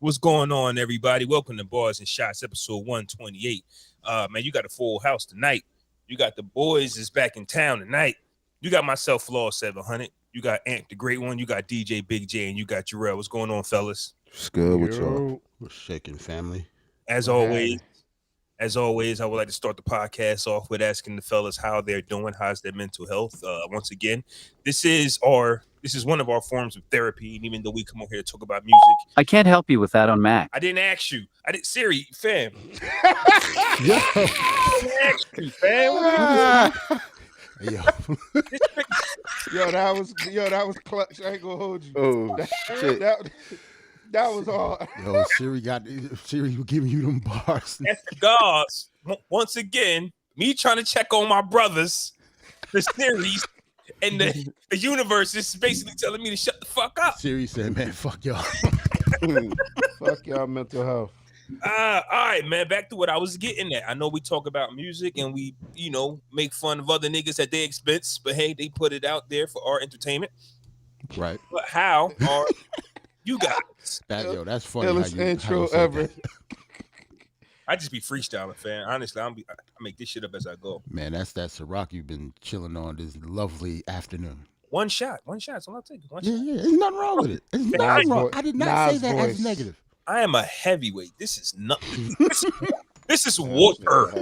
What's going on, everybody? Welcome to Barz and Shotz, episode 128. Man, you got a full house tonight. You got the boys is back in town tonight. You got myself, Flaw 700. You got Ant, the great one. You got DJ Big J, and you got Jerrell. What's going on, fellas? What's good with y'all? We're shaking, family. As always, I would like to start the podcast off with asking the fellas how they're doing. How's their mental health? Once again, this is one of our forms of therapy, and even though we come over here to talk about music, I can't help you with that on Mac. I didn't ask you. I didn't, Siri, fam. Yo. I didn't ask you, fam. Yo, that was clutch. I ain't gonna hold you. Oh, shit. That was all. Yo, Siri was giving you them bars. That's the gods. Once again, me trying to check on my brothers, the series, and the universe is basically telling me to shut the fuck up. Siri said, man, fuck y'all. Fuck y'all mental health. All right, man, back to what I was getting at. I know we talk about music and we, make fun of other niggas at their expense, but hey, they put it out there for our entertainment. Right. But how are you guys? That's funny. Illest intro ever. I just be freestyling, fam. Honestly, I make this shit up as I go. Man, that's that Ciroc you've been chilling on this lovely afternoon. One shot. So I'll take it. One shot. Yeah. There's nothing wrong with it. There's nothing wrong. I did not say that as negative. I am a heavyweight. This is nothing. This is water.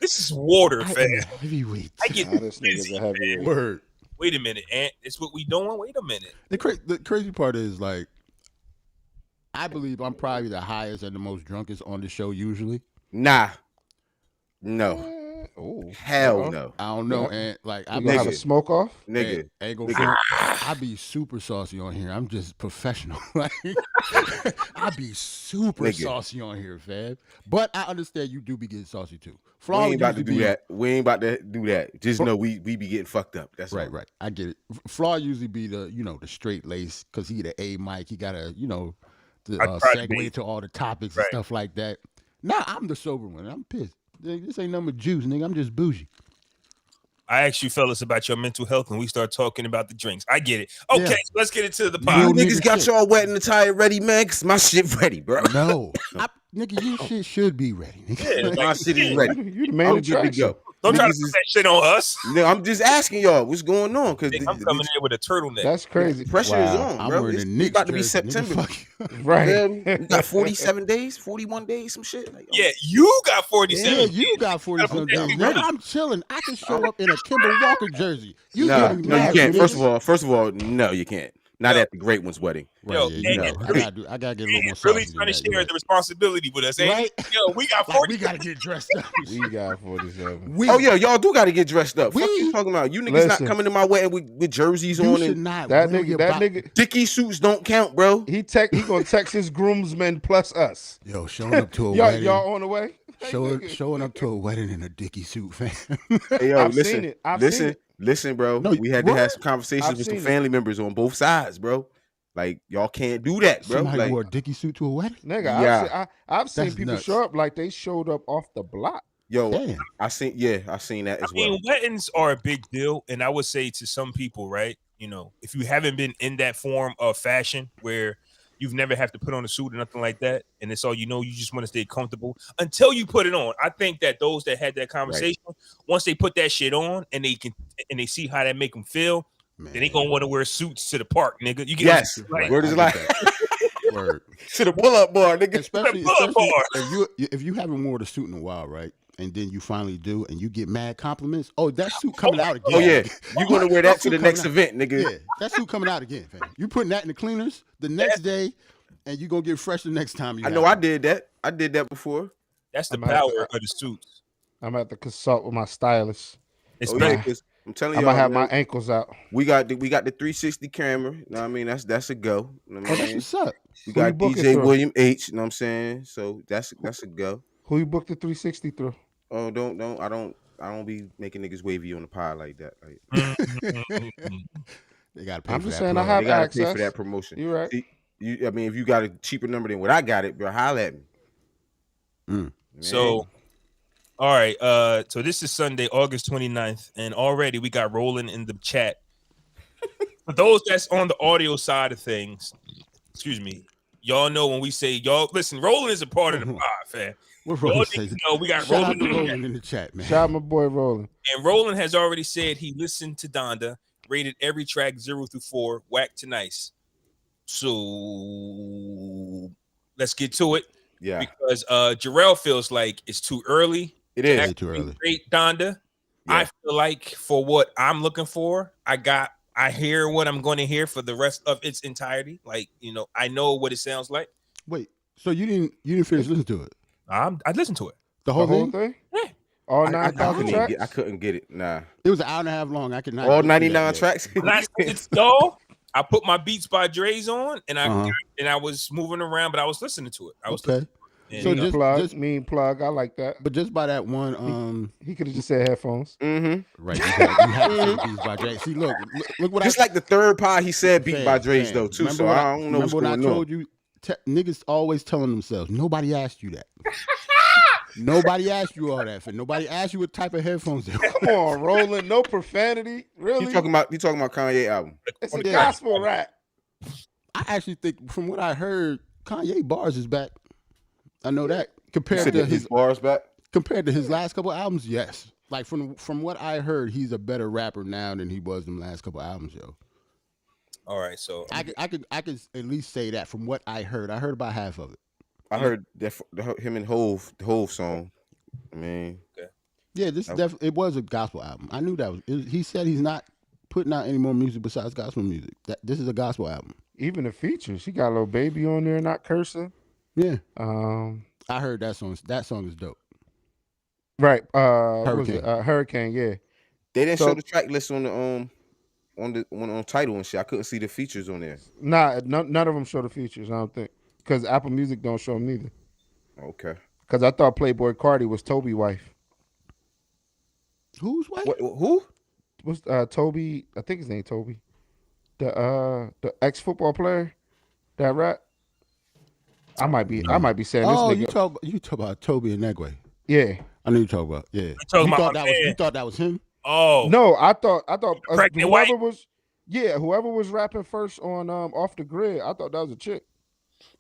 This is water, fam. Heavyweight. I get this nigga's a heavyweight. Word. Wait a minute, Ant. It's what we doing. Wait a minute. The crazy part is, like, I believe I'm probably the highest and the most drunkest on the show usually. Nah. No. Hell no. I don't know. And like, I have a smoke off, nigga. I be super saucy on here. I'm just professional. Like, I be super saucy on here, fam. But I understand you do be getting saucy too. Flaw, we ain't about to do that. We ain't about to do that. Just know we be getting fucked up. That's right. Right. I get it. Flaw usually be the the straight lace because he the A mic. He gotta the segue to all the topics and stuff like that. Nah, I'm the sober one. I'm pissed. This ain't nothing but juice, nigga. I'm just bougie. I asked you fellas about your mental health and we start talking about the drinks. I get it. Okay, so let's get into the You pod. niggas got y'all wet and the tire ready, man? Cause my shit ready, bro. No. Nigga, your shit should be ready. Yeah, my shit is ready. You the main attraction. Don't try to put that shit on us. No, I'm just asking y'all what's going on. Cause I'm coming in with a turtleneck. That's crazy. Pressure is on, I'm bro. wearing It's the Knicks about to be jersey, September. Right. We got 47 days, 41 days, some shit. Like, Yeah, you got 47. Yeah, you got 47 days. Nigga, I'm chilling. I can show up in a Kimber Walker jersey. No, you can't. First of all, no, you can't. Not at the great one's wedding. Right, Yo, I gotta get a little more really trying to share the responsibility with us, ain't right? Yo, we got 40. We gotta get dressed up. We got 47. Oh yeah, y'all do gotta get dressed up. Fuck you talking about? You niggas not coming to my wedding with jerseys you on should and not. That nigga. Dickie suits don't count, bro. He gonna text his groomsmen plus us. Yo, showing up to a wedding. Y'all on the way? Showing up to a wedding in a Dickie suit, fam. Hey, yo, I've seen it. Listen, bro. No, we had to have some conversations with some family members on both sides, bro. Like, y'all can't do that, bro. Somebody like, wore a Dickie suit to a wedding? Nigga, yeah. I've seen That's people nuts. show up like they showed up off the block. Yo, Damn. I seen that as well. Weddings are a big deal, and I would say to some people, right? If you haven't been in that form of fashion where you've never have to put on a suit or nothing like that, and it's all you just want to stay comfortable until you put it on. I think that those that had that conversation, once they put that shit on and they see how that make them feel, then they gonna want to wear suits to the park, nigga. You get right? Word is like word to the pull-up bar, nigga. Especially if you haven't worn a suit in a while, right? And then you finally do, and you get mad compliments. Oh, that suit coming out again. Oh yeah, you gonna wear that to the next event, nigga? Yeah, that suit coming out again, fam. You putting that in the cleaners the next day, and you gonna get fresh the next time. I know I did that. I did that before. That's the power of the suits. I'm at to consult with my stylist. I'm telling you, I'm gonna have my ankles out. We got the 360 camera. You know what I mean? That's a go. You know what That's what's up. We got DJ William H. You know what I'm saying? So that's a go. Who you booked the 360 through? Oh, I don't be making niggas wavy on the pie like that. Like, they gotta pay. I'm for just that saying, plug. I have they gotta access. pay for that promotion. You right? I mean, if you got a cheaper number than what I got it, bro, holla at me. So. All right, so this is Sunday, August 29th, and already we got rolling in the chat. For those that's on the audio side of things, excuse me, y'all know when we say y'all listen, Roland is a part of the pod, fam. What Y'all Roland need says? to know we got Shout out Roland to in the chat. Roland in the chat, man. Shout out my boy Roland. And Roland has already said he listened to Donda, rated every track 0 through 4, whack to nice. So let's get to it. Yeah. Because Jerrell feels like it's too early. It is too early. Great Donda. Yeah. I feel like for what I'm looking for, I hear what I'm going to hear for the rest of its entirety. Like, you know, I know what it sounds like. Wait, so you didn't finish listening to it? I listened to it. The whole The thing? Yeah. All I 9,000 tracks? I couldn't get it. Nah. It was an hour and a half long. I could not. All get through 99 that tracks. Y'all, I put my Beats by Dre's on, and Uh-huh. I was moving around, but I was listening to it. I was Okay. listening. So And, just mean plug. I like that. but just by that one, He could have just said headphones. Mm-hmm. right? You had to say Beats by Dre. See, look what Just I like the third pod, he said beat by Dre's Fam, though too. remember So what I don't know what's remember going when I on. told you, niggas always telling themselves, nobody asked you that. Nobody asked you all that. Nobody asked you what type of headphones they were. Come on, Roland. No profanity. Really? You talking about Kanye album? It's a Yeah. gospel rap. I actually think, from what I heard, Kanye Barz is back. I know that You compared said to that his bars back. compared to his last couple albums. Yes, like from what I heard, he's a better rapper now than he was in the last couple albums, yo. all right, so I could at least say that from what I heard. I heard about half of it. I heard that him and Hove, the Hove song. I mean, Yeah, this definitely it was a gospel album. I knew that he said he's not putting out any more music besides gospel music. That this is a gospel album. Even the features. He got a little baby on there, not cursing. Yeah, I heard that song. That song is dope. Right. Hurricane. Hurricane, yeah. they didn't So- show the track list on the on title and shit. I couldn't see the features on there. Nah, none of them show the features, I don't think. Because Apple Music don't show them neither. Okay. Because I thought Playboy Cardi was Toby's wife. Who's wife? What? Who? Was Toby, I think his name Toby. The ex-football player that rap. I might be saying this Oh, nigga. you talk about Toby and Negway. Yeah. I knew you talk about. Yeah, talking you about thought my that was man. you thought that was him. oh No, I thought Pregnant whoever white? was whoever was rapping first on Off the Grid, I thought that was a chick.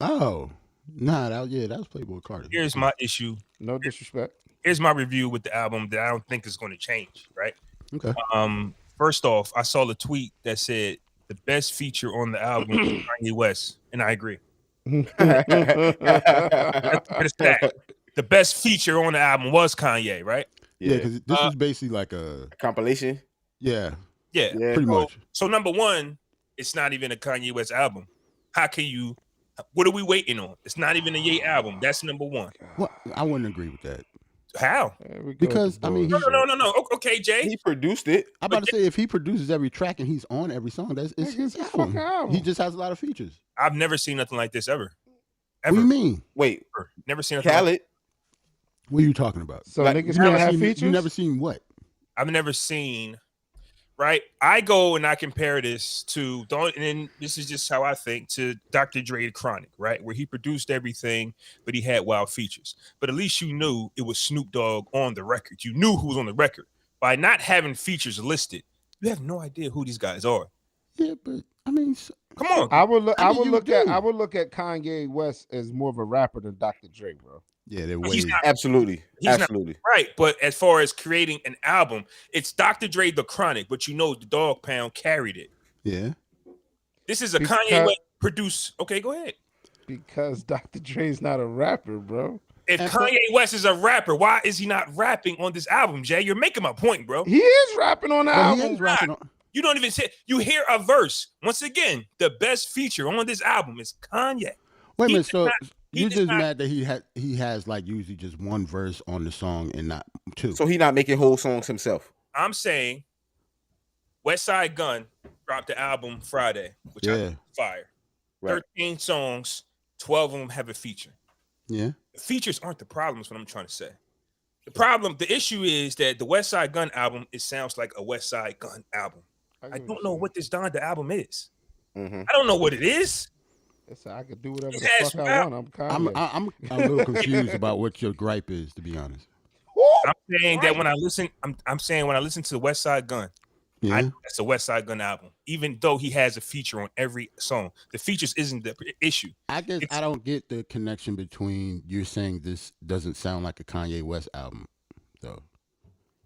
Oh, nah, that was Playboy Cardi. here's my issue. No disrespect. Here's my review with the album that I don't think is going to change. Right. Okay. First off, I saw the tweet that said the best feature on the album is Kanye West, and I agree. That's the fact. The best feature on the album was Kanye, right? Yeah, because this is basically like a compilation. yeah, Yeah. pretty much. So number one, it's not even a Kanye West album. How can you? What are we waiting on? It's not even a Ye album. That's number one. What I wouldn't agree with that How? There we go because with the I mean, bullshit. No. Okay, Jay. He produced it. I'm about to say if he produces every track and he's on every song, it's Nigga, his it's his album. fucking album. He just has a lot of features. I've never seen nothing like this ever. What do you mean? Wait, Ever. Never seen nothing. Like Khaled. What are you talking about? So Like, niggas You never can't have seen- features. You never seen what? I've never seen. Right, I go and I compare this to and then this is just how I think to Dr. Dre Chronic, right, where he produced everything, but he had wild features. But at least you knew it was Snoop Dogg on the record. You knew who was on the record. By not having features listed, you have no idea who these guys are. Yeah, but I mean, Come on, I would look. I I, mean, would you look at. do. I would look at Kanye West as more of a rapper than Dr. Dre, bro. yeah, they're way. He's not Absolutely. He's not- Absolutely. right. But as far as creating an album, it's Dr. Dre the Chronic, but you know the Dog Pound carried it. Yeah, This is a Because- Kanye West produced. Okay, go ahead. Because Dr. Dre's not a rapper, bro. If And Kanye West is a rapper, why is he not rapping on this album, Jay? You're making my point, bro. He is rapping on the but he album. is rapping on. You don't even say. You hear a verse. Once again, the best feature on this album is Kanye. Wait a He minute, does so not- he you does just not- mad that he has like usually just one verse on the song and not two. So he not making whole songs himself. I'm saying, WestsideGunn dropped the album Friday, which I Yeah. think is fire. Right. 13 songs, 12 of them have a feature. Yeah, The features aren't the problem, is what I'm trying to say. The issue is that the WestsideGunn album, it sounds like a WestsideGunn album. I don't know what this Donda album is. Mm-hmm. I don't know what it is. Listen, I could do whatever It the has fuck I rap. want. I'm Kanye. I'm a little confused about what your gripe is, to be honest. I'm saying that when I listen, I'm saying when I listen to WestsideGunn, Yeah. That's a WestsideGunn album. Even though he has a feature on every song, the features isn't the issue. I guess I don't get the connection between you saying this doesn't sound like a Kanye West album, though.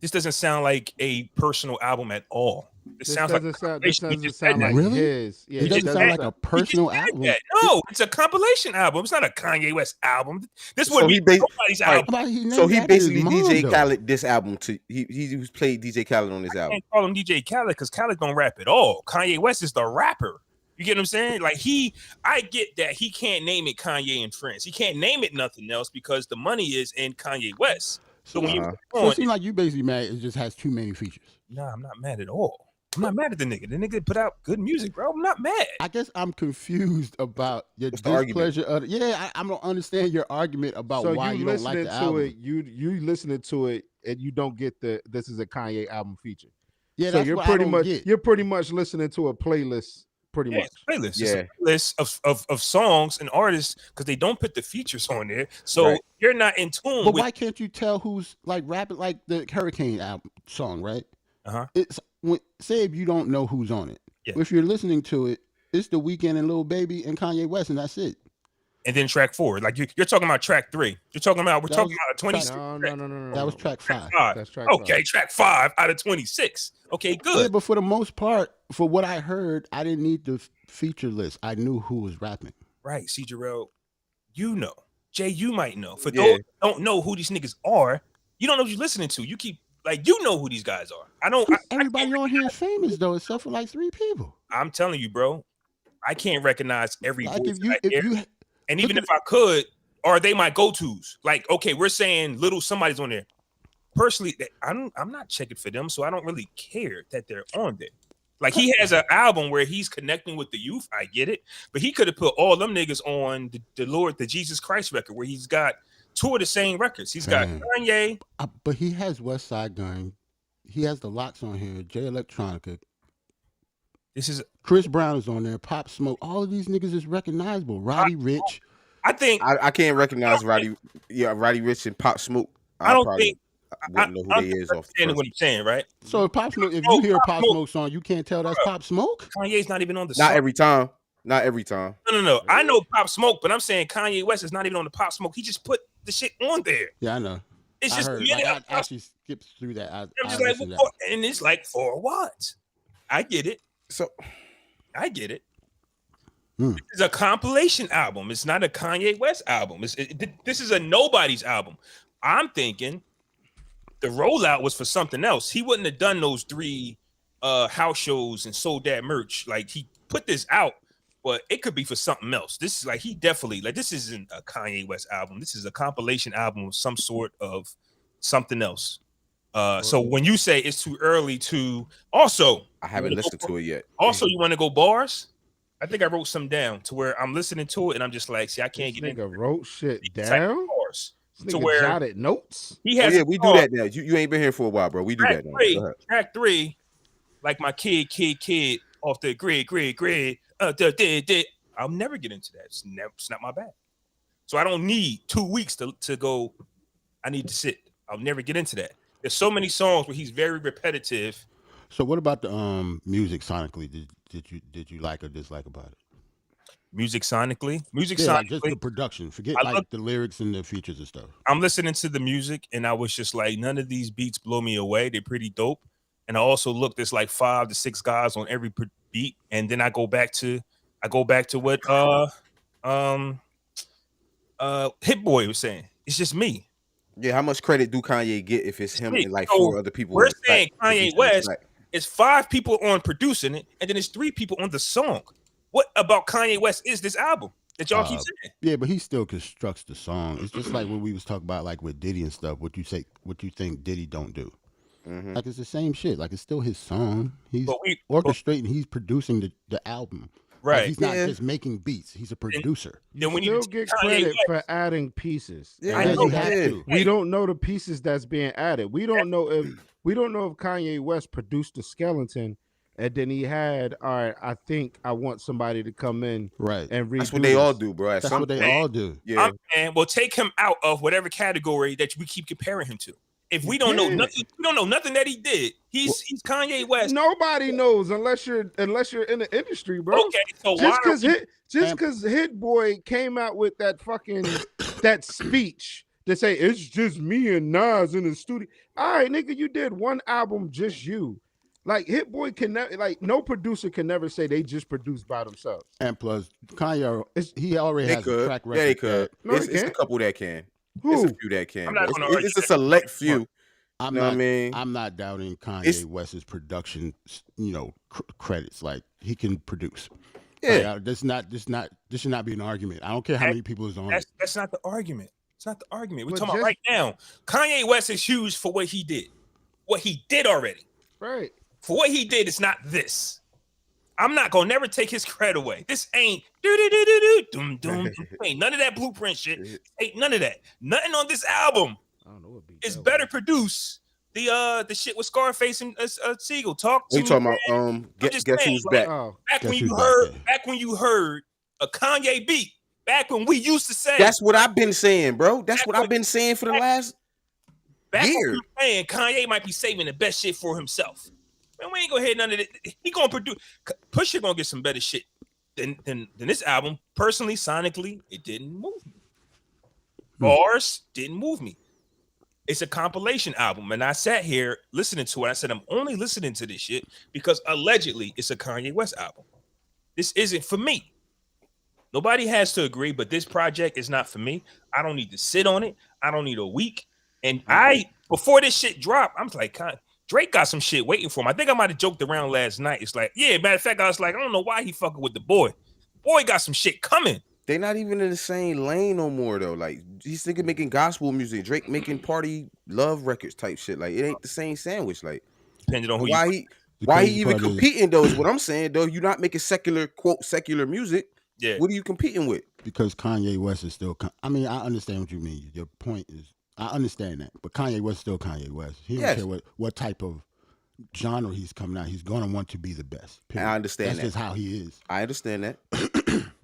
This doesn't sound like a personal album at all. This doesn't sound like Really? his. Yeah, It doesn't sound like a personal album. No, it's a compilation album. It's not a Kanye West album. This So would be he bas- nobody's album. So he basically DJ Khaled. Khaled this album to he was played DJ Khaled on this I album. can't call him DJ Khaled because Khaled don't rap at all. Kanye West is the rapper. You get what I'm saying? Like I get that he can't name it Kanye and Friends. He can't name it nothing else because the money is in Kanye West. So when so it seems like you basically mad it just has too many features. Nah, I'm not mad at all. I'm not mad at the nigga. The nigga put out good music, bro. I'm not mad. I guess I'm confused about your displeasure. I don't understand your argument about why you don't like the album. You listening to it and you don't get this is a Kanye album feature. Yeah, so that's you're what pretty I don't much get. You're pretty much listening to a playlist. Pretty much. Playlist. Yeah. It's a playlist of songs and artists because they don't put the features on there. So you're not in tune. But why can't you tell who's like rapping like the Hurricane album song, right? It's say if you don't know who's on it. Yeah. If you're listening to it, it's The Weeknd and Lil Baby and Kanye West, and that's it. And then track 4, like you're talking about track 3. We're talking about a 26. No. That was track 5. That's track 5. Track 5 out of 26. Okay, good. Yeah, but for the most part, for what I heard, I didn't need the feature list. I knew who was rapping. Right. See, Jerrell, you know. Jay, you might know. For those who don't know who these niggas are, you don't know what you're listening to. You keep you know who these guys are. Everybody on here is famous though, except for like 3 people. I'm telling you, bro. I can't recognize every voice if and even if I could, are they my go-tos? Like, okay, we're saying little somebody's on there. Personally, I'm not checking for them, so I don't really care that they're on there. Like, he has an album where he's connecting with the youth. I get it, but he could have put all them niggas on the Jesus Christ record, where he's got 2 of the same records. He's got Kanye, but he has WestsideGunn. He has the Locks on here. Jay Electronica. This is Chris Brown is on there. Pop Smoke. All of these niggas is recognizable. Roddy Ricch. I think I can't recognize Roddy Ricch and Pop Smoke. I don't think. Wouldn't know who they is off. What I'm saying, right? So if Pop Smoke, if you hear a Pop Smoke song, you can't tell that's Pop Smoke. Kanye's not even on the song. Not every time. Not every time. No. I know Pop Smoke, but I'm saying Kanye West is not even on the Pop Smoke. He just put the shit on there. Yeah, I know. It's just I actually skipped through that. I'm just like, and it's like, for what? I get it. So I get it. It's a compilation album. It's not a Kanye West album. This is a nobody's album. I'm thinking the rollout was for something else. He wouldn't have done those 3 house shows and sold that merch. Like, he put this out, but it could be for something else. This is like, he definitely, like, this isn't a Kanye West album. This is a compilation album of some sort of something else. So when you say it's too early to, also, I haven't listened to it yet. Also, you want to go bars? I think I wrote some down to where I'm listening to it and I'm just like, see, I can't get into it. Wrote shit down. To where jotted notes. He has we do that now. You ain't been here for a while, bro. We do that now. Track 3, like my kid off the grid. I'll never get into that. It's not my bag. So I don't need 2 weeks to go. I need to sit. I'll never get into that. There's so many songs where he's very repetitive. So what about the music sonically? Did you like or dislike about it? Music sonically, like just the production. Forget the lyrics and the features and stuff. I'm listening to the music and I was just like, none of these beats blow me away. They're pretty dope. And I also look, there's like 5 to 6 guys on every beat. And then I go back to what Hit Boy was saying. It's just me. Yeah, how much credit do Kanye get if it's him and like 4 other people? We're saying Kanye West is 5 people on producing it, and then it's 3 people on the song. What about Kanye West is this album that y'all keep saying? Yeah, but he still constructs the song. It's just like what we was talking about, like with Diddy and stuff. What you think Diddy don't do? Like it's the same shit. Like it's still his song. He's orchestrating. He's producing the album. Right. Like he's not just making beats. He's a producer. Then when you get credit for adding pieces. Yeah, I know we don't know the pieces that's being added. We don't know if Kanye West produced the skeleton and then he had, all right, I think I want somebody to come in and read. That's what they all do, bro. That's what they all do. Yeah. And we'll take him out of whatever category that we keep comparing him to. If we don't know nothing, we don't know nothing that he did. He's Kanye West. Nobody knows unless you're in the industry, bro. Okay, so just because Hit Boy came out with that fucking that speech to say it's just me and Nas in the studio. All right, nigga, you did one album, just you. Like Hit Boy can never, like no producer can never say they just produced by themselves. And plus, Kanye, he already has a track record. Yeah, they could. No, it's a couple that can. Who? It's a few that can. It's a select few. I'm not doubting Kanye West's production, credits. Like he can produce. Yeah, like, this should not be an argument. I don't care how many people is on it. That's not the argument. It's not the argument. We're talking about right now. Kanye West is huge for what he did. What he did already. Right. For what he did, it's not this. I'm not gonna never take his credit away. This ain't ain't none of that blueprint shit. Ain't none of that. Nothing on this album. I don't know what beat It's better produced. The shit with Scarface and Siegel. Talk to you talking about guess who's back? Back when you heard a Kanye beat. Back when we used to say. That's what I've been saying, bro. That's what I've been saying for the last year. When saying Kanye might be saving the best shit for himself. Man, we ain't gonna hit none of it. He gonna produce. Pusha gonna get some better shit than this album. Personally, sonically, it didn't move me. Barz didn't move me. It's a compilation album, and I sat here listening to it. I said, I'm only listening to this shit because allegedly it's a Kanye West album. This isn't for me. Nobody has to agree, but this project is not for me. I don't need to sit on it. I don't need a week. And before this shit dropped, I'm like, Drake got some shit waiting for him. I think I might have joked around last night. It's like, yeah, matter of fact, I was like, I don't know why he fucking with the boy. The boy got some shit coming. They're not even in the same lane no more, though. Like, he's thinking making gospel music. Drake making party love records type shit. Like, it ain't the same sandwich. Like, depending on why he even competing, though, is what I'm saying, though. You're not making secular music. Yeah. What are you competing with? Because Kanye West is still, I understand what you mean. Your point is, I understand that. But Kanye West is still Kanye West. He don't care what type of genre he's coming out. He's going to want to be the best. Period. I understand That's just how he is. I understand that.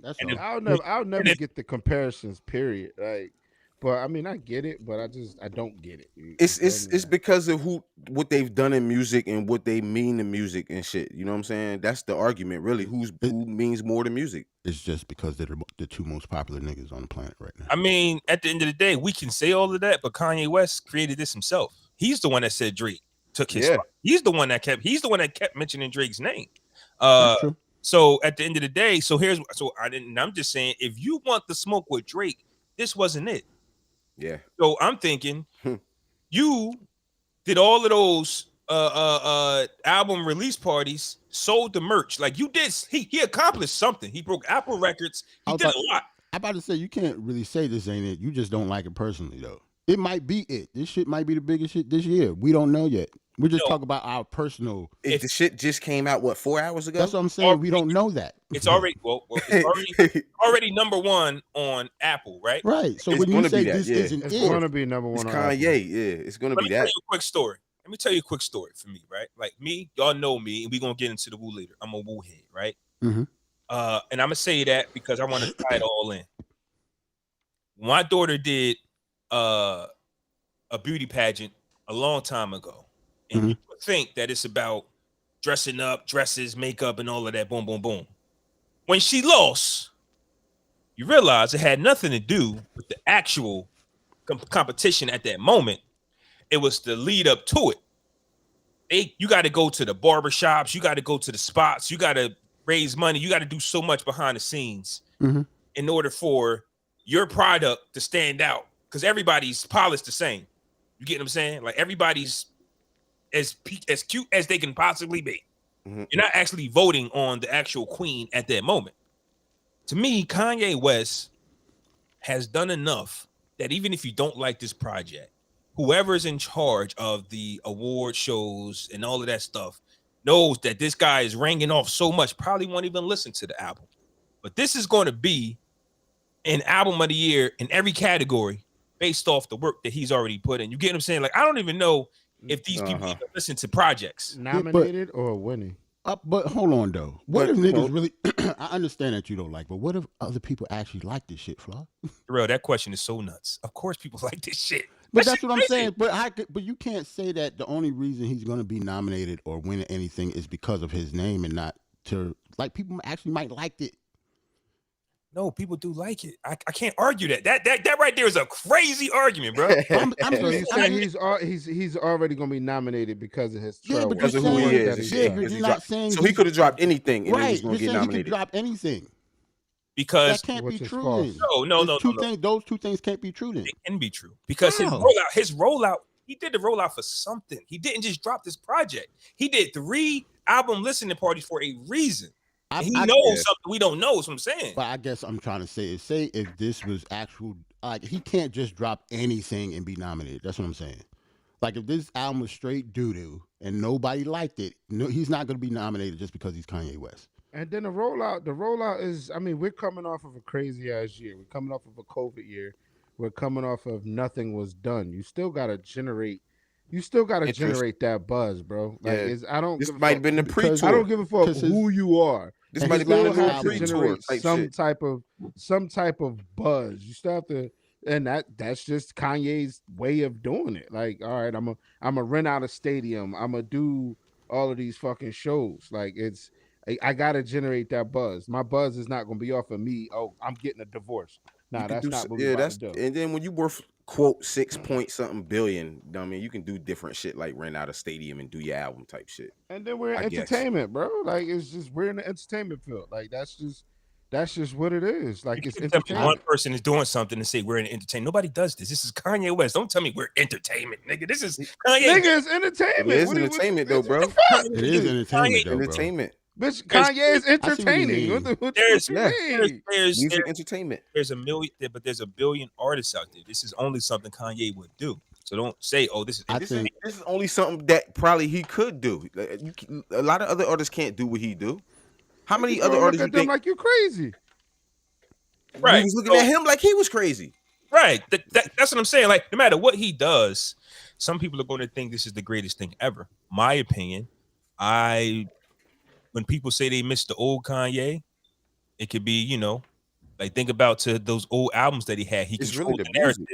That's all. I'll never get the comparisons, period. Like, but I mean, I get it, but I don't get it. It's because of what they've done in music and what they mean to music and shit. You know what I'm saying? That's the argument, really. Who means more to music? It's just because they're the two most popular niggas on the planet right now. I mean, at the end of the day, we can say all of that, but Kanye West created this himself. He's the one that said Drake took his spot. He's the one that kept mentioning Drake's name. So at the end of the day, I'm just saying, if you want the smoke with Drake, this wasn't it. Yeah. So I'm thinking you did all of those album release parties, sold the merch. Like you did, he accomplished something. He broke Apple records. He did a lot. I'm about to say you can't really say this ain't it. You just don't like it personally though. It might be it. This shit might be the biggest shit this year. We don't know yet. We're just talking about our personal. If the shit just came out 4 hours ago? That's what I'm saying. We don't know that. It's already it's already number one on Apple, right? Right. So when you say this isn't it's going to be number one. It's Kanye. Yeah, it's going to be that. Let me tell you a quick story for me, right? Like me, y'all know me, and we're gonna get into the Wu later. I'm a Wu head, right? Mm-hmm. And I'm gonna say that because I want to tie it all in. My daughter did a beauty pageant a long time ago. And you would think that it's about dressing up, dresses, makeup, and all of that. Boom, boom, boom. When she lost, you realize it had nothing to do with the actual competition at that moment. It was the lead up to it. You got to go to the barbershops. You got to go to the spots. You got to raise money. You got to do so much behind the scenes in order for your product to stand out. Because everybody's polished the same. You get what I'm saying? Like everybody's as cute as they can possibly be. You're not actually voting on the actual queen at that moment. To me, Kanye West has done enough that even if you don't like this project, whoever's in charge of the award shows and all of that stuff knows that this guy is ringing off so much, probably won't even listen to the album. But this is going to be an album of the year in every category based off the work that he's already put in. You get what I'm saying? Like, I don't even know if these people even listen to projects. Nominated or winning? But hold on, though. What if niggas really... I understand that you don't like, but what if other people actually like this shit, Flaw? Jerrell, that question is so nuts. Of course people like this shit. But that's what I'm saying. But you can't say that the only reason he's going to be nominated or win anything is because of his name and not to like people actually might like it. No, people do like it. I can't argue that. That right there is a crazy argument, bro. So you saying he's already gonna be nominated because of his trail. Because of who he is. You're not saying so he could have dropped anything and right. he was gonna get nominated. He could drop anything. Because that can't be true. No. Those two things can't be true. Then it can be true because his rollout, he did the rollout for something. He didn't just drop this project. He did 3 album listening parties for a reason. He knows something we don't know. Is what I'm saying. But I guess I'm trying to say if this was actual, like he can't just drop anything and be nominated. That's what I'm saying. Like if this album was straight doo doo and nobody liked it, he's not going to be nominated just because he's Kanye West. And then the rollout is, I mean, we're coming off of a crazy ass year. We're coming off of a COVID year. We're coming off of nothing was done. You still gotta generate that buzz, bro. Like this might have been the pre-tour. I don't give a fuck who you are. This might have been the pre-tour. Some type of buzz. You still have to, and that's just Kanye's way of doing it. Like, all right, I'm a rent out a stadium. I'm gonna do all of these fucking shows. Like I gotta generate that buzz. My buzz is not gonna be off of me. Oh, I'm getting a divorce. Nah, that's not what we're about to do. And then when you worth quote 6 point something billion, I mean, you can do different shit like rent out a stadium and do your album type shit. And then we're in entertainment, bro. Like it's just we're in the entertainment field. Like that's just what it is. Like it's entertainment. One person is doing something and say we're in entertainment. Nobody does this. This is Kanye West. Don't tell me we're entertainment, nigga. This is Kanye. Nigga, it's entertainment. It is entertainment though, bro. It is entertainment, though, bro. Entertainment. Bitch, Kanye is entertaining. There's music entertainment. There's a billion artists out there. This is only something Kanye would do. So don't say, "Oh, this is only something that probably he could do." A lot of other artists can't do what he do. How many other artists you think like you crazy? Right, he was looking at him like he was crazy. Right, that's what I'm saying. Like no matter what he does, some people are going to think this is the greatest thing ever. My opinion, when people say they miss the old Kanye, it could be, like think about to those old albums that he had. He controlled the narrative.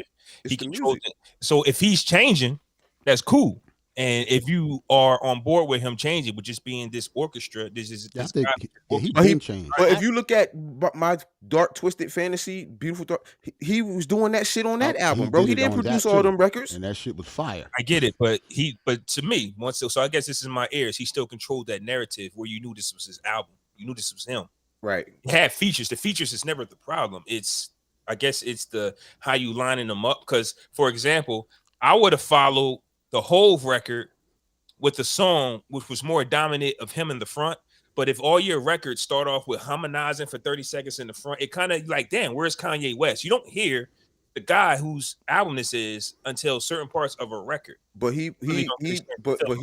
He controlled it. So if he's changing, that's cool. And if you are on board with him changing, with just being this orchestra, this is this he can change. But if you look at my Dark Twisted Fantasy, Beautiful Dark, he was doing that shit on that album, bro. He didn't produce all them records, and that shit was fire. I get it, but to me, so I guess this is my ears. He still controlled that narrative where you knew this was his album. You knew this was him. Right. He had features. The features is never the problem. I guess it's the how you lining them up. Because, for example, I would have followed the Hove record with the song which was more dominant of him in the front. But if all your records start off with harmonizing for 30 seconds in the front, it kind of like, damn, where's Kanye West? You don't hear the guy whose album this is until certain parts of a record. But he's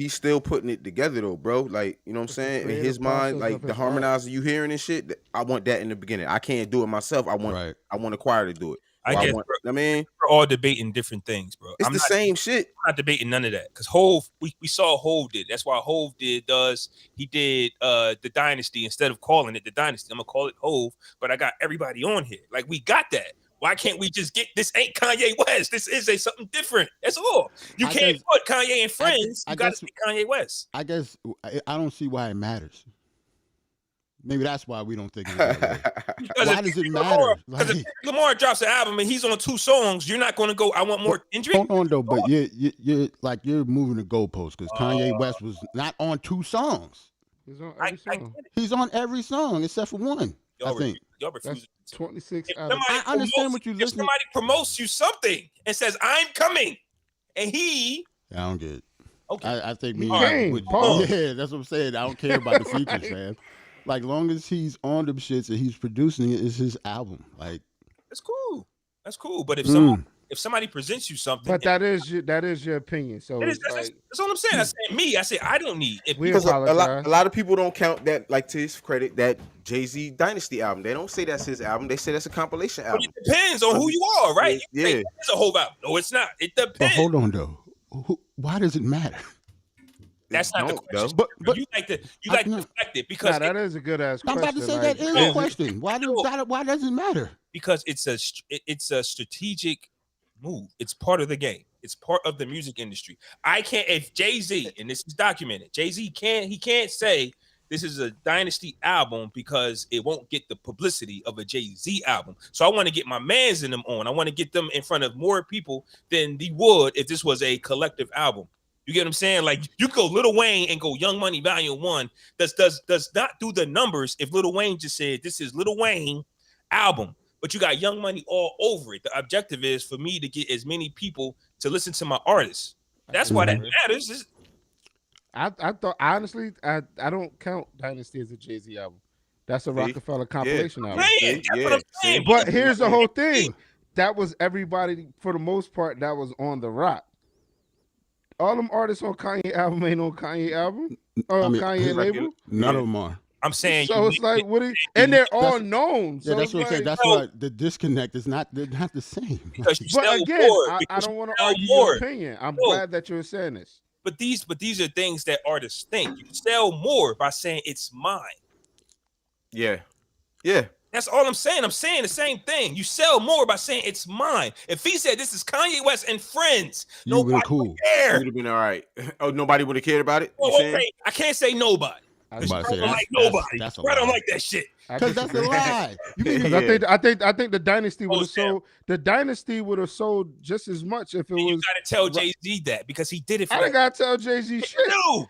still putting it together though, bro. Like, you know what I'm saying? In his mind, like the harmonizer you hearing and shit, I want that in the beginning. I can't do it myself. I want a choir to do it. We're all debating different things, bro. It's the same shit. I'm not debating none of that because Hove, we saw Hove did. That's why Hove he did the Dynasty instead of calling it the Dynasty. I'm gonna call it Hove, but I got everybody on here. Like we got that. Why can't we just get this? Ain't Kanye West. This is something different. That's all. You can't put Kanye and Friends. You got to be Kanye West. I guess I don't see why it matters. Maybe that's why we don't think it's that way. Why does it matter? Because if Lamar drops an album and he's on 2 songs, you're not going to go, I want more Kendrick. Hold on, though. But you're moving the goalposts because Kanye West was not on 2 songs. He's on every song. He's on every song except for one, I think. Y'all refuse. 26 I understand what you're listening. If somebody promotes you something and says, I'm coming, and I don't get it. Okay. I think yeah, that's what I'm saying. I don't care about the features, man. Like, long as he's on them shits and he's producing it, it's his album. Like, that's cool. That's cool. But if somebody presents you something, but that is your opinion. So that's all I'm saying. I say I don't need it because a lot of people don't count that, like, to his credit, that Jay-Z Dynasty album. They don't say that's his album. They say that's a compilation album. But it depends on who you are, right? Yeah, it's a whole album. No, it's not. It depends. But hold on though. Why does it matter? That's not the question. But you like to deflect it because that is a good ass question. I'm about to say that is a question. Why does it matter? Because it's a strategic move. It's part of the game. It's part of the music industry. I can't, if Jay-Z, and this is documented, Jay-Z can't say this is a Dynasty album because it won't get the publicity of a Jay-Z album. So I want to get my mans in them on. I want to get them in front of more people than they would if this was a collective album. You get what I'm saying? Like, you go Lil Wayne and go Young Money Volume 1 does not do the numbers if Lil Wayne just said this is Lil Wayne album, but you got Young Money all over it. The objective is for me to get as many people to listen to my artists. That's why that matters. I thought, honestly, I don't count Dynasty as a Jay-Z album. That's a Rockefeller compilation album. But here's the whole thing. That was everybody, for the most part, that was on the rock. All them artists on Kanye album ain't on Kanye album or Kanye label. None of them are. I'm saying so. It's like and they're all known. Yeah, that's what I'm saying. That's why the disconnect is not. They're not the same. But again, I don't want to argue your opinion. I'm glad that you're saying this. But these are things that artists think. You sell more by saying it's mine. Yeah. That's all I'm saying. I'm saying the same thing. You sell more by saying it's mine. If he said this is Kanye West and friends, nobody would care. Would have been all right. Oh, nobody would have cared about it. Oh, okay. I can't say nobody. I don't like nobody. I don't like that shit. Because that's a lie. I think the Dynasty would have sold. The Dynasty would have sold just as much if it was. You gotta tell Jay-Z that because he did it. I gotta tell Jay-Z shit. No,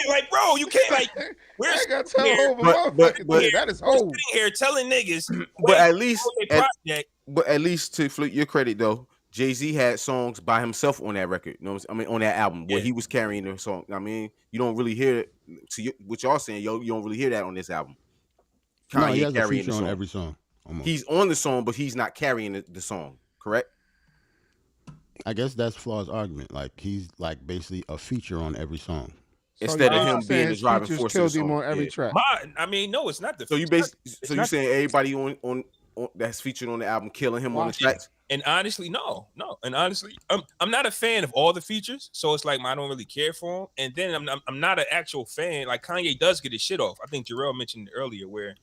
like bro, you can't like. I gotta tell that is whole. Sitting here telling niggas, but at least to flip your credit though. Jay-Z had songs by himself on that record. You know what I mean? On that album where he was carrying the song. I mean, you don't really hear it. To what y'all saying, you don't really hear that on this album. Kanye he has carrying a feature on every song. Almost. He's on the song, but he's not carrying the song. Correct? I guess that's Flaw's argument. Like he's like basically a feature on every song. Instead of him being the driving force of the song. On every track. I mean, no, it's not the. So you you saying everybody on that's featured on the album killing him on the tracks? And honestly, no. And honestly, I'm not a fan of all the features, so it's like I don't really care for them. And then I'm not an actual fan. Like Kanye does get his shit off. I think Jerrell mentioned earlier where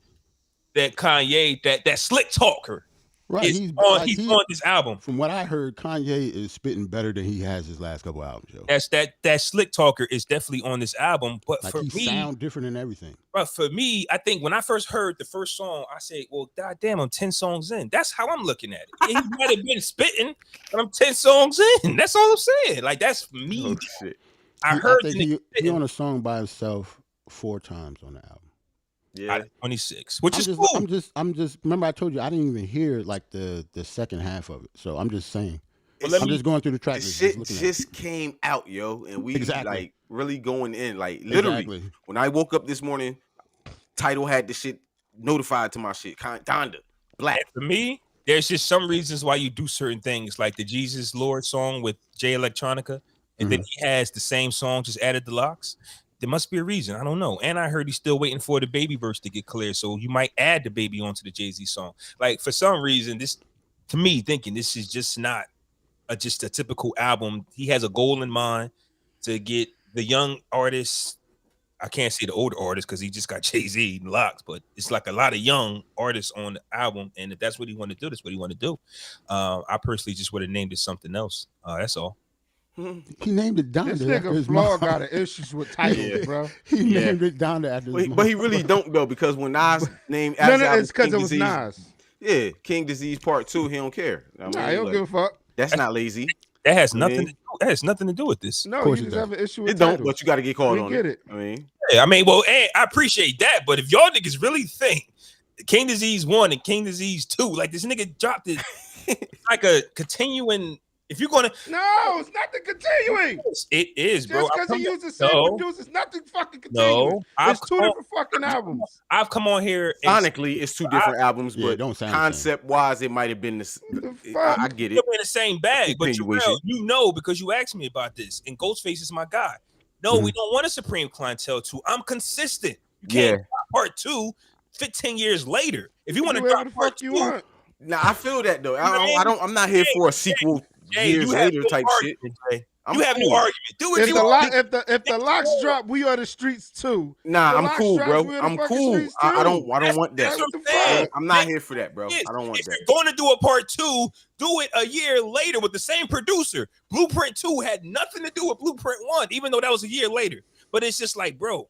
that Kanye, that slick talker, right? He's on this album. From what I heard, Kanye is spitting better than he has his last couple albums. Yo. That's that slick talker is definitely on this album. But like for me, sound different in everything. But for me, I think when I first heard the first song, I said, "Well, goddamn, I'm 10 songs in." That's how I'm looking at it. He might have been spitting, but I'm 10 songs in. That's all I'm saying. Like that's me. Oh, shit. I heard he on a song by himself 4 times on the album. Yeah, 26, which is cool. I'm just. Remember, I told you I didn't even hear like the second half of it. So I'm just saying. I'm just going through the track list. Shit just came out, yo, and we like really going in. Like literally, when I woke up this morning, Tidal had the shit notified to my shit. Donda, Black. And for me, there's just some reasons why you do certain things, like the Jesus Lord song with Jay Electronica, and then he has the same song, just added the locks. There must be a reason. I don't know. And I heard he's still waiting for the baby verse to get clear. So you might add the baby onto the Jay-Z song. Like for some reason, this to me thinking this is just not just a typical album. He has a goal in mind to get the young artists. I can't say the older artists because he just got Jay-Z and locks, but it's like a lot of young artists on the album. And if that's what he want to do, that's what he want to do. I personally just would have named it something else. That's all. He named it Donda. This nigga Flaw got issues with titles, bro. He named it Donda after his but he really don't though, because when Nas named it's because it was Nas. Yeah, King Disease Part 2, he don't care. I mean, he don't give a fuck. That's not lazy. That has nothing. That has nothing to do with this. No, you just have an issue with it. Don't, but you got to get called on it. I mean, well, hey, I appreciate that, but if y'all niggas really think King Disease 1 and King Disease 2, like this nigga dropped it like a continuing. If you're gonna it's not the continuing. It is, bro. Just because he uses the same producers, nothing fucking continuing. No, it's two different fucking albums. I've come on here. Sonically, it's two different albums, but concept wise, it might have been this. I get it. You're in the same bag, but Jerrell, you know, because you asked me about this, and Ghostface is my guy. No, we don't want a Supreme Clientele 2. I'm consistent. You can't drop Part 2 15 years later. If you want to drop Part 2, nah, I feel that though. I'm not here for a sequel. Years later type shit. I'm you have cool. no argument. Do it. If the locks drop, we are the streets too. Nah, The I'm locks cool, drops, bro. we are the I'm fucking cool. streets I don't too. want that. That's what I'm What saying. I'm not here for that, bro. Yes, I don't want if that. you're going to do a part 2, do it a year later with the same producer. Blueprint 2 had nothing to do with Blueprint 1, even though that was a year later. But it's just like, bro,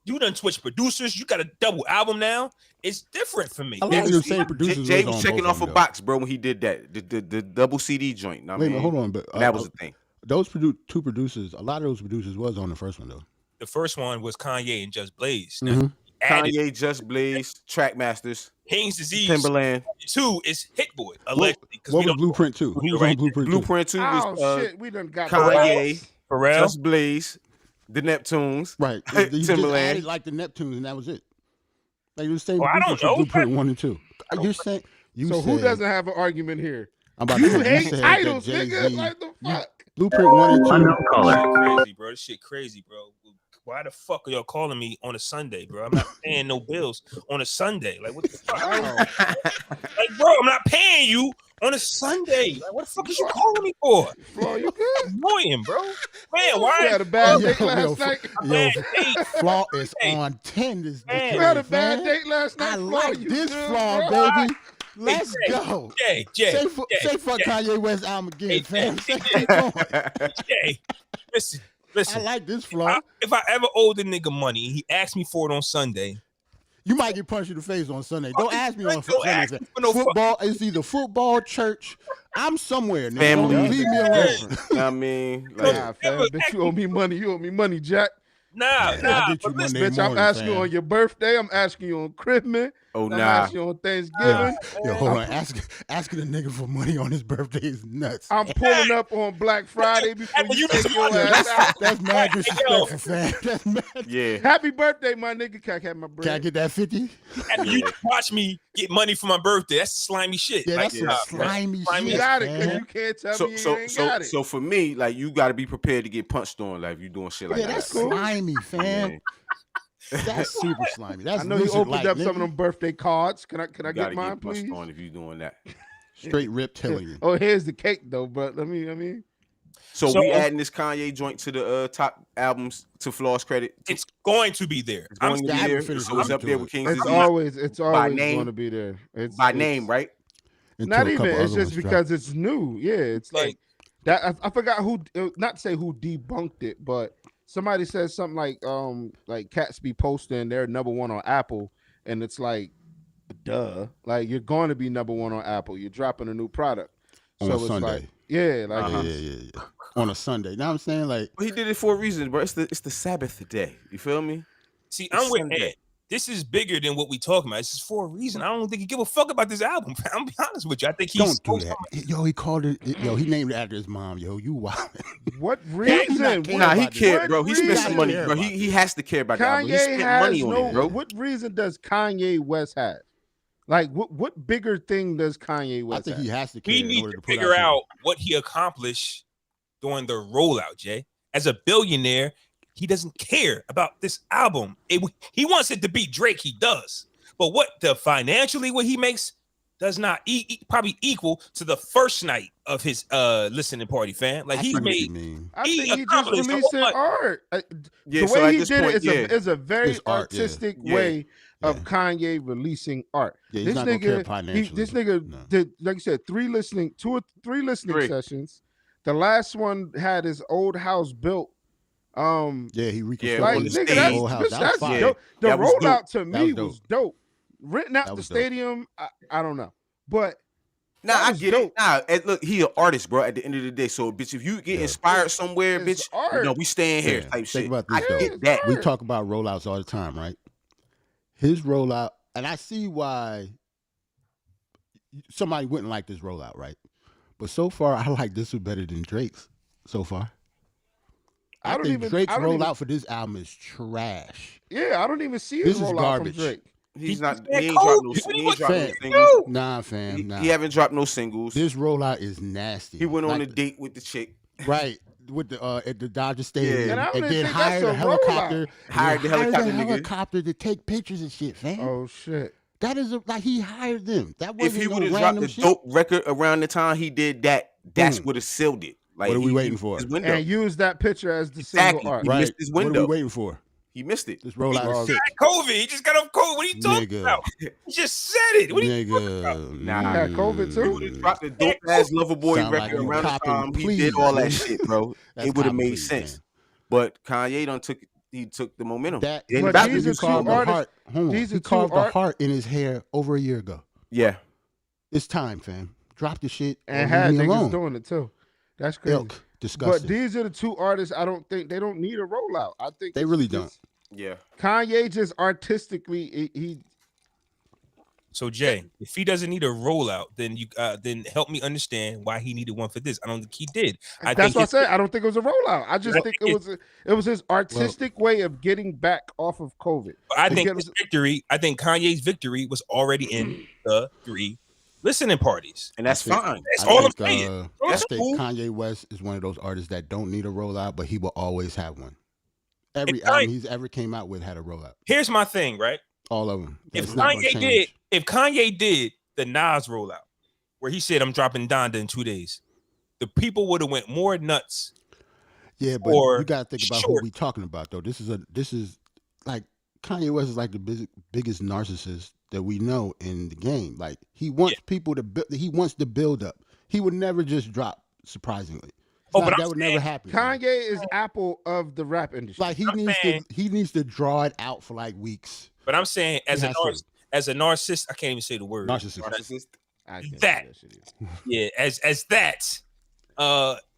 you done switch producers. You got a double album now. It's different for me. A lot of the same producers. Jay was checking off a box, bro, when he did that. The double CD joint. Wait a minute, hold on. But that was the thing. Those two producers, a lot of those producers was on the first one though. The first one was Kanye and Just Blaze. Mm-hmm. Kanye, Just Blaze, Trackmasters, Haynes Disease. Timberland. 2 is Hit Boy. Allegedly. What was Blueprint 2? Who was on Blueprint 2? Blueprint 2 was shit, we done got Kanye, Pharrell, Just Blaze, the Neptunes, right? He just Timberland, added like the Neptunes, and that was it. Like the same. I don't know. Blueprint 1 and 2. You're saying so who doesn't have an argument here? I'm about You to say, hate titles, nigga. Like the fuck. Blueprint 1 and 2. Unknown caller. crazy, bro. This shit crazy, bro. Why the fuck are y'all calling me on a Sunday, bro? I'm not paying no bills on a Sunday. Like, what the fuck? Like, bro, I'm not paying you on a Sunday. Like, what the fuck is you calling me for? Flaw, you good? Annoying, bro. Man, why? You had a bad date last night. Yo, Flaw is on 10 this day. You had a bad date last night. I Flaw, like you this good, Flaw, bro? baby. Let's go. Jay, Say fuck Kanye West album again, fam. Keep going. Jay, listen. I like this Flaw. If I ever owed the nigga money, he asked me for it on Sunday. You might get punched in the face on Sunday. Don't ask me on Don't ask Sunday. me for no Football is either football, church. I'm somewhere. Nigga. Family. Don't leave me alone. I mean, like, Nah, fam. Bitch, you owe me money. You owe me money, Jack. Nah. I'll get you But listen, Monday Bitch, I'm morning, asking you fam. on your birthday. I'm asking you on Christmas. oh I'm nah. asking you on Thanksgiving. Yo, hold on. Asking a nigga for money on his birthday is nuts. I'm pulling up on Black Friday before you take your ass out. That's mad disrespectful, fam. That's mad. Yeah. Happy birthday, my nigga. Can I have my Can I bread? get that 50? after you watch me get money for my birthday, that's slimy shit. Yeah, Like, that's some slimy You shit. got it, because man. you can't tell So me so you ain't so got it. so for me, like, you got to be prepared to get punched on, like, if you doing shit like Yeah, that. that's slimy, fam. Yeah. That's super slimy. That's I know he lizard opened like, up some nigga. of them birthday cards. Can I You get gotta mine, get punched please? on if you doing that. Straight rip telling you. Oh, here's the cake though, but let me. So So, we adding this Kanye joint to the top albums to Flaw's credit. it's going to be there. It's going I to be haven't there. finished So it's up listening there to with it. King's It's Disease. always name? going to be there. By name, right? Until Not a couple even. It's other just ones drop. because it's new. Yeah, it's like that. I forgot who. Not to say who debunked it, but somebody said something like cats be posting they're number one on Apple, and it's like, duh, like you're going to be number one on Apple. You're dropping a new product, On so a it's Sunday. like, yeah, like Yeah. On a Sunday. You know what I'm saying? Like, But he did it for a reason, bro. It's the Sabbath day. You feel me? See, It's I'm with Sunday. Ed. This is bigger than what we talking about. This is for a reason. I don't think he give a fuck about this album. I'm be honest with you. I think he's don't do that. Yo, he called it. Yo, he named it after his mom. Yo, you wild. what reason? Nah, he about cared, this. bro. He What spent some money, reason? bro. He has to care about that album. He Kanye spent has money on no. it, bro. What reason does Kanye West have? Like, what bigger thing does Kanye I West think have? he has to care we in need order to to put figure out something. what he accomplished during the rollout, Jay. As a billionaire, he doesn't care about this album. He wants it to beat Drake, he does. But financially what he makes does not probably equal to the first night of his listening party, fam. Like I he see what made you mean. I think he just accomplished a whole releasing bunch. art. Yeah, The so way at he this did point, it is a very It's art, yeah. artistic Yeah. way of Yeah. Kanye releasing art. Yeah, he's This not gonna care nigga, financially. this nigga No. did, like you said, three listening sessions. The last one had his old house built. Yeah, he reconstructed Like on the nigga, stage. that's, whole house. That was that's fire. dope. The That was rollout dope. to me That was was dope. Renting out That the was dope. stadium, I don't know, but Nah, that I was get dope. it. Nah, and look, he an artist, bro. At the end of the day, so bitch, if you get inspired somewhere, it's bitch, art. no, we staying here. Yeah, Type think shit. about I this, though. get that. It's We art. talk about rollouts all the time, right? His rollout, and I see why somebody wouldn't like this rollout, right? But so far, I like this one better than Drake's so far. I think Drake's rollout for this album is trash. Yeah, I don't even see This his is rollout garbage. from Drake. He's not. Man, He ain't Cole, dropped no. what He you ain't dropped no saying? singles. Nah, fam, nah. He haven't dropped no singles. This rollout is nasty. He went on Like, a date with the chick. right with the at the Dodger Stadium, Yeah. And I don't and even then think that's hired a a helicopter. Hired the helicopter nigga. helicopter to take pictures and shit, fam. Oh shit. That is like he hired them. That If wasn't he no would have dropped random a shit. dope record around the time he did that, that's Boom. what have sealed it. Like, what are we waiting for? His window. And use that picture as the single art. He missed his window. What are we waiting for? He missed it. This rollout is sick. COVID. He just got off COVID. What are you talking about? He just said it. What are you talking about? Nah, he had COVID too. He would have dropped the dope ass Loverboy record around the time he did all that shit, bro. It would have made sense. Man. But Kanye took the momentum. He carved the heart in his hair over a year ago. Yeah. It's time, fam. Drop the shit and had niggas doing it too. That's crazy. Disgusting. But these are the two artists I don't think they don't need a rollout. I think they really don't. Yeah. Kanye just artistically he. So Jay, if he doesn't need a rollout, then then help me understand why he needed one for this. I don't think he did. That's what I said. I don't think it was a rollout. I just think it was his artistic way of getting back off of COVID. I think his victory. I think Kanye's victory was already in the 3 listening parties, and that's fine. That's all I'm saying. I think Kanye West is one of those artists that don't need a rollout, but he will always have one. Every album he's ever came out with had a rollout. Here's my thing, right? All of them. If Kanye did the Nas rollout, where he said I'm dropping Donda in 2 days, the people would have went more nuts. Yeah, but you got to think about who we talking about though. This is like Kanye West is like the biggest narcissist that we know in the game. Like he wants people to he wants to build up. He would never just drop surprisingly. That would never happen. Kanye is Apple of the rap industry. Like he needs to draw it out for like weeks. But I'm saying as a narcissist, I can't even say the word. Narcissist.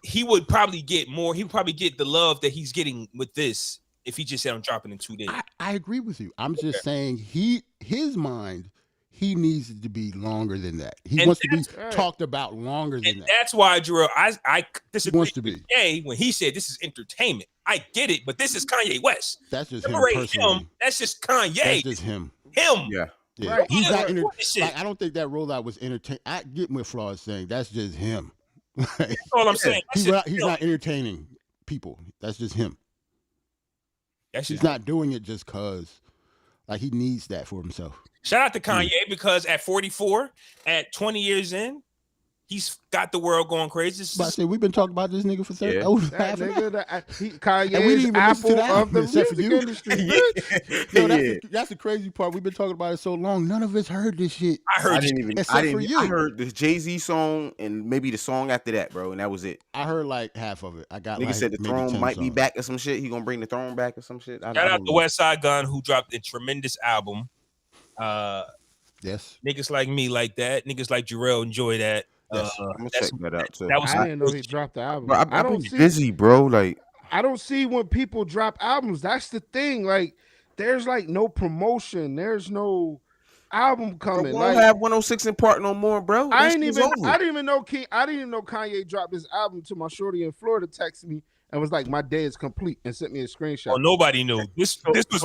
He would probably get more. He would probably get the love that he's getting with this if he just said I'm dropping in 2 days. I agree with you. I'm just saying his mind. He needs to be longer than that. He wants to be talked about longer than that. That's why, Jerrell, I disagree with Jay when he said this is entertainment. I get it, but this is Kanye West. That's just him personally. That's just Kanye. That's just him. Yeah. Right. He's not I don't think that rollout was entertaining. I get what Flaw is saying. That's just him. That's all I'm saying. He's not entertaining people. That's just him. He's not doing it just because like he needs that for himself. Shout out to Kanye because at 44, at 20 years in, he's got the world going crazy. But I said we've been talking about this nigga for 30 over half an hour. Kanye's Apple of the music industry. That's the crazy part. We've been talking about it so long. None of us heard this shit. I heard the Jay-Z song and maybe the song after that, bro, and that was it. I heard like half of it. I got nigga said the throne might be back or some shit. He gonna bring the throne back or some shit. Shout out to WestsideGunn who dropped a tremendous album. Yes, niggas like me like that. Niggas like Jerrell enjoy that. I'm gonna check that out too. I didn't know he dropped the album. Bro, I don't see busy, bro. Like I don't see when people drop albums. That's the thing. Like there's like no promotion. There's no album coming. Bro, we don't have 106 in Park no more, bro. I didn't even know Kanye dropped his album till my shorty in Florida texted me and was like, "My day is complete," and sent me a screenshot. Oh, nobody knew. This was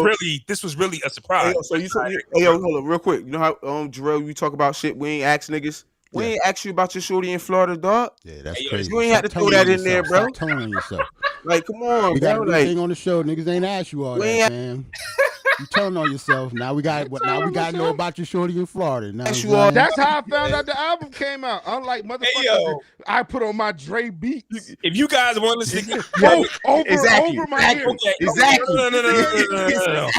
really a surprise. Hold on, real quick. You know how Jerrell, you talk about shit we ain't ask niggas. We ain't ask you about your shorty in Florida, dog. Yeah, that's crazy. You ain't had to throw that in there, bro. Stop telling yourself. Like, come on, we got bro. Everything on the show, niggas ain't asked you all that, man. You telling on yourself. Now we got to know about your shorty in Florida. Now that's how I found out the album came out. Unlike motherfucker, I put on my Dre beats. If you guys want to see over my ear. Exactly. No.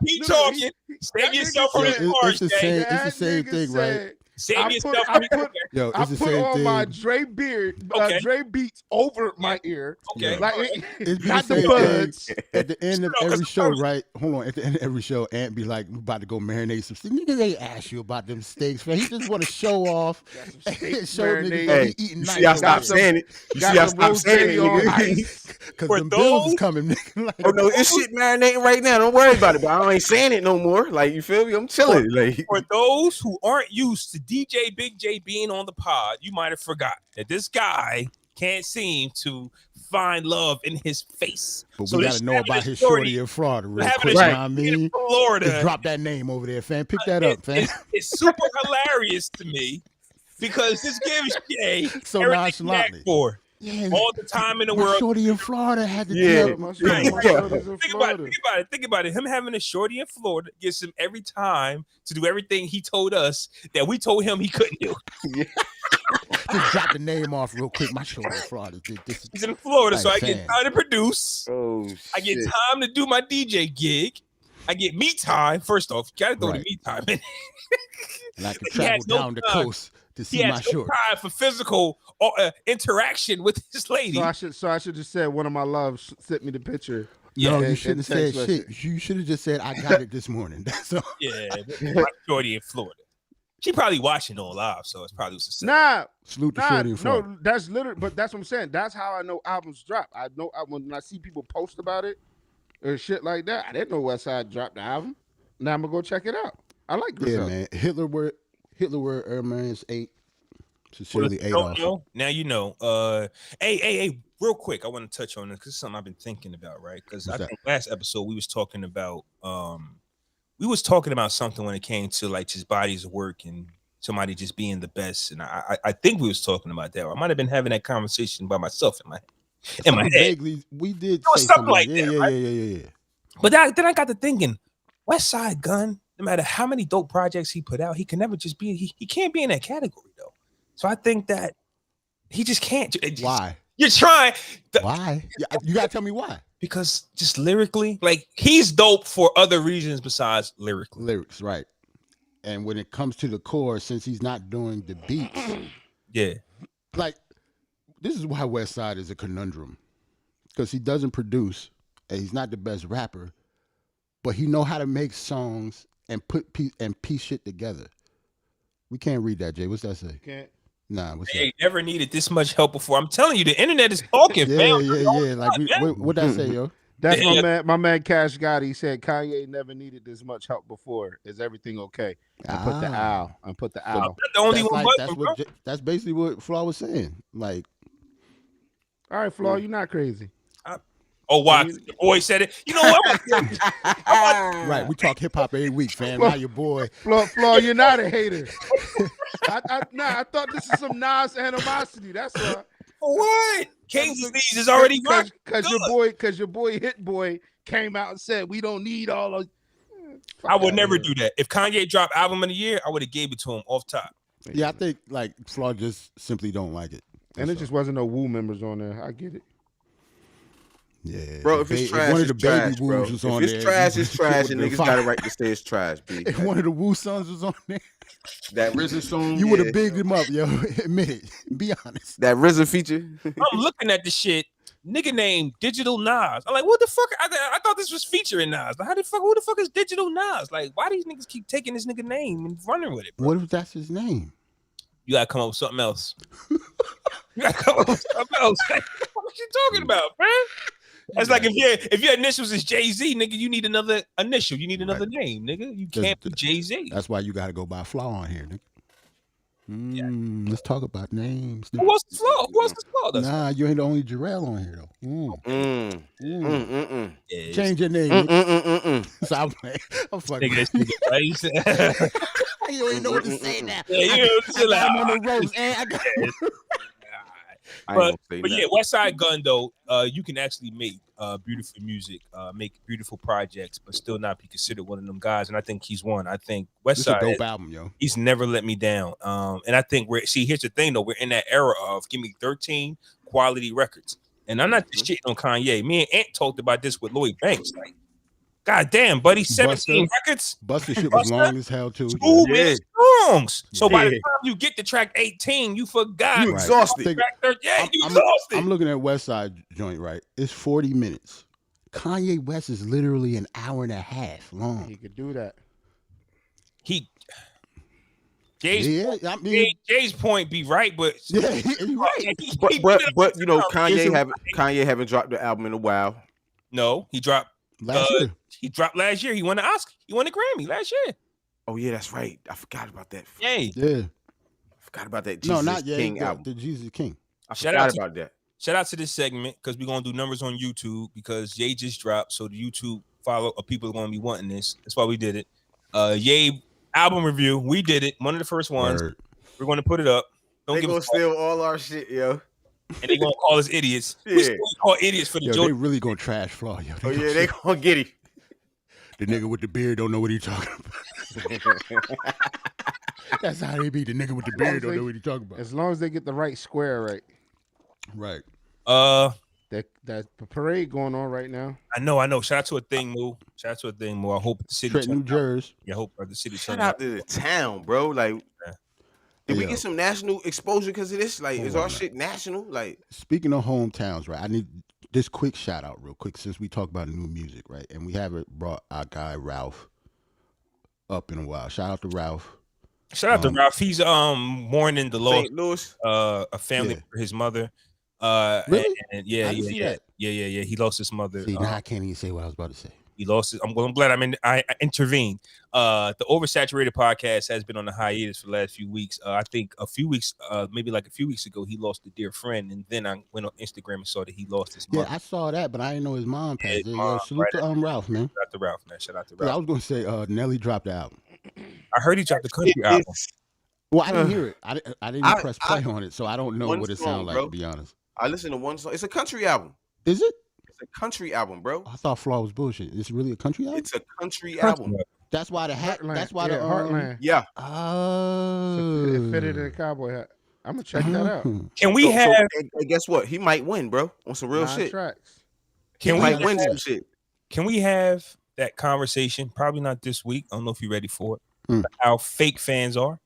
Keep talking. Save yourself from this part. It's the same thing, right? Save yourself. I put on my Dre beats over my ear. Okay. Like it's not the buds. At the end of every show, right? Hold on. At the end of every show, Ant be like, "We about to go marinate some steaks." Niggas ain't ask you about them steaks, man. He just want to show off. Show niggas he eating nice. You see, I stopped saying it. You see, I stopped saying it. Because the bills is coming, nigga. Like, oh no, this shit marinating right now. Don't worry about it. But I ain't saying it no more. Like, you feel me? I'm chilling. Like, for those who aren't used to DJ Big J being on the pod, you might have forgot that this guy can't seem to find love in his face. But we gotta know about his shorty in Florida real quick. You know what I mean? Florida. Just drop that name over there, fam. Pick that up, fam. It's super hilarious to me because this gives Jay so nonchalantly for all the time in the world. Shorty in Florida had to deal. Think about it. Him having a shorty in Florida gives him every time to do everything he told us that we told him he couldn't do. just drop the name off real quick. My show in Florida. He's in Florida, so I get time to produce. Oh, I get time to do my DJ gig. I get me time. First off, you gotta throw the me time in. And I can travel down the coast to see my short. Time for physical interaction with this lady. So I should just said one of my loves sent me the picture. No, you shouldn't have said shit. You should have just said I got it this morning. That's all. Yeah, shorty in Florida. She probably watching on live, so it's probably was salute to shorty in Florida. No, that's literally. But that's what I'm saying. That's how I know albums drop. I know when I see people post about it or shit like that. I didn't know Westside dropped the album. Now I'm gonna go check it out. I like this. Yeah, man. Hitler word Man's 8. Sincerely, 8 off. Now you know. Hey, real quick, I want to touch on this because it's something I've been thinking about, right? Because I think last episode we was talking about something when it came to like just bodies of work and somebody just being the best. And I think we was talking about that. I might have been having that conversation by myself in my head. Vaguely, we did say something like that. Yeah. But then I got to thinking, WestsideGunn, no matter how many dope projects he put out, he can never just be. He can't be in that category though. So I think that he just can't. Why? You're trying. Why? You gotta tell me why. Because just lyrically, like he's dope for other reasons besides lyrically. Lyrics, right? And when it comes to the core, since he's not doing the beats, yeah. Like this is why Westside is a conundrum, because he doesn't produce, and he's not the best rapper, but he know how to make songs and piece shit together. We can't read that, Jay. What's that say? Can't. Nah, what's that? Never needed this much help before. I'm telling you, the internet is talking, man. Yeah. Like, what that say, yo? That's my man Cash Gotti. He said Kanye never needed this much help before. Is everything okay? And put the owl. And put the owl. I'm not the only one. That's basically what Flaw was saying. Like, all right, Flaw, you're not crazy. Oh, wow. The boy said it. You know what? Right. We talk hip hop every week, fam. Now your boy. Flaw, you're not a hater. I thought this is some Nas animosity. That's why. For what? King's disease is already working. Because your boy Hit Boy came out and said we don't need all of. I would never do that. If Kanye dropped album of the year, I would have gave it to him off top. Yeah, I think like Flaw just simply don't like it. And it just wasn't no Wu members on there. I get it. Yeah, bro. If it's trash, it's trash, bro. If it's trash, it's trash, and niggas got a right to say it's trash. B. If one of the Wu sons was on there, that RZA song, you would have bigged him up, yo. Admit it. Be honest. That RZA feature. I'm looking at the shit. Nigga named Digital Nas. I'm like, what the fuck? I thought this was featuring Nas. Like, who the fuck is Digital Nas? Like, why these niggas keep taking this nigga name and running with it, bro? What if that's his name? You gotta come up with something else. You gotta come up with something else. Like, what you talking about, man? That's like if your initials is Jay-Z, nigga, you need another initial. You need another name, nigga. You can't be Jay-Z. That's why you got to go by Flaw on here, nigga. Let's talk about names. Who else is Flaw? Who else is Flaw? Nah, you ain't the only Jerrell on here, though. Yeah, change your name. So I'm fucking. You ain't know what to say now. Yeah, you know, I'm on the ropes, and I got But yeah, WestsideGunn though, you can actually make beautiful music, make beautiful projects, but still not be considered one of them guys. And I think he's one. I think Westside, dope album, yo. He's never let me down. And I think here's the thing though, we're in that era of give me 13 quality records. And I'm not just shitting on Kanye. Me and Ant talked about this with Lloyd Banks. Like, God damn, buddy, 17 records. Buster shit was long as hell too. 2 minute songs. So by the time you get to track 18, you forgot. You exhausted. You exhausted. I'm looking at Westside joint, right? It's 40 minutes. Kanye West is literally an hour and a half long. He could do that. Jay's point be right, but right. But you know, Kanye haven't dropped the album in a while. No, he dropped last year. He dropped last year. He won the Oscar. He won the Grammy last year. Oh yeah, that's right. I forgot about that. Yeah. I forgot about that. Jesus King album. The Jesus King. I forgot about that. Shout out to this segment because we're gonna do numbers on YouTube because Ye just dropped, so the YouTube people are gonna be wanting this. That's why we did it. Ye album review. We did it. One of the first ones. Word. We're gonna put it up. They're gonna steal all our shit, yo. And they're gonna call us idiots. Yeah. We still call idiots for the joke. They really gonna trash Flaw, yo. Oh yeah, they gonna get him. The nigga with the beard don't know what he talking about. That's how they be. The nigga with the beard don't know what he talking about. As long as they get the right square right. Right. That parade going on right now. I know. Shout out to a thing, Moo. I hope the city. Trenton, New Jersey. Yeah, I hope the city. Shout out to the town, bro. Like, did we get some national exposure because of this? Like, is our shit national? Like, speaking of hometowns, right? I need this quick shout out, real quick, since we talk about new music, right? And we haven't brought our guy Ralph up in a while. Shout out to Ralph. Shout out to Ralph. He's mourning the loss. St. Louis. A family for his mother. Really? And yeah. He lost his mother. See, now I can't even say what I was about to say. He lost it. I'm glad I intervened. The Oversaturated podcast has been on a hiatus for the last few weeks. I think a few weeks, maybe like a few weeks ago, he lost a dear friend, and then I went on Instagram and saw that he lost his mother. Yeah, I saw that, but I didn't know his mom passed. Salute to Ralph, man. Shout out to Ralph, man. Shout out to Ralph. I was gonna say Nelly dropped the album. I heard he dropped the country album. Well, I didn't hear it. I didn't press play on it, so I don't know what it sounds like, to be honest. I listened to one song. It's a country album. Is it? It's a country album, bro. I thought Flaw was bullshit. It's really a country album? It's a country album. That's why the hat. Heartland. That's why the Heartland. Yeah. So it fitted in a cowboy hat. I'm gonna check that out. Can we have? And guess what? He might win, bro. On some real 9 shit. tracks. He might win some shit. Can we have that conversation? Probably not this week. I don't know if you're ready for it. How fake fans are.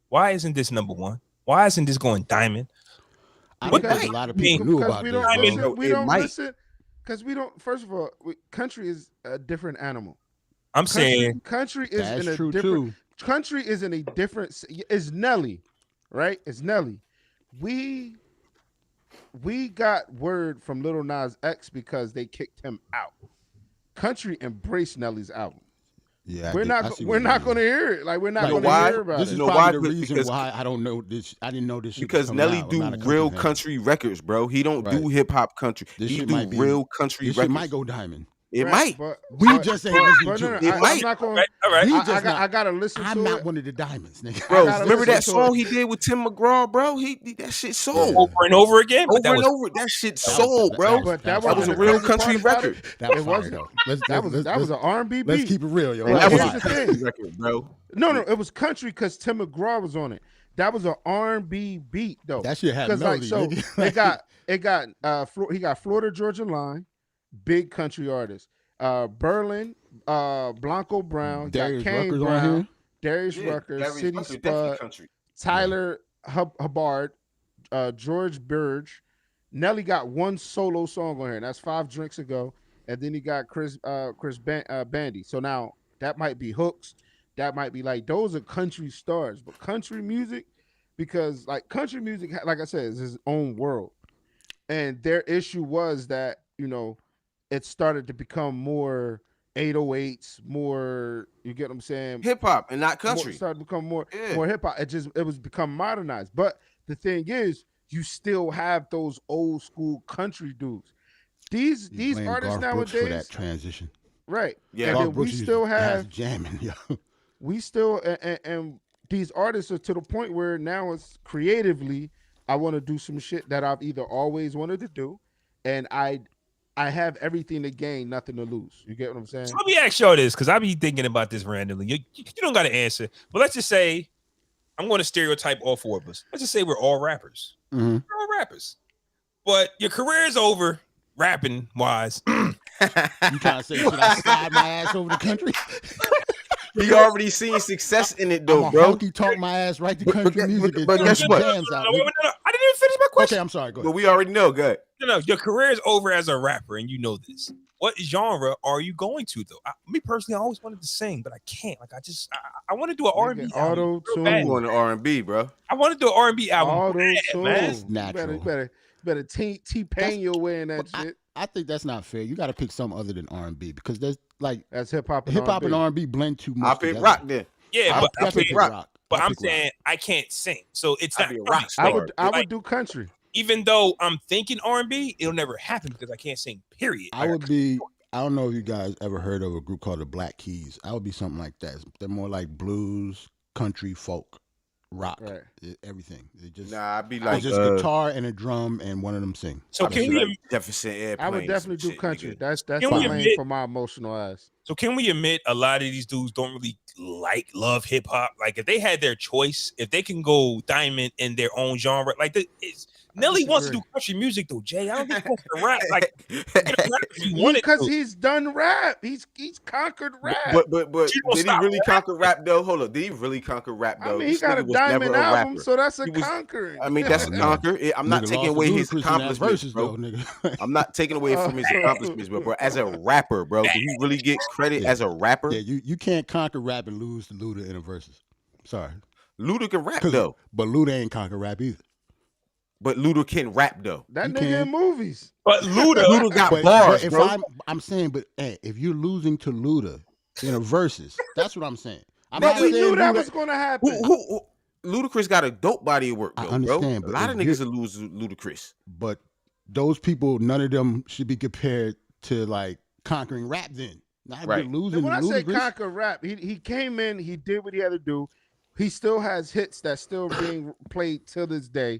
Why isn't this number one? Why isn't this going diamond? I think a lot of people knew about this. We don't listen because we don't. First of all, country is a different animal. I'm saying country is in a different. Country is in a different. It's Nelly, right? It's Nelly. We got word from Lil Nas X because they kicked him out. Country embraced Nelly's album. Yeah, we're not going to hear it. Like we're not going to hear about this it. This is probably the reason why I don't know this. I didn't know this shit because Nelly do real country records, bro. He don't do hip hop country. He do real country records. This shit might go diamond. It might. We just ain't listening to it. It might. All right. I gotta listen to it. I'm not one of the diamonds, nigga. Bro, remember that song he did with Tim McGraw, bro? That shit sold. Over and over again? That shit sold, bro. But that was a real country record. That was fire, though. That was an R&B beat. Let's keep it real, yo. That was a country record, bro. No, it was country because Tim McGraw was on it. That was an R&B beat, though. That shit had melody. So he got Florida Georgia Line, big country artist. Berlin, Blanco Brown, Darius got Kane Ruckers Brown, on here. Darius Ruckers, City Spud, Tyler Hubbard, George Burge. Nelly got one solo song on here, and that's 5 Drinks Ago. And then he got Chris Bandy. So now that might be hooks. That might be like those are country stars, but country music, because like country music, like I said, is his own world. And their issue was that it started to become more 808s, more, you get what I'm saying? Hip hop and not country. Started to become more hip hop. It was become modernized. But the thing is, you still have those old school country dudes. These artists nowadays for that transition. Right. Yeah. And then we still have jamming, yo. We still and these artists are to the point where now it's creatively, I want to do some shit that I've either always wanted to do, and I have everything to gain, nothing to lose. You get what I'm saying? So let me ask y'all this, because I be thinking about this randomly. You don't got to answer, but let's just say I'm going to stereotype all 4 of us. Let's just say we're all rappers. Mm-hmm. We're all rappers, but your career is over, rapping wise. You trying to say should I slide my ass over the country? You already seen success in it, though, bro. Honky talk my ass right to country music. But guess what? I didn't even finish my question. Okay, I'm sorry. Go ahead. But we already know. Good. No, your career is over as a rapper, and you know this. What genre are you going to, though? Me personally, I always wanted to sing, but I can't. Like, I want to do an R&B album. I'm going to R&B, bro. I want to do an R&B album. Auto-tune. Natural. Better T-Pain your way in that shit. I think that's not fair. You got to pick something other than R&B because that's hip hop. Hip hop and R&B blend too much. I'll pick rock then. Yeah, but I pick rock. But I'm saying I can't sing, so it's not a rock I would do country. Even though I'm thinking R&B, it'll never happen because I can't sing. Period. I would be. I don't know if you guys ever heard of a group called the Black Keys. I would be something like that. They're more like blues, country, folk. rock, everything. It just I'd be like it's just guitar and a drum and one of them sing. So can we? Jefferson Airplane. I would definitely do country. Nigga. That's the lane for my emotional ass. So can we admit a lot of these dudes don't really love hip hop? Like if they had their choice, if they can go diamond in their own genre, like Nelly wants to do country music though, Jay. I don't think he wants to rap. Like because he's done rap. He's conquered rap. But did he really conquer rap though? Hold up, did he really conquer rap though? I mean, he got a diamond album, so that's a conquering. I mean, that's a conquer. I'm not taking away his accomplishments, bro. I'm not taking away from his accomplishments, bro. As a rapper, bro, did he really get credit as a rapper? Yeah, you can't conquer rap and lose to Luda in a versus. Sorry, Luda can rap though, but Luda ain't conquer rap either. But Luda can rap though. That nigga in movies. But Luda got bars, if bro. I'm saying, but hey, if you're losing to Luda in a versus, that's what I'm saying. We knew that was gonna happen. Who Ludacris got a dope body of work, though, I understand, bro. A lot of niggas are losing Ludacris. But those people, none of them should be compared to like conquering rap. Then, not right? Losing. When I say Ludacris, conquer rap, he came in, he did what he had to do. He still has hits that's still being played till this day.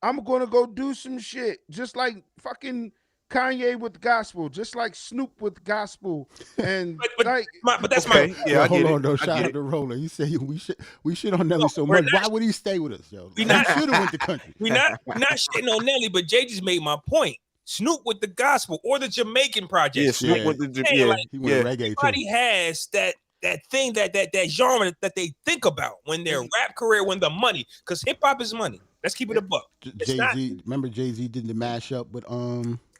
I'm gonna go do some shit, just like fucking Kanye with gospel, just like Snoop with gospel, and but that's my yeah. Hold on, though. Shout out to Roller. He said we shit on Nelly so much. Why would he stay with us, yo? We should have went to country. We not shitting on Nelly, but Jay just made my point. Snoop with the gospel or the Jamaican project. Yeah, Snoop with the he went reggae. Everybody has that thing that genre that they think about when their rap career, when the money, because hip hop is money. Let's keep it a buck. Jay-Z, remember Jay-Z did the mashup with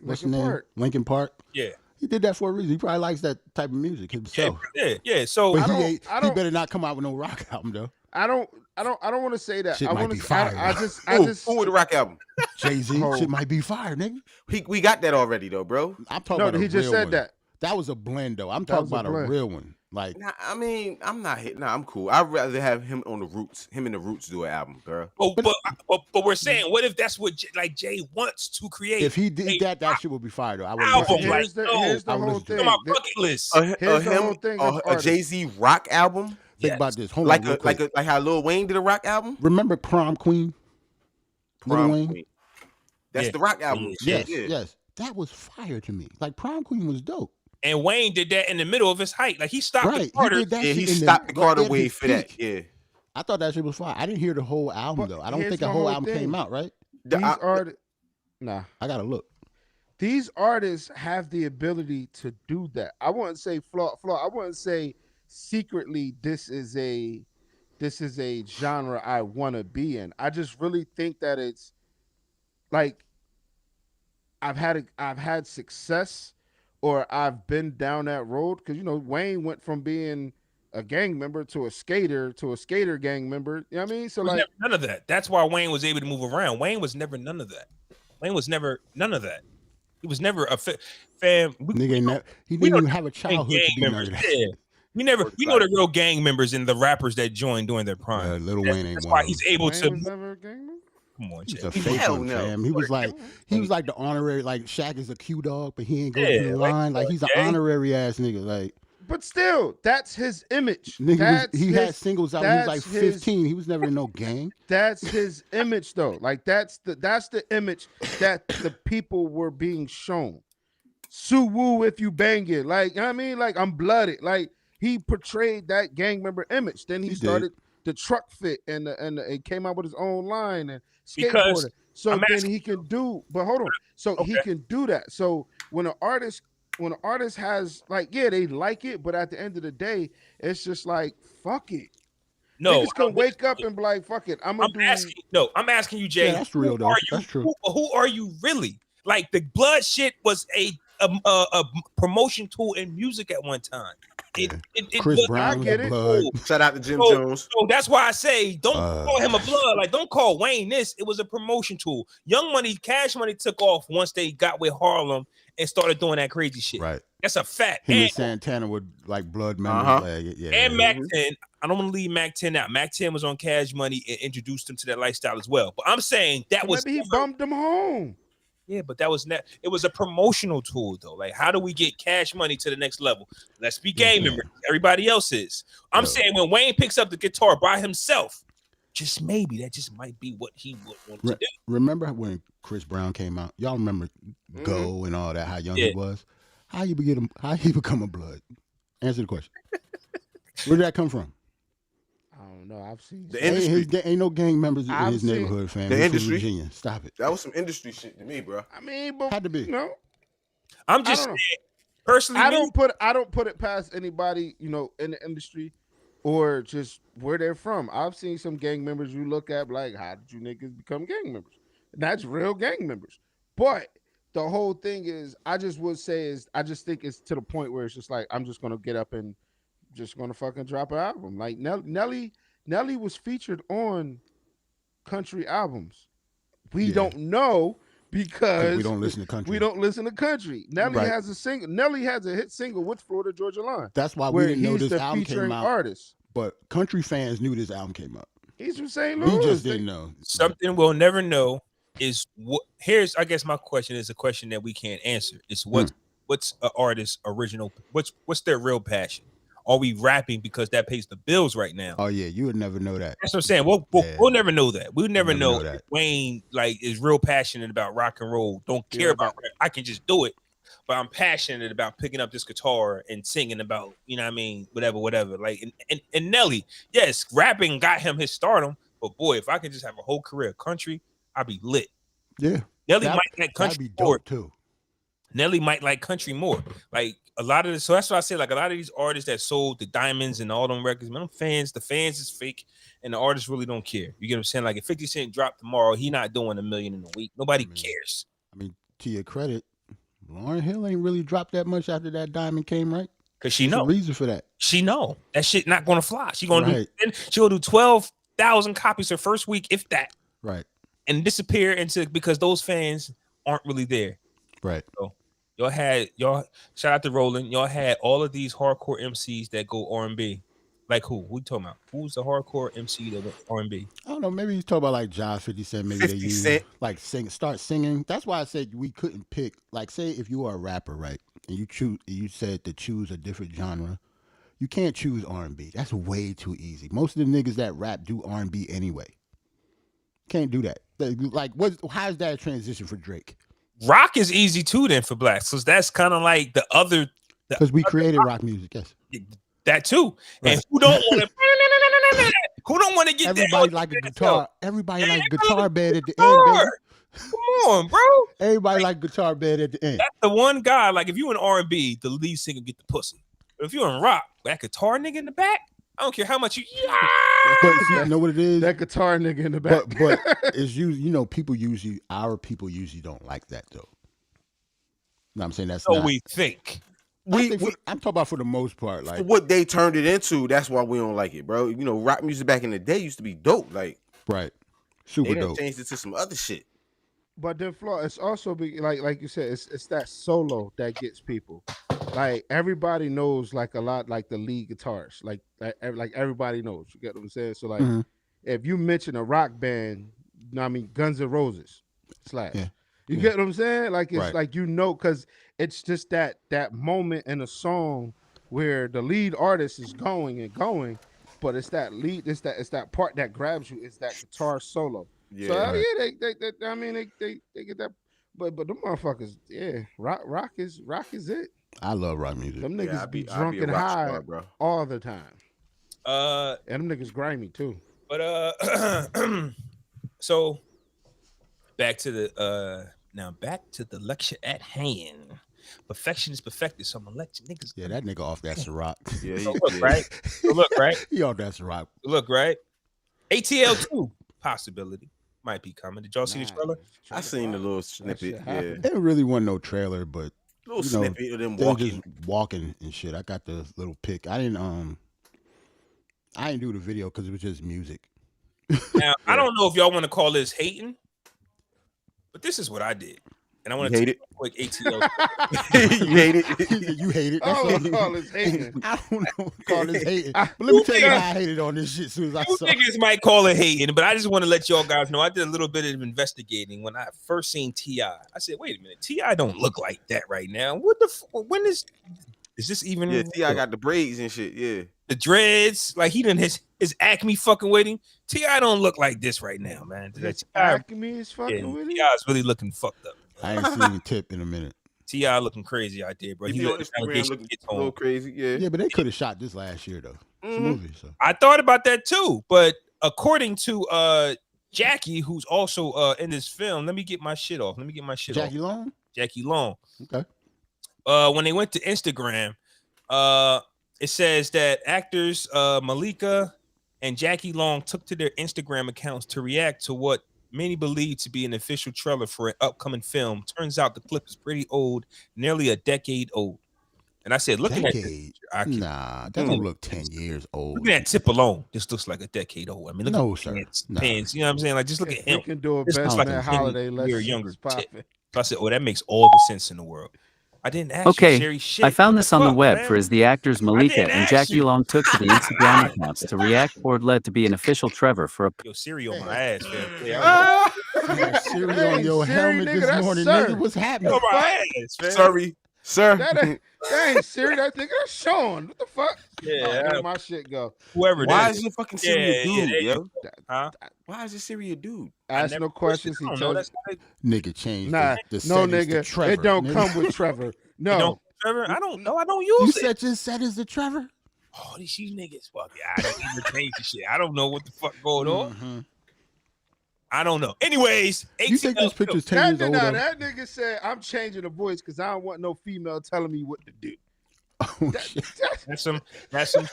what's the name? Linkin Park. Yeah. He did that for a reason. He probably likes that type of music himself. Yeah. So but he better not come out with no rock album though. I don't want to say that. Shit I might want be to. fire. I just. Who with the rock album? Jay-Z. Shit might be fire, nigga. We got that already though, bro. I'm talking about he just said that. That was a blend though. I'm talking about a real one. Like, I mean, I'm not hitting. Nah, I'm cool. I'd rather have him on the Roots. Him and the Roots do an album, girl. But we're saying, what if that's what Jay wants to create? If he did that shit would be fire though. I would. Here's the whole thing. My bucket list. A Jay-Z rock album. Think about this. Hold on, like how Lil Wayne did a rock album. Remember Prom Queen? Prom Queen. That's the rock album. Yes. That was fire to me. Like Prom Queen was dope. And Wayne did that in the middle of his height. Like he stopped the Carter. He stopped the Carter wave for that. Yeah. I thought that shit was fire. I didn't hear the whole album though. I don't think a whole album came out, right? Nah. I gotta look. These artists have the ability to do that. I wouldn't say Flaw. I wouldn't say secretly this is a genre I want to be in. I just really think that it's like I've had success, or I've been down that road, because Wayne went from being a gang member to a skater gang member. You know what I mean? So like none of that. That's why Wayne was able to move around. Wayne was never none of that. Wayne was never none of that. He was never a fam. He didn't even have a childhood to be none of that. Yeah. We know the real gang members and the rappers that joined during their prime. Lil Wayne ain't that's one. Why he's able Wayne to. Was never a gang member? Come on, he's a fake one, fam. He was like the honorary, like Shaq is a Q dog, but he ain't go through the line. Like he's an honorary ass nigga. Like, but still, that's his image. He had singles out when he was like 15. He was never in no gang. That's his image though. Like that's the image that the people were being shown. Sue Woo if you bang it. Like, you know what I mean? Like, I'm blooded. Like, he portrayed that gang member image. Then he started the truck fit and it came out with his own line and skateboarding. So then he can do, but hold on. So he can do that. So when an artist has like, they like it, but at the end of the day, it's just like, fuck it. No, niggas can wake up and be like, fuck it. I'm asking you, Jay. Yeah, that's real though. That's true. Who are you really? Like the blood shit was a promotion tool in music at one time. Chris Brown, I get it. Blood. Shout out to Jim Jones. So that's why I say don't call him a blood. Like don't call Wayne this. It was a promotion tool. Young Money, Cash Money took off once they got with Harlem and started doing that crazy shit. Right. That's a fact. Him and Santana would like Blood members. And Mac 10. I don't want to leave Mac 10 out. Mac 10 was on Cash Money and introduced him to that lifestyle as well. But I'm saying that was maybe he bumped him home. Yeah, but that was it was a promotional tool though. Like, how do we get Cash Money to the next level? Let's be gang members. Everybody else is. I'm saying when Wayne picks up the guitar by himself, just maybe that just might be what he would want to do. Remember when Chris Brown came out? Y'all remember Go and all that? How young he was? How he become a blood? Answer the question. Where did that come from? I don't know. I've seen the industry. Ain't no gang members in his neighborhood, fam. The industry. Virginia. Stop it. That was some industry shit to me, bro. I mean, but had to be. You know, I'm just saying, personally, I don't put it past anybody, you know, in the industry or just where they're from. I've seen some gang members you look at like, how did you niggas become gang members? And that's real gang members. But the whole thing is, I just think it's to the point where it's just like, I'm just gonna get up and just gonna fucking drop an album. Like Nelly was featured on country albums. We don't know because we don't listen to country. We don't listen to country. Nelly has a single. Nelly has a hit single with Florida Georgia Line. That's why we didn't know this album came out. Artist. But country fans knew this album came out. He's from St. Louis. We just didn't know. Something we'll never know is what. Here's, I guess, my question is a question that we can't answer. It's what's an artist's original? What's their real passion? Are we rapping because that pays the bills right now? Oh yeah, you would never know that. That's what I'm saying. We'll never know that. We'll never know if Wayne is real passionate about rock and roll. Don't care about rap. I can just do it, but I'm passionate about picking up this guitar and singing about, you know what I mean, whatever. Like and Nelly, yes, rapping got him his stardom, but boy, if I could just have a whole career of country, I'd be lit. Yeah, Nelly might like country more too. Nelly might like country more. Like a lot of this, so that's why I say like a lot of these artists that sold the diamonds and all them records, man, the fans is fake, and the artists really don't care. You get what I'm saying? Like if 50 Cent dropped tomorrow, he not doing $1 million in a week. Nobody cares. I mean, to your credit, Lauryn Hill ain't really dropped that much after that diamond came, right? Because she know the reason for that. She know that shit not gonna fly. She gonna do 12,000 copies her first week, if that. Right. And disappear because those fans aren't really there. Right. So y'all shout out to Roland. Y'all had all of these hardcore MCs that go R&B. Like who? Who you talking about? Who's the hardcore MC that went R&B? I don't know. Maybe you talk about like Josh 50 Cent. Maybe 50 Cent. Like start singing. That's why I said we couldn't pick. Like say if you are a rapper, right, and you said to choose a different genre, you can't choose R&B. That's way too easy. Most of the niggas that rap do R&B anyway. Can't do that. Like how's that a transition for Drake? Rock is easy too then for blacks, because that's kind of like the other. Because we created rock music, yes. That too. Right. And who don't want to? Who don't want to get everybody like a guitar? Everybody like guitar bed at the end, baby. Come on, bro. Everybody like guitar bed at the end. That's the one guy. Like if you in R&B, the lead singer get the pussy. But if you in rock, that guitar nigga in the back, I don't care how much you. But you know what it is? That guitar nigga in the back. But it's usually, our people usually don't like that though. No, I'm saying that's so not. We think. I'm talking about for the most part, like what they turned it into. That's why we don't like it, bro. You know, rock music back in the day used to be dope, like right, super they dope. Changed it to some other shit. But then, Flaw, it's also like you said, it's that solo that gets people. Like everybody knows, like a lot, like the lead guitarist, like everybody knows. You get what I'm saying? So like, if you mention a rock band, I mean Guns N' Roses, Slash. Yeah. You get what I'm saying? Like it's like because it's just that moment in a song where the lead artist is going, but it's that lead, it's that part that grabs you. It's that guitar solo. Yeah. So they get that, but the motherfuckers, rock is it. I love rock music. Them niggas be drunk and high star, bro, all the time. And them niggas grimy too. But so back to the lecture at hand. Perfection is perfected, so I'm gonna let you niggas. Yeah, that nigga off that Ciroc. Yeah, look right. He off that Ciroc. Look right. ATL 2 possibility might be coming. Did y'all see the trailer? I seen the little snippet. Yeah, it really wasn't no trailer, but little snippet of them walking and shit. I got the little pic. I didn't do the video because it was just music. Now I don't know if y'all want to call this hating, but this is what I did. And I want to take a quick ATL. You hate it? You hate it? I don't call this hating. I don't know call this hating. But let me tell you how I hated on this shit as soon as I saw it. Niggas might call it hating, but I just want to let y'all guys know I did a little bit of investigating when I first seen T.I. I said, wait a minute, T.I. don't look like that right now. What the when is Is this even? Yeah, T.I. got the braids and shit. Yeah, the dreads. Like he done his Acme fucking with him. T.I. don't look like this right now, man. Acme is fucking with him. T.I.'s really looking fucked up. I ain't seen a tip in a minute. T.I. looking crazy out there, bro. He on Instagram looking a little crazy. Yeah, but they could have shot this last year though. It's a movie, so I thought about that too. But according to Jackie, who's also in this film, let me get my shit off. Jackie Long. Jackie Long. Okay. When they went to Instagram, it says that actors Malika and Jackie Long took to their Instagram accounts to react to what many believe to be an official trailer for an upcoming film. Turns out the clip is pretty old, nearly a decade old. And I said, looking at this, that don't look 10 years old. Looking at tip alone, this looks like a decade old. I mean, look at pants, you know what I'm saying? Like, just look at him. You can do a best man holiday. You're younger. So I said, oh, that makes all the sense in the world. I didn't ask you, Sherry. Shit. I found this on the web for as the actors Malika and Jackie Long took to the Instagram accounts to react or led to be an official Trevor for a... Yo, Siri on my ass, man. Siri on your helmet this morning, nigga. What's happening? On my ass, man. Sorry, sir. That ain't Siri. That nigga, that's Shaun. What the fuck? Yeah, where my shit go? Whoever. Why is your fucking Siri a dude, yo? Huh? Why is your Siri a dude? Ask no questions. He tells nigga changed. Nah, the no nigga. Trevor, it don't come with Trevor. No, Trevor. I don't know. I don't use it. You just said it's the Trevor. Oh, these niggas. Fuck yeah. I don't even change the shit. I don't know what the fuck going on. I don't know. Anyways, you think this picture's 10 years old? That nigga said, I'm changing the voice because I don't want no female telling me what to do. Oh, that's some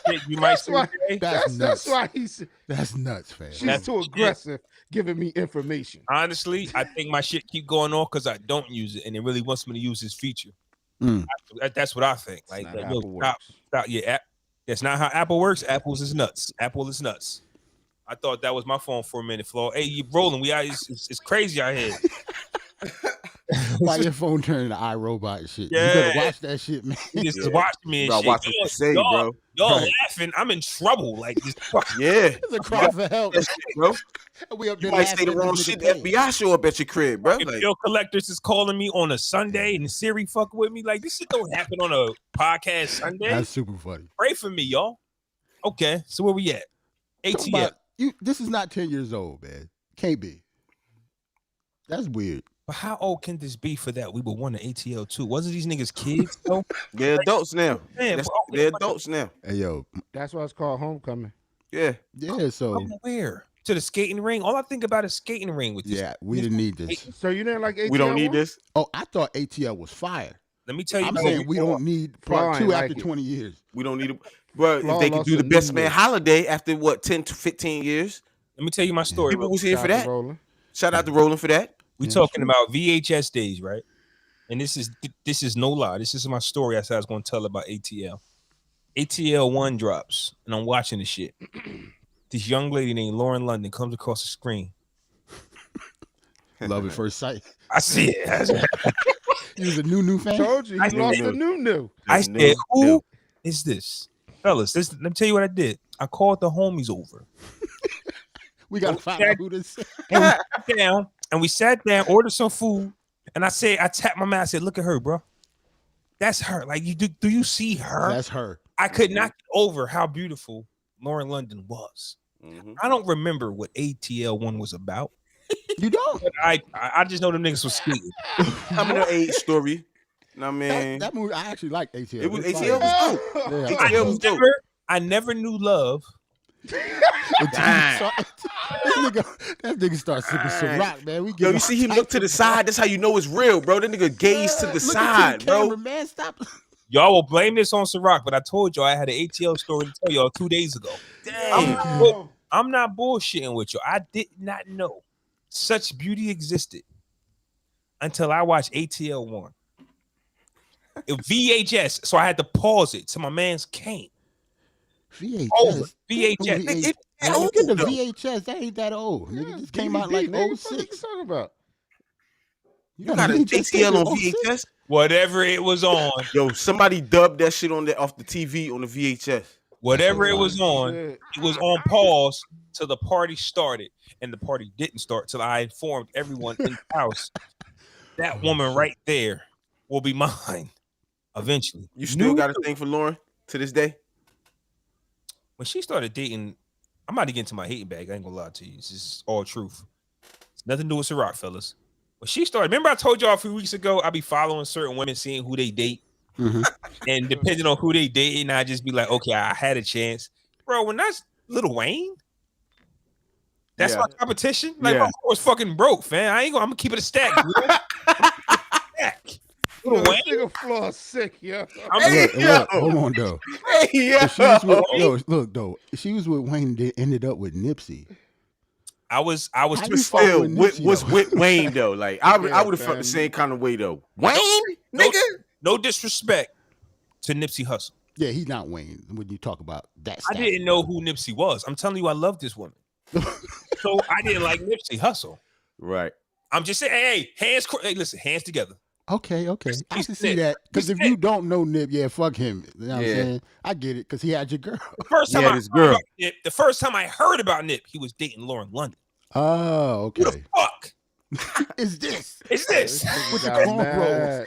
shit you might say. That's why he's. That's nuts, fam. She's too aggressive giving me information. Honestly, I think my shit keep going on because I don't use it, and it really wants me to use this feature. That's what I think. Like, stop. Yeah, that's not how Apple works. Apple is nuts. I thought that was my phone for a minute, Flaw. Hey, you rolling? It's crazy out here. Why your phone turning to iRobot and shit? Yeah. You better watch that shit, man. You just watch me and shit. Watch what you say, bro. Y'all laughing. I'm in trouble. Like, this it's a cry for help, bro. We up there you might say the wrong shit. The FBI show up at your crib, bro. If bill collectors is calling me on a Sunday and Siri fucking with me, like, this shit don't happen on a podcast Sunday. That's super funny. Pray for me, y'all. Okay, so where we at? ATL. This is not 10 years old, man. Can't be. That's weird. But how old can this be for that? We were one to ATL too. Wasn't these niggas kids though? They're adults now. They're adults now. Hey yo, that's why it's called Homecoming. Yeah. So where to the skating ring? All I think about is skating ring with this. Yeah, we didn't need this. So you didn't like ATL? We don't need this. Oh, I thought ATL was fire. Let me tell you. I'm saying we don't need part 2 after 20 years. We don't need it. But if they could do the best man holiday after 10 to 15 years. Let me tell you my story. People was here for that. Shout out to Roland for that. We talking about VHS days, right? And this is no lie. This is my story. I said I was going to tell about ATL. ATL 1 drops, and I'm watching the shit. This young lady named Lauren London comes across the screen. Love at first sight. I see it. He was a new fan. Told you, he lost a new. I said, who is this? Fellas, let me tell you what I did. I called the homies over. We got to find out who this is. And we sat down, ordered some food, and I tapped my man. I said, look at her, bro. That's her. Like, do you see her? That's her. I could not get over how beautiful Lauren London was. I don't remember what ATL 1 was about. You don't? But I just know them niggas was skating. I'm in an age story. I mean, that movie, I actually liked ATL. It was ATL was dope. Yeah, ATL was dope. I never knew love. That nigga starts sipping Ciroc, man. Yo, you see him look to the side. That's how you know it's real, bro. That nigga gaze to the side, bro. Man, stop. Y'all will blame this on Ciroc, but I told y'all I had an ATL story to tell y'all 2 days ago. Damn. I'm not bullshitting with you. I did not know such beauty existed until I watched ATL 1. VHS, so I had to pause it till my man's came. VHS. Oh, VHS. Look at the VHS. That ain't that old. Nigga, this came out like 06. What you talking about? You got an ATL on VHS? Whatever it was on. Yo, somebody dubbed that shit off the TV on the VHS. Whatever it was on, it was on pause till the party started. And the party didn't start till I informed everyone in the house. That woman right there will be mine. Eventually. You still got a thing for Lauren to this day? When she started dating, I'm about to get into my hating bag. I ain't gonna lie to you. This is all truth. It's nothing to do with Ciroc, fellas. When she started, remember I told y'all a few weeks ago, I be following certain women, seeing who they date. Mm-hmm. And depending on who they dating, I just be like, okay, I had a chance. Bro, when that's Lil Wayne, that's my competition. Like, my was fucking broke, fam. I'm gonna keep it a stack, Lil Wayne? Nigga Flaw sick, yo. Look, hold on, though. Hey, Look, though. She was with Wayne, they ended up with Nipsey. I was still with Wayne though. Like I would have felt the same kind of way though. Wayne, nigga. No disrespect to Nipsey Hussle. Yeah, he's not Wayne when you talk about that. I didn't know who Nipsey was. I'm telling you, I love this woman. So I didn't like Nipsey Hussle. Right. I'm just saying, hey, listen, hands together. Okay. I can see that. Because if you don't know Nip, fuck him. You know what I'm saying? I get it, because he had your girl. The first time I heard about Nip, he was dating Lauren London. Oh, okay. Who the fuck is this? Is this? With the cornrows.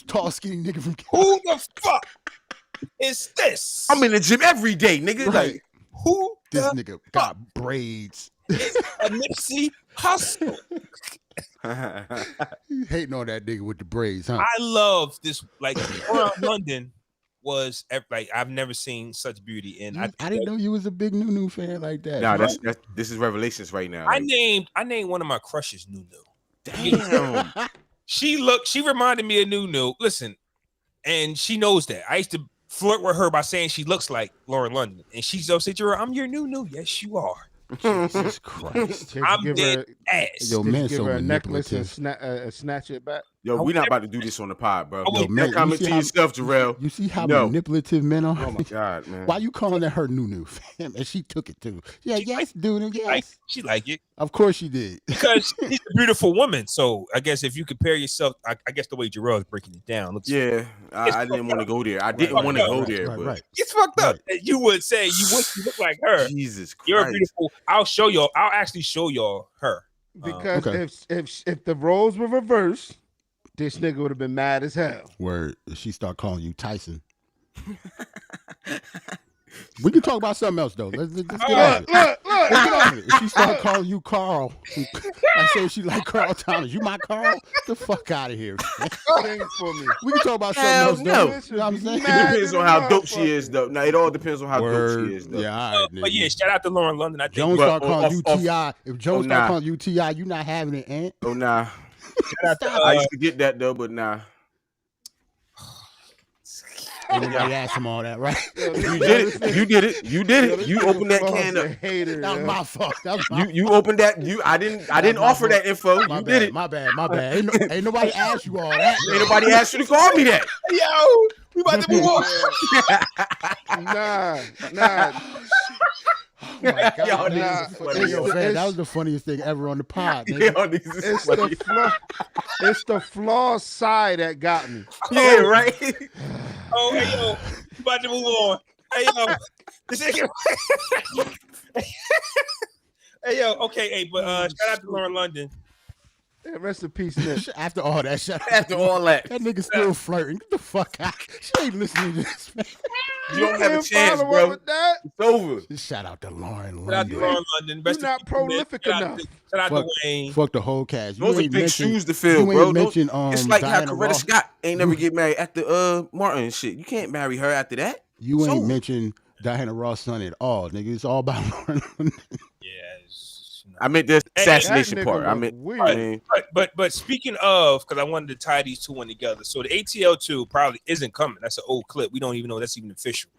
Tall, skinny nigga from Who the fuck is this? I'm in the gym every day, nigga. Right. Like, who this nigga got braids. A Nipsey Hussle. Hating on that nigga with the braids, huh? I love this. Like, Lauren London was like, I've never seen such beauty. And I didn't know you was a big Nunu fan like that. Nah, that's this is revelations right now. I named one of my crushes Nunu. Damn. She reminded me of Nunu. Listen, and she knows that. I used to flirt with her by saying she looks like Lauren London, and she's so Jerrell, I'm your Nunu. Yes, you are. Jesus Christ. I'm dead ass. Yo, man, give so her a necklace and snatch it back. Yo, we're not about to do this on the pod, bro. Yo, man, comment to yourself, Jerrell. You see how manipulative men are? Oh my God, man. Why you calling that her Nunu, fam? And she took it too. Yeah, yes, dude, yes. She like it. Of course she did. Because she's a beautiful woman. So I guess if you compare yourself, I guess the way Jerrell is breaking it down. Looks I didn't want to go there. I didn't want to go there. But it's fucked up. You would say you wish you look like her. Jesus Christ. You're beautiful. I'll show y'all. I'll actually show y'all her. Because if the roles were reversed, this nigga would have been mad as hell. Word. She start calling you Tyson. We can talk about something else though. Let's get off it. Look. If she start calling you Carl, I say she like Carl Thomas. You my Carl? Get the fuck out of here. For me. We can talk about something else though. No. You know what I'm saying? It depends on how dope she is though. No, it all depends on how dope she is though. Yeah, all right, but yeah, shout out to Lauren London. I think Jones start calling you T.I. If Jones start calling you T.I., you not having it, Aunt. Oh nah. I used to get that though, but nah. Everybody asked him all that, right? You did it. You opened that can up. Hater, that was my fault. You opened that. I didn't offer that info. You did it. My bad. Ain't nobody asked you all that. Ain't nobody asked you to call me that. Yo, we about to move on. Nah. Oh my God. That was the funniest thing ever on the pod. It's the Flaw side that got me. Yeah, right. Oh, hey yo, we about to move on. Hey yo, this nigga. Hey yo, okay, hey, but shout out to Lauren London. Yeah, rest in peace, Nick. After all that, that nigga still flirting. Get the fuck out. She ain't listening to this, man. You don't have a chance, bro. With that? It's over. Shout out to Lauren London. Shout out to Lauren London. You're not prolific enough. Shout out to Wayne. Fuck the whole cast. Those are big shoes to fill, bro. It's like Diana how Coretta Ross. Scott ain't never get married after Martin and shit. You can't marry her after that. You ain't mentioned Diana Ross' son at all, nigga. It's all about Lauren London. I meant the assassination part. I meant weird. But speaking of, because I wanted to tie these two in together. So the ATL2 probably isn't coming. That's an old clip. We don't even know that's even official.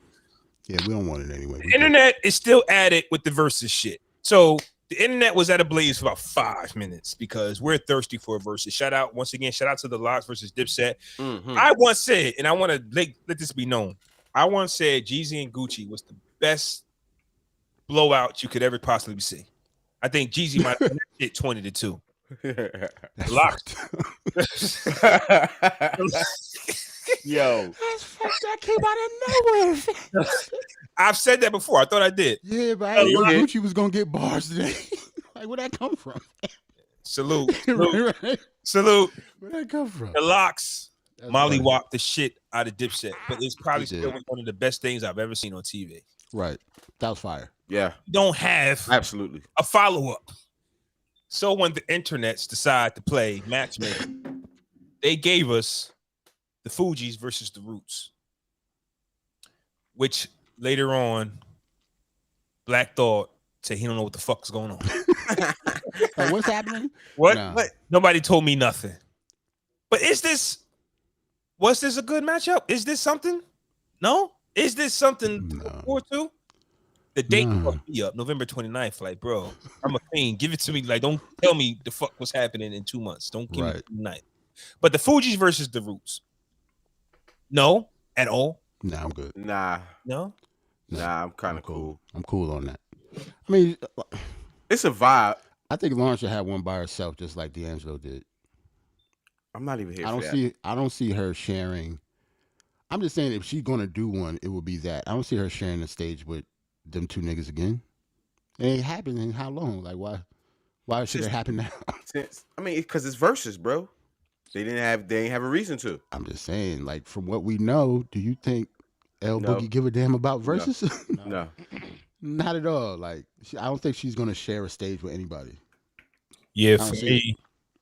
Yeah, we don't want it anyway. The internet is still at it with the versus shit. So the internet was at a blaze for about 5 minutes because we're thirsty for a versus. Shout out to the Lox versus Dipset. Mm-hmm. I once said, and I want to let this be known. I once said Jeezy and Gucci was the best blowout you could ever possibly see. I think Jeezy might have hit 20-2. Locked. Yo. That came out of nowhere. I've said that before. I thought I did. Yeah, but I didn't know Gucci was going to get bars today. Like, where'd that come from? Salute. Right. Salute. Where'd that come from? The Lox Molly whopped the shit out of Dipset, but it's probably still one of the best things I've ever seen on TV. Right. That was fire. Yeah. Don't have absolutely a follow-up. So when the internets decide to play matchmaking, they gave us the Fugees versus the Roots, which later on, Black Thought said he don't know what the fuck's going on. Like, what's happening? What? Nobody told me nothing. But was this a good matchup? Is this something? No? Is this something to look forward to? The date fucked me up, November 29th. Like, bro, I'm a queen. Give it to me. Like, don't tell me the fuck what's happening in 2 months. Don't give me tonight. But the Fugees versus the Roots. No, at all. Nah, I'm good. Nah, I'm kind of cool. I'm cool on that. I mean, it's a vibe. I think Lauren should have one by herself, just like D'Angelo did. I'm not even here. I don't see her sharing. I'm just saying, if she's gonna do one, it will be that. I don't see her sharing the stage with them two niggas again. It ain't happened in how long? Like, why should it happen now? I mean, because it's verses, bro. They ain't have a reason to. I'm just saying, like, from what we know, do you think Boogie give a damn about verses? No. Not at all. Like, I don't think she's gonna share a stage with anybody. Yeah, for me,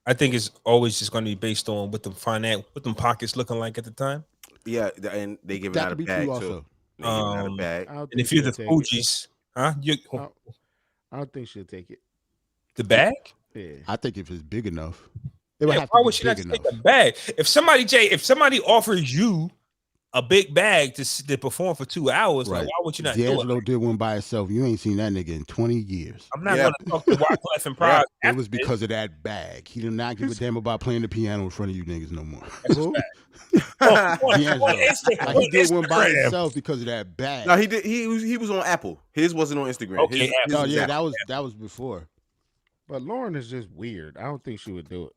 I think it's always just going to be based on what them pockets looking like at the time. Yeah, and they give it out a bag too. And if you're the Fugees, huh? I don't think she'll take it. The bag? Yeah. I think if it's big enough. Why would she not take a bag? If somebody offers you a big bag to perform for 2 hours, like, why would you not do it? D'Angelo did one by himself. You ain't seen that nigga in 20 years. I'm not going to talk to Wyclef and Barz. It was because of that bag. He did not give a damn about playing the piano in front of you niggas no more. He did one by himself because of that bag. No, he did. He was on Apple. His wasn't on Instagram. Okay, that was before. But Lauren is just weird. I don't think she would do it.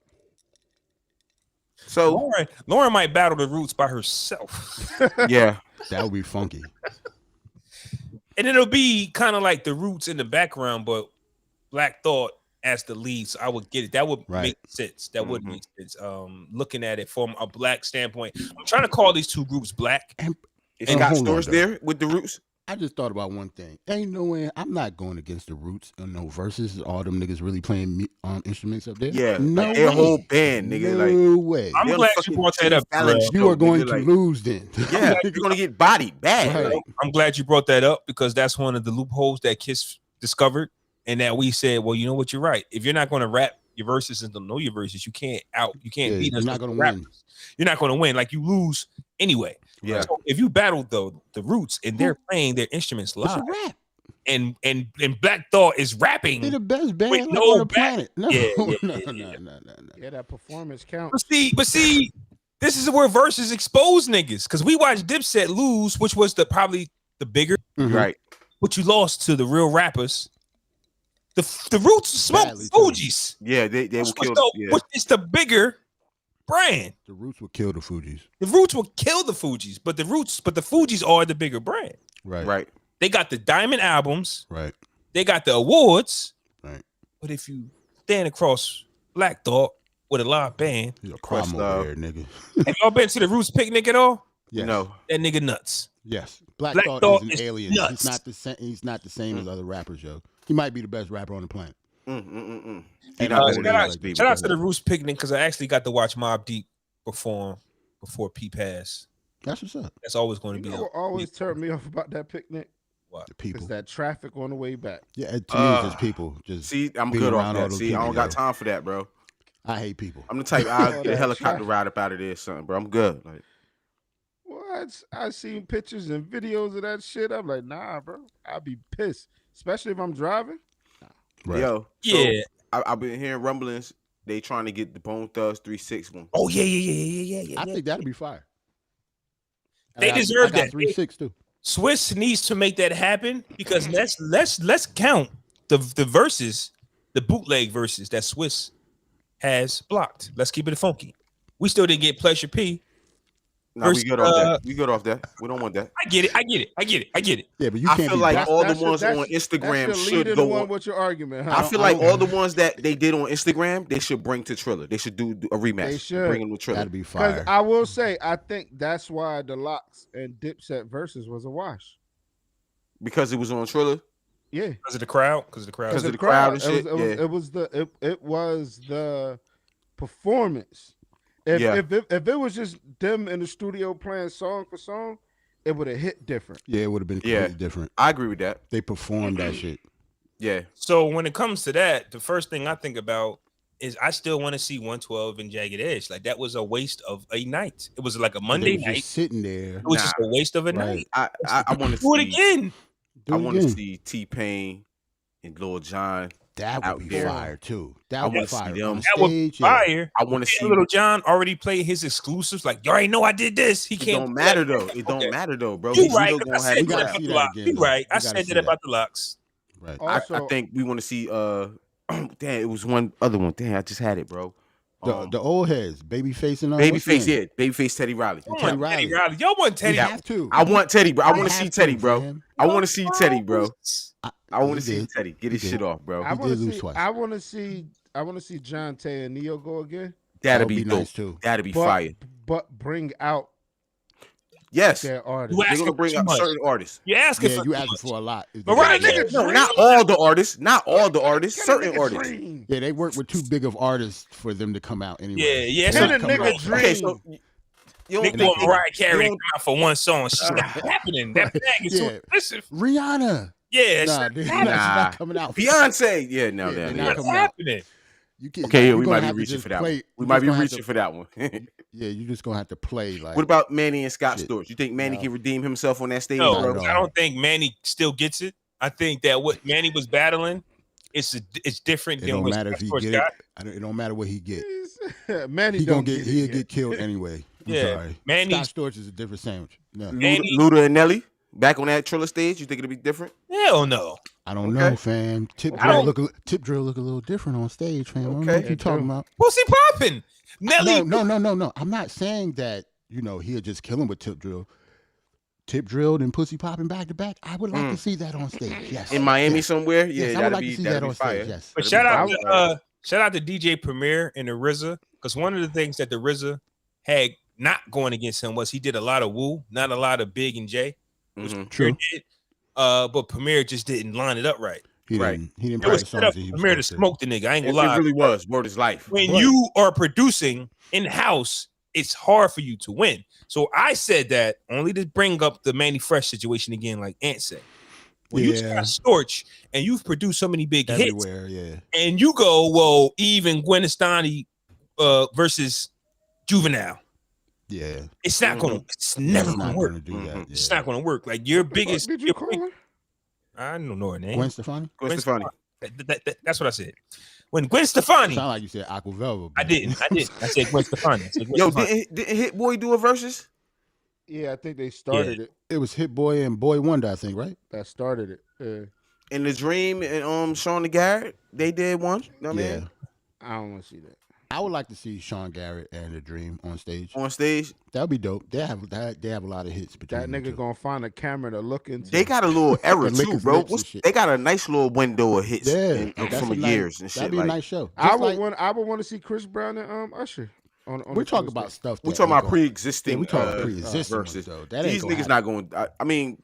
So Lauren might battle the Roots by herself. Yeah, that would be funky. And it'll be kind of like the Roots in the background, but Black Thought as the lead. So I would get it. That would make sense. That would make sense. Looking at it from a black standpoint, I'm trying to call these two groups black. Is Scott Storch there with the Roots? I just thought about one thing. Ain't no way. I'm not going against the Roots on no verses. All them niggas really playing instruments up there. Yeah, no their whole band, nigga. No way. I'm glad you brought that up. You are going to lose then. Yeah, you're going to get bodied bad. Right. I'm glad you brought that up because that's one of the loopholes that Kiss discovered, and that we said, well, you know what, you're right. If you're not going to rap your verses and don't know your verses, you can't beat us. You're not going to win. You're not going to win. Like, you lose anyway. Yeah. So if you battle the Roots and they're playing their instruments live, it's a rap. And Black Thought is rapping. They're the best band on the planet. No, no. Yeah, that performance count. But see, this is where verses expose niggas because we watched Dipset lose, which was probably the bigger, right? But you lost to the real rappers. The Roots smoked Fugees. Yeah, they will kill. Which is the bigger brand. The Roots will kill the Fugees. The Roots will kill the Fugees, but the Fugees are the bigger brand. Right. They got the diamond albums. Right. They got the awards. Right. But if you stand across Black Thought with a live band, he's a crime over there, nigga. Have y'all been to the Roots picnic at all? Yes. No. That nigga nuts. Yes. Black Thought is an alien. Nuts. He's not the same as other rappers, yo. He might be the best rapper on the planet. Shout out to the Roots picnic because I actually got to watch Mobb Deep perform before P passed. That's what's up. That's always going to be. What always turned me off about that picnic? What? The people. Is that traffic on the way back? Yeah, to me, it's just people. Just see, I'm good on that. See, I don't got time for that, bro. I hate people. I'm the type I'll get a helicopter ride up out of there, or something, bro. I'm good. Like, what? I seen pictures and videos of that shit. I'm like, nah, bro. I'll be pissed, especially if I'm driving. Right. Yo, yeah. I've been hearing rumblings. They trying to get the Bone Thugs 3-6 one. Oh yeah. I think that'd be fire. They deserve that. 3-6 too. Swiss needs to make that happen because let's count the verses, the bootleg verses that Swiss has blocked. Let's keep it funky. We still didn't get Pleasure P. No, we good off that. We good off that. We don't want that. I get it. Yeah, but you I can't feel be like all the That's ones your- on that's- Instagram that's your should lead go in one on. with your argument. Huh? I feel like all the ones that they did on Instagram, they should bring to Triller. They should do a rematch. They should. Bring them to Triller. That'd be Because fire. I will say, I think that's why the Locks and Dipset versus was a wash. Because it was on Triller. Yeah, Because of the crowd. Because of the crowd. Because of the crowd and shit. It was the performance. If it was just them in the studio playing song for song, it would have hit different. Yeah, it would have been completely different. I agree with that. They performed that shit. Yeah. So when it comes to that, the first thing I think about is I still want to see 112 and Jagged Edge. Like that was a waste of a night. It was like a Monday night. Just sitting there. It was just a waste of a night. I want to do it again. I want to see T-Pain and Lil Jon. That would be fire too. That would be fire. That would be fire. I want to see Little John already played his exclusives. Like you already know I did this. He can't. It don't matter though. It don't matter though, bro. You right. I said that about the Locks. You right. I said that about the Locks. Right. I think we want to see. Damn, it was one other one. Damn, I just had it, bro. The old heads, Babyface and all. Babyface, yeah, Babyface, Teddy Riley. Teddy Riley. Y'all want Teddy? You have to. I want Teddy, bro. I want to see Teddy, bro. I want to see Teddy, bro. I want to see did. Teddy get his shit off, bro. I want to see John Tay and Neo go again. That'd be nice too. That'd be fire. But bring out their artists. They're gonna bring out certain artists. You asking for you asking for a lot. But right, no, not all the artists. Not all the artists. Certain artists. Yeah, they work with too big of artists for them to come out anyway. Yeah. So nigga dream. Okay, so you don't think Mariah Carey you come out for one song? It's not happening. That bag is so expensive. Rihanna. Yeah, she's not coming out. Beyonce. Yeah, no, what's happening? Okay, we might be reaching for that one. We might be reaching for that one. Yeah, you're just gonna have to play like. What about Manny and Scott Storch? You think Manny can redeem himself on that stage? No, bro? I don't think Manny still gets it. I think that what Manny was battling, it's different than what matter if he get it. It don't matter what he get. Manny he'll get killed anyway. I'm sorry. Manny Scott Storch is a different sandwich. No. Luda and Nelly back on that Triller stage. You think it'll be different? Hell no. I don't know, fam. Tip drill look a little different on stage, fam. I don't know what you talking about. What's he popping? Nelly. No. I'm not saying that, he'll just kill him with tip drill. Tip drilled and pussy popping back to back. I would like to see that on stage. Yes. In Miami somewhere? Yeah, yes, I would like to see that on stage. Yes. But shout out to DJ Premier and the RZA, because one of the things that the RZA had not going against him was he did a lot of Wu, not a lot of Big and J. True. Did. But Premier just didn't line it up right. He didn't it was set up for Premier to smoke the nigga. I ain't gonna lie. It really was. Word is life. When you are producing in-house, it's hard for you to win. So I said that only to bring up the Manny Fresh situation again, like Ant said. When you got Storch and you've produced so many big hits, and you go, well, even Gwen Stefani versus Juvenile. Yeah, it's not gonna. It's never gonna work. It's not gonna work. Like your biggest. Did you call her? I don't know her name. Gwen Stefani. That's what I said. When Gwen Stefani. Sound like you said Aqua Velva. I didn't. I said Gwen Stefani. Didn't Hit Boy do a versus? Yeah, I think they started it. It was Hit Boy and Boy Wonder, I think, right? That started it. Yeah. In the Dream and Shaun the Garrett, they did one. You know what I mean? I don't want to see that. I would like to see Shaun Garrett and The Dream on stage. On stage, that would be dope. They have a lot of hits. That nigga gonna find a camera to look into. They got a little era too, bro. They got a nice little window of hits from years and shit. That'd be a nice show. I would want to see Chris Brown and Usher. We're talking about stuff. We're talking about pre-existing. We talking pre-existing verses. Though. These niggas not going. I mean,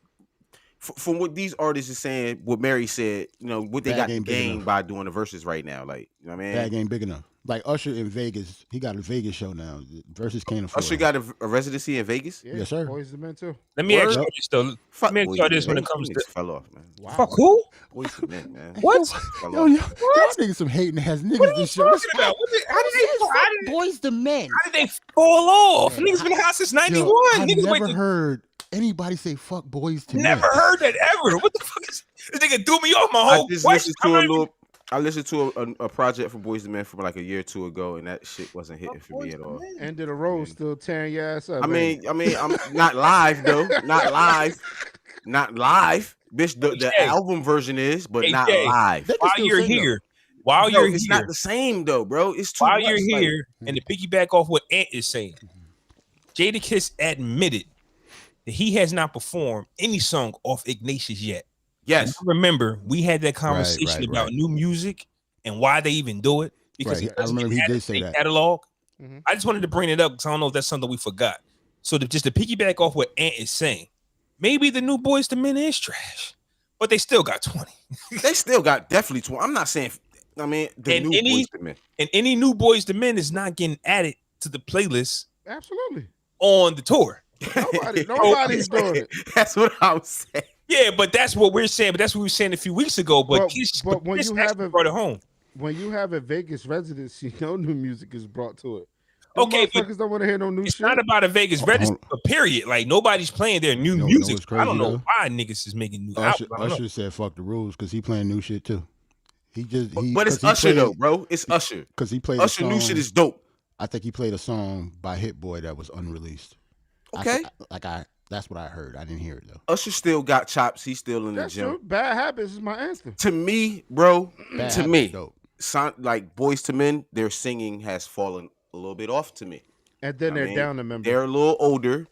from what these artists are saying, what Mary said, what they got to gain by doing the verses right now, like you know what I mean. Bag ain't big enough. Like Usher in Vegas, he got a Vegas show now. Versus can't afford. Usher got a residency in Vegas. Yeah, yes, sir. Boys the Men too. Let me ask you this though. Let me ask you this when it comes to fell off, man. Wow. Fuck who? Boys the Men, man. What? Y'all niggas some hating ass niggas. What are you this show. talking about? How did Boys the Men? How did they fall off? Niggas been hot since '91. I've never heard anybody say "fuck Boys to Men." Never heard that ever. What the fuck is this? Nigga threw me off my whole. I listened to a project from Boys II Men from like a year or two ago, and that shit wasn't hitting for me at all. End of the road, still tearing your ass up. I mean, I'm not live though, not live. Bitch, the album version is, but not live. While you're here, it's not the same though, bro. It's too. While you're here, and to piggyback off what Ant is saying, Jadakiss admitted that he has not performed any song off Ignatius yet. Yes. And I remember we had that conversation about new music and why they even do it. Because I remember he did say that. Catalog. I just wanted to bring it up because I don't know if that's something we forgot. So just to piggyback off what Ant is saying, maybe the new Boys to Men is trash, but they still got 20. They still got definitely 20. I'm not saying, I mean, the new Boys to Men. And any new Boys to Men is not getting added to the playlist. Absolutely. On the tour. Nobody's doing it. That's what I was saying. Yeah, but that's what we're saying. But that's what we were saying a few weeks ago. But when you have brought it home. When you have a Vegas residency, no new music is brought to it. Okay, motherfuckers don't want to hear no new shit. It's not about a Vegas residency, period. Like nobody's playing their new music. Crazy, I don't know why niggas is making new. Usher said fuck the rules because he playing new shit too. But it's Usher though, bro. It's Usher because he played Usher. New shit is dope. I think he played a song by Hit Boy that was unreleased. Okay, that's what I heard. I didn't hear it though. Usher still got chops. He's still in the gym. True. Bad Habits is my answer. To me, bro. Bad to me, dope. Like Boys to Men, their singing has fallen a little bit off to me. And then they're down a member. They're a little older.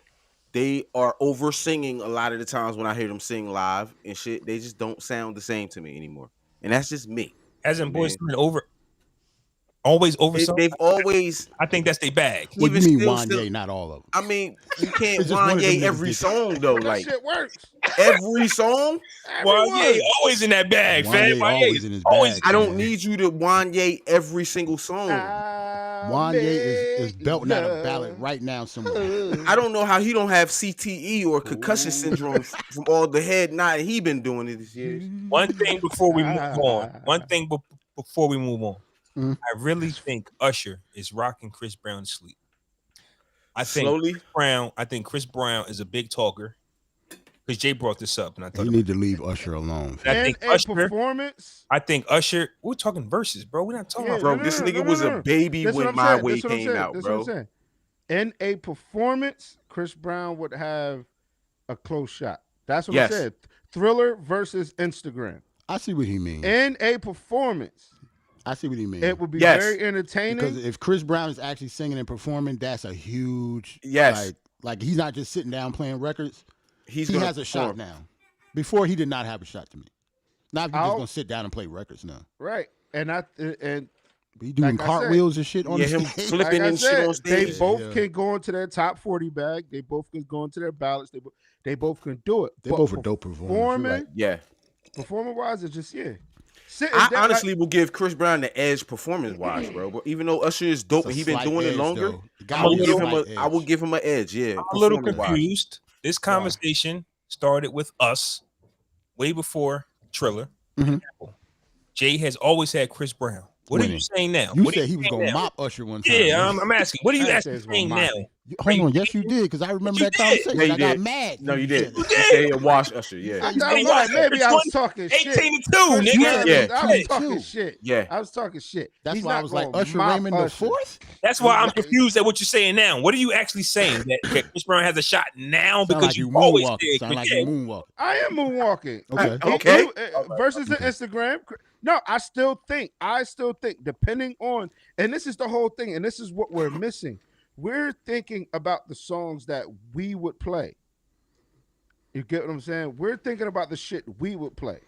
They are over singing a lot of the times when I hear them sing live and shit. They just don't sound the same to me anymore. And that's just me. As in Boys to Men always over. They've always. I think that's their bag. What do you mean Wanye? Not all of them. I mean, you can't Wanye every song though. Like shit works. Every song. Wanye always in that bag, fam. Always in his bag. I don't need you to Wanye every single song. Wanye is belting out a ballad right now somewhere. I don't know how he don't have CTE or concussion syndrome from all the head nod he been doing it this year. One thing before we move on. I really think Usher is rocking Chris Brown to sleep. I think Chris Brown is a big talker. Because Jay brought this up, and I thought you need to leave Usher alone. I think Usher. We're talking verses, bro. We're not talking about. Bro, this nigga was a baby when My Way came out, bro. In a performance, Chris Brown would have a close shot. That's what I said. Thriller versus Instagram. I see what he means. In a performance. I see what he means. It would be very entertaining. Because if Chris Brown is actually singing and performing, that's a huge like he's not just sitting down playing records. He has a shot now. Before he did not have a shot to me. Now he's just gonna sit down and play records now. Right. And he doing cartwheels and shit on the him stage. flipping and shit on stage. They both can go into their top 40 bag. They both can go into their ballots. They both can do it. They both are dope performers. Yeah. Performing wise, it's just I honestly will give Chris Brown the edge performance wise, bro. But even though Usher is dope and he been doing it longer, I will give him an edge. Yeah. I'm a little confused. This conversation started with us way before Triller. Jay has always had Chris Brown. What are you saying now? You said he was going to mop Usher one time. Yeah, I'm asking. What are you actually saying now? Hold on. Yes, you did, because I remember that conversation. I got mad. No, you did. You said he'll wash Usher, yeah. Maybe I was talking shit. 18-2, nigga. Yeah. I was talking shit. Yeah. I was talking shit. That's why I was like, Usher Raymond the fourth? That's why I'm confused at what you're saying now. What are you actually saying? That Chris Brown has a shot now because you always did. Sound like you moonwalk. I am moonwalking. Okay. Versus the Instagram. No, I still think, depending on, and this is the whole thing, and this is what we're missing. We're thinking about the songs that we would play. You get what I'm saying? We're thinking about the shit we would play.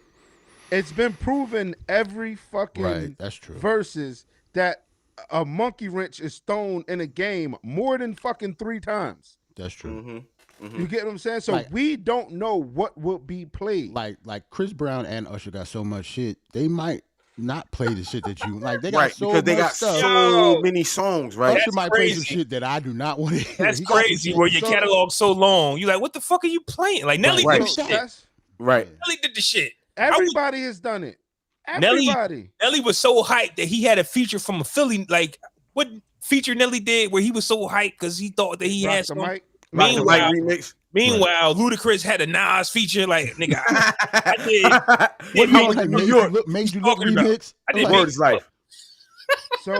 It's been proven every fucking that's true. verses that a monkey wrench is thrown in a game more than fucking 3 times. That's true. You get what I'm saying? So we don't know what will be played. Like Chris Brown and Usher got so much shit, they might not play the shit that you like. They got so because they got stuff. so many songs, right? Usher might play some shit that I do not want to hear. That's crazy. Where your catalog's so long, you like, what the fuck are you playing? Like Nelly did the shit. Right. Nelly did the shit. Everybody has done it. Everybody. Nelly was so hyped that he had a feature from a Philly. Like what feature Nelly did where he was so hyped because he thought that he had some. Meanwhile, Ludacris had a Nas feature. Like nigga, I did. What New York made you look remix? I did Word is life. So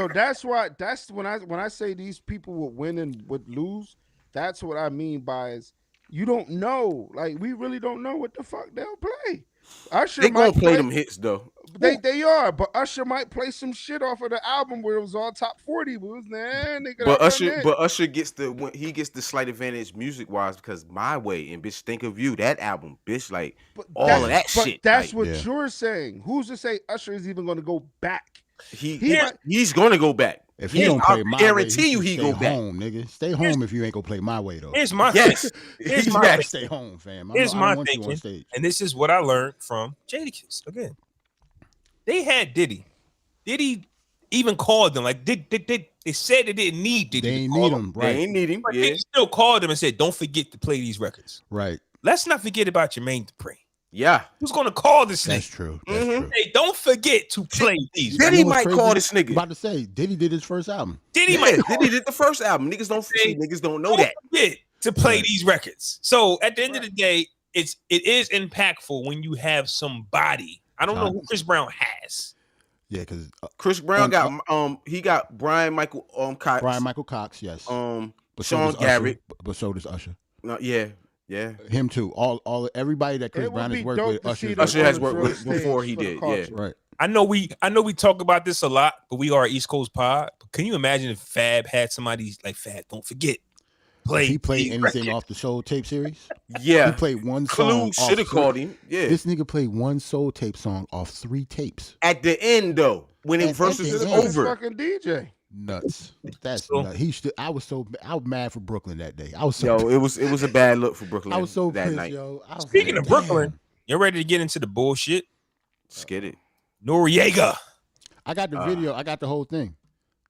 that's why. That's when I say these people would win and would lose. That's what I mean by is you don't know. Like we really don't know what the fuck they'll play. Usher They gonna might play them hits though. They are, but Usher might play some shit off of the album where it was all top 40 moves, man. But Usher gets the slight advantage music wise because My Way and bitch Think of You, that album, bitch, like all of that shit. But that's like, what you're saying. Who's to say Usher is even going to go back? He's going to go back. If he don't play My Way, guarantee you he go back. Home, nigga. Stay home if you ain't gonna play My Way though. Here's my thing. Here's my thing. Stay home, fam. Here's my thinking, and this is what I learned from Jadakiss. Again, they had Diddy. Diddy even called them. Like they said they didn't need Diddy. They ain't need him, right? They ain't need him. But they still called them and said, "Don't forget to play these records." Right. Let's not forget about Jermaine Dupri. Yeah. Who's gonna call this nigga? That's true. That's true. Hey, don't forget to play these. Diddy might call this nigga. About to say, Diddy did his first album. Diddy did the first album. Niggas don't know that. Forget to play these records. So at the end of the day, it is impactful when you have somebody. I don't know who Chris Brown has. Yeah, because Chris Brown got Brian Michael Cox. Brian Michael Cox, yes. But Sean Garrett. But so does Usher. No, yeah. Him too. Everybody that Chris Brown has worked with, Usher has worked with before he did. Yeah, right. I know we talk about this a lot, but we are East Coast pod. But can you imagine if Fab had somebody like Fab? Don't forget, he played anything off the Soul Tape series. Yeah, he played one song. Should have called him. Yeah, this nigga played one Soul Tape song off 3 tapes. At the end though, when it versus is over, fucking DJ. Nuts. That's nuts. I was mad for Brooklyn that day. I was so it was a bad look for Brooklyn. I was so that pissed, night. yo. Speaking of Brooklyn, you're ready to get into the bullshit. Let's get it. Noriega. I got the video. I got the whole thing.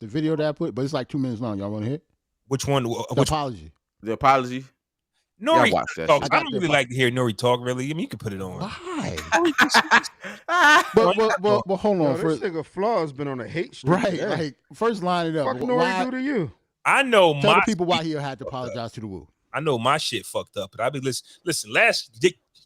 The video that I put, but it's like 2 minutes long. Y'all want to hear? Which one? Apology. The apology. Nore talk. I don't really like to hear Nore talk. Really, I mean, you can put it on. Why? but hold on. This nigga Flaw has been on a hate streak. Right. Like first line it up. What Nore do to you? I know. Tell the people why he had to apologize to the Wu. I know my shit fucked up, but I be listen.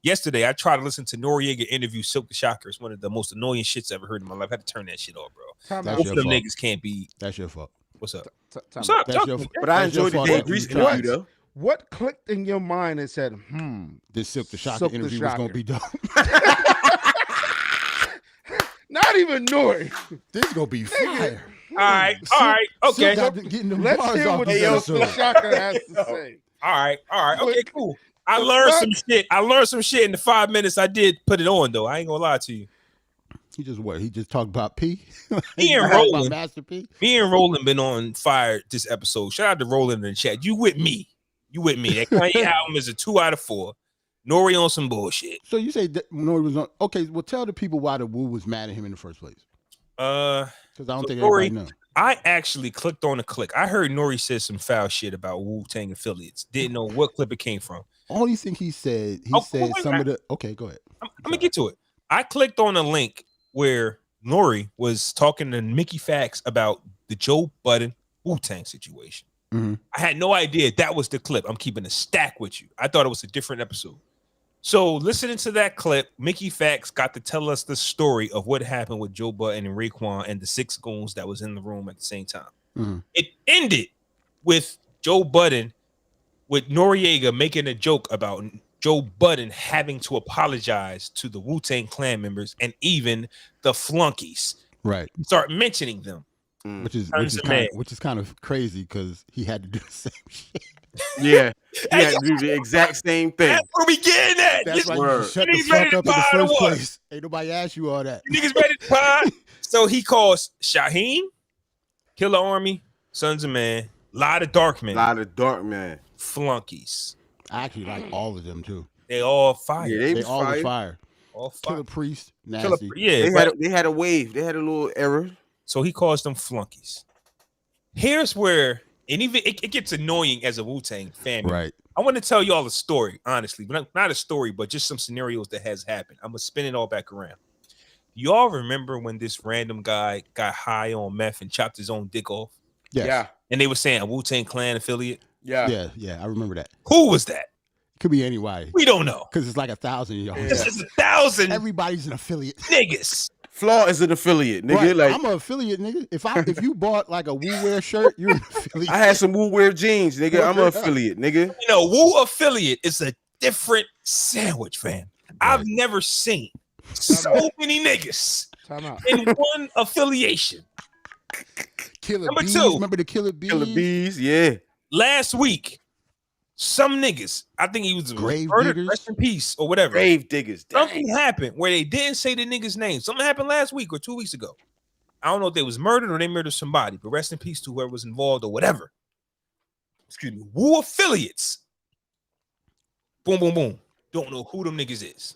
Yesterday, I tried to listen to Noriega interview Silk the Shocker. It's one of the most annoying shits I've ever heard in my life. I had to turn that shit off, bro. Both of them niggas can't be. That's your fault. What's up? What's up? But I enjoyed the Dave Grease interview though. What clicked in your mind and said, this Silk the Shocker interview was gonna be dope. Not even Nore. This is gonna be fire. All right, okay. Let's hear what Silk the Shocker has to say. All right, okay, cool. I learned some shit in the 5 minutes I did put it on though. I ain't gonna lie to you. He just talked about P. Me and Roland, Master P. Me and Roland been on fire this episode. Shout out to Roland in the chat. You with me? That Kanye album is a 2 out of 4. Nore on some bullshit. So you say that Nore was on? Okay, well tell the people why the Wu was mad at him in the first place. Because I don't think everybody knows. I actually clicked on a clip. I heard Nore said some foul shit about WuTang affiliates. Didn't know what clip it came from. Only thing he said, said some of the. Okay, go ahead. I'm gonna get to it. I clicked on a link where Nore was talking to Mickey Fax about the Joe Budden WuTang situation. Mm-hmm. I had no idea that was the clip. I'm keeping a stack with you. I thought it was a different episode. So listening to that clip, Mickey Fax got to tell us the story of what happened with Joe Budden and Raekwon and the 6 goons that was in the room at the same time. Mm-hmm. It ended with Joe Budden, with Noriega making a joke about Joe Budden having to apologize to the Wu-Tang Clan members and even the flunkies. Right. Start mentioning them. Which is kind of crazy because he had to do the same shit. Yeah. He had to do the exact same thing. That's where we getting at. That's why you shut the fuck up in the first place. Ain't nobody asked you all that. Niggas ready to pod. So he calls Shyheim, Killer Army, Sons of Man, lot of dark men. Flunkies. I actually like all of them too. They all fire. Yeah, they all fire. All fire. Killer Priest, nasty. They had a wave. They had a little error. So he calls them flunkies. Here's where, and even it gets annoying as a Wu-Tang fan. Right. I want to tell you all a story, honestly, but not a story, but just some scenarios that has happened. I'm gonna spin it all back around. Y'all remember when this random guy got high on meth and chopped his own dick off? Yes. Yeah. And they were saying a Wu-Tang Clan affiliate. Yeah. Yeah. I remember that. Who was that? Could be anybody. We don't know. Because it's like 1,000 of y'all. This is 1,000. Everybody's an affiliate. Niggas. Flaw is an affiliate, nigga. Right. Like I'm an affiliate, nigga. If you bought like a Wu Wear shirt, you're an affiliate. I had some Wu Wear jeans, nigga. I'm an affiliate, nigga. You know, Wu affiliate is a different sandwich, fam. Right. I've never seen So many niggas in one affiliation. Killer Number Bees, 2. remember the Killer Bees? Killer Bees, yeah. Last week, some niggas, I think he was Grave murdered, diggers? rest in peace, or whatever. Grave diggers. Something happened where they didn't say the nigga's name. Something happened last week or 2 weeks ago. I don't know if they was murdered or they murdered somebody, but rest in peace to whoever was involved or whatever. Excuse me. Wu affiliates. Boom, boom, boom. Don't know who them niggas is.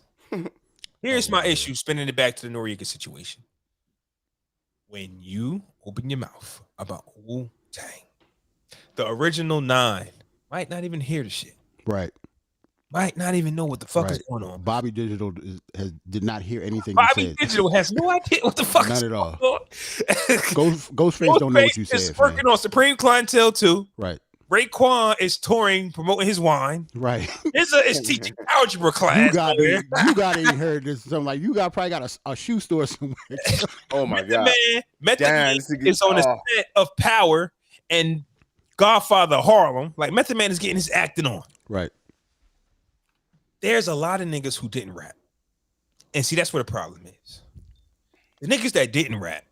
Here's my issue, spinning it back to the Noriega situation. When you open your mouth about Wu-Tang, the original 9 might not even hear the shit. Right. Might not even know what the fuck is going on. Bobby Digital did not hear anything Bobby you said. Digital has no idea what the fuck None is at all. going on. Ghostface don't know what you said. Is working on Supreme Clientele too. Right. Raekwon is touring, promoting his wine. Right. Izza is teaching algebra class. You got ain't heard this. Something like you probably got a shoe store somewhere. Oh my God. Method Man is on the set of Power and Godfather Harlem. Like Method Man is getting his acting on. Right. There's a lot of niggas who didn't rap. And see, that's where the problem is. The niggas that didn't rap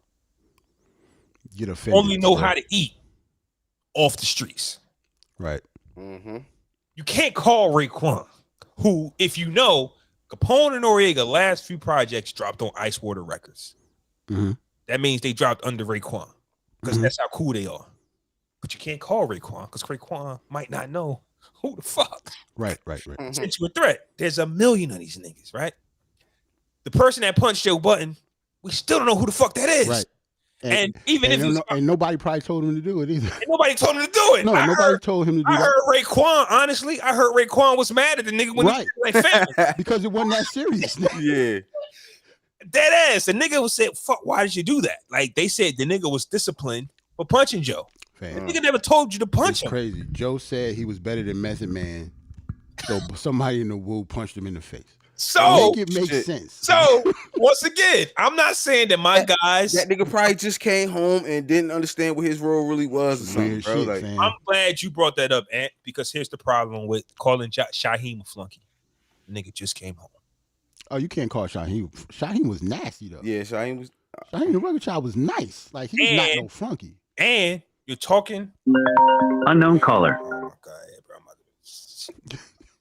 get offended. Only know how to eat off the streets. Right. Mm-hmm. You can't call Raekwon, who, if you know, Capone and Noriega last few projects dropped on Ice Water Records. Mm-hmm. That means they dropped under Raekwon because that's how cool they are. But you can't call Raekwon because Raekwon might not know who the fuck. Right. Sent you a threat. There's a million of these niggas, right? The person that punched Joe Button, we still don't know who the fuck that is. Right. And even if and nobody probably told him to do it either. And nobody told him to do it. No, nobody told him to do I that. heard Raekwon, honestly, I heard Raekwon was mad at the nigga when he like family. Because it wasn't that serious. Yeah. Dead ass. The nigga was said, fuck, why did you do that? Like they said the nigga was disciplined for punching Joe. The nigga never told you to punch him. Crazy. Joe said he was better than Method Man. So somebody in the Wu punched him in the face. So make it make sense. So once again, I'm not saying that my guys. That nigga probably just came home and didn't understand what his role really was or something, bro. Like, I'm glad you brought that up, Ant, because here's the problem with calling Shyheim a flunky. The nigga just came home. Oh, you can't call Shyheim. Shyheim was nasty though. Yeah, Shyheim was. Shyheim the record child was nice. Like he was not no flunky. And you're talking. Unknown caller. Oh my god, bro! I'm about to...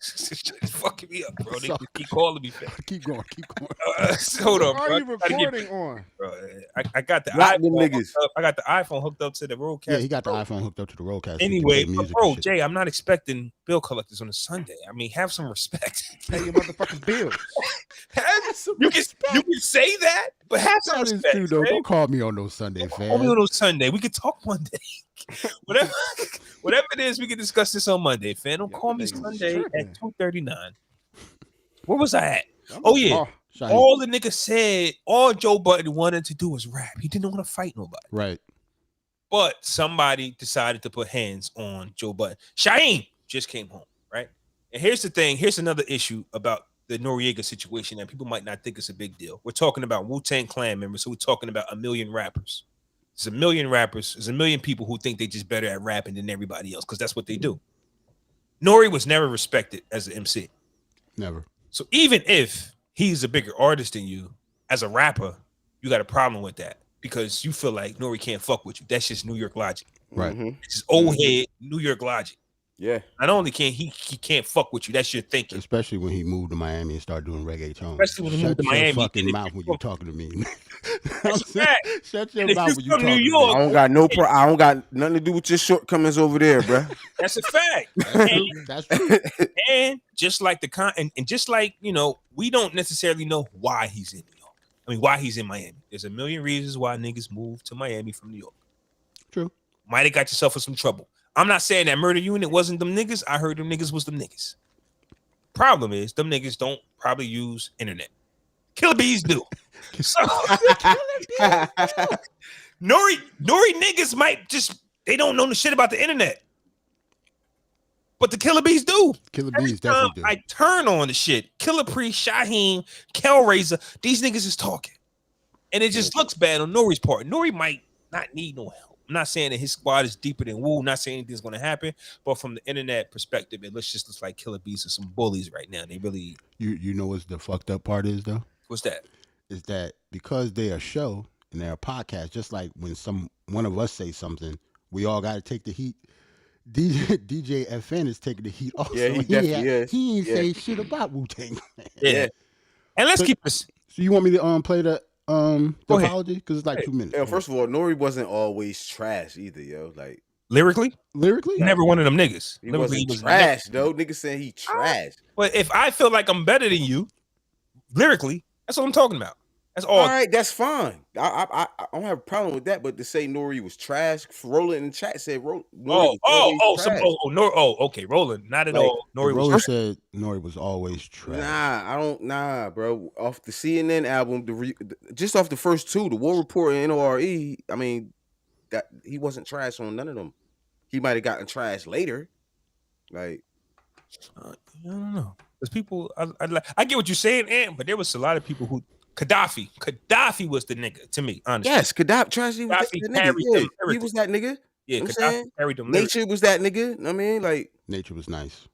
It's fucking me up, bro. They keep calling me. Keep going. Hold on, bro. What are you recording on? Bro, I got the iPhone. I got the iPhone hooked up to the roadcast. Yeah, he got the iPhone hooked up to the roadcast. Anyway, bro, Jay, I'm not expecting bill collectors on a Sunday. I mean, have some respect. Pay your motherfucking bills. You can say that, but have some respect. That is true, though. Don't call me on no Sunday, fam. Call me on no Sunday. We can talk Monday. Whatever it is, we can discuss this on Monday, fam. Don't call me Sunday at 2:39. Where was I at? Oh yeah. All the nigga said, all Joe Budden wanted to do was rap. He didn't want to fight nobody. Right. But somebody decided to put hands on Joe Budden. Shyheim just came home, right? And here's the thing. Here's another issue about the Noriega situation that people might not think is a big deal. We're talking about Wu-Tang Clan members, so we're talking about 1 million rappers. There's 1 million rappers. There's 1 million people who think they just better at rapping than everybody else because that's what they do. Nori was never respected as an MC. Never. So even if he's a bigger artist than you, as a rapper, you got a problem with that because you feel like Nori can't fuck with you. That's just New York logic. Right. It's just old head New York logic. Yeah. Not only can he can't fuck with you, that's your thinking. Especially when he moved to Miami and started doing reggaeton. Especially when he moved to Miami. Shut your fucking mouth when you're talking to me. Shut your if mouth when you're talking New York, I don't got nothing to do with your shortcomings over there, bro. That's a fact. That's true. And just like and just like, you know, we don't necessarily know why he's in New York. I mean, why he's in Miami. There's 1 million reasons why niggas move to Miami from New York. True. Might have got yourself in some trouble. I'm not saying that Murder Unit wasn't them niggas. I heard them niggas was them niggas. Problem is, them niggas don't probably use internet. Killer Bees do. So Nori niggas might just, they don't know the shit about the internet. But the Killer Bees do. Killer Bees definitely do. I turn on the shit. Killer Priest, Shyheim, Hellraiser, these niggas is talking. And it just looks bad on Nori's part. Nori might not need no help. I'm not saying that his squad is deeper than Wu, not saying anything's going to happen, but from the internet perspective, it looks like Killer Bees are some bullies right now. They really... You know what the fucked up part is, though? What's that? Is that because they're a show and they're a podcast, just like when one of us say something, we all got to take the heat. DJ FN is taking the heat also. Yeah, he definitely is. He ain't say shit about WuTang. Yeah. And let's keep this. So you want me to play the apology? Because it's like 2 minutes. Yeah, first of all, Nore wasn't always trash either, yo. Like lyrically, never one of them niggas. He wasn't trash, though. Niggas saying he trash. But if I feel like I'm better than you, lyrically, that's what I'm talking about. That's all right, that's fine. I don't have a problem with that. But to say Nore was trash, Roland in the chat said Nore okay, Roland, not at all. Roland said Nore was always trash. Nah, bro. Off the CNN album, just off the first two, the War Report and Nore, I mean, that he wasn't trash on none of them. He might have gotten trash later, like I don't know. There's people. I get what you're saying, but there was a lot of people who. Gaddafi was the nigga to me, honestly. Yes, Gaddafi was the nigga. Yeah, he was that nigga. Yeah, Gaddafi carried them. Nature was that nigga. I mean, like Nature was nice.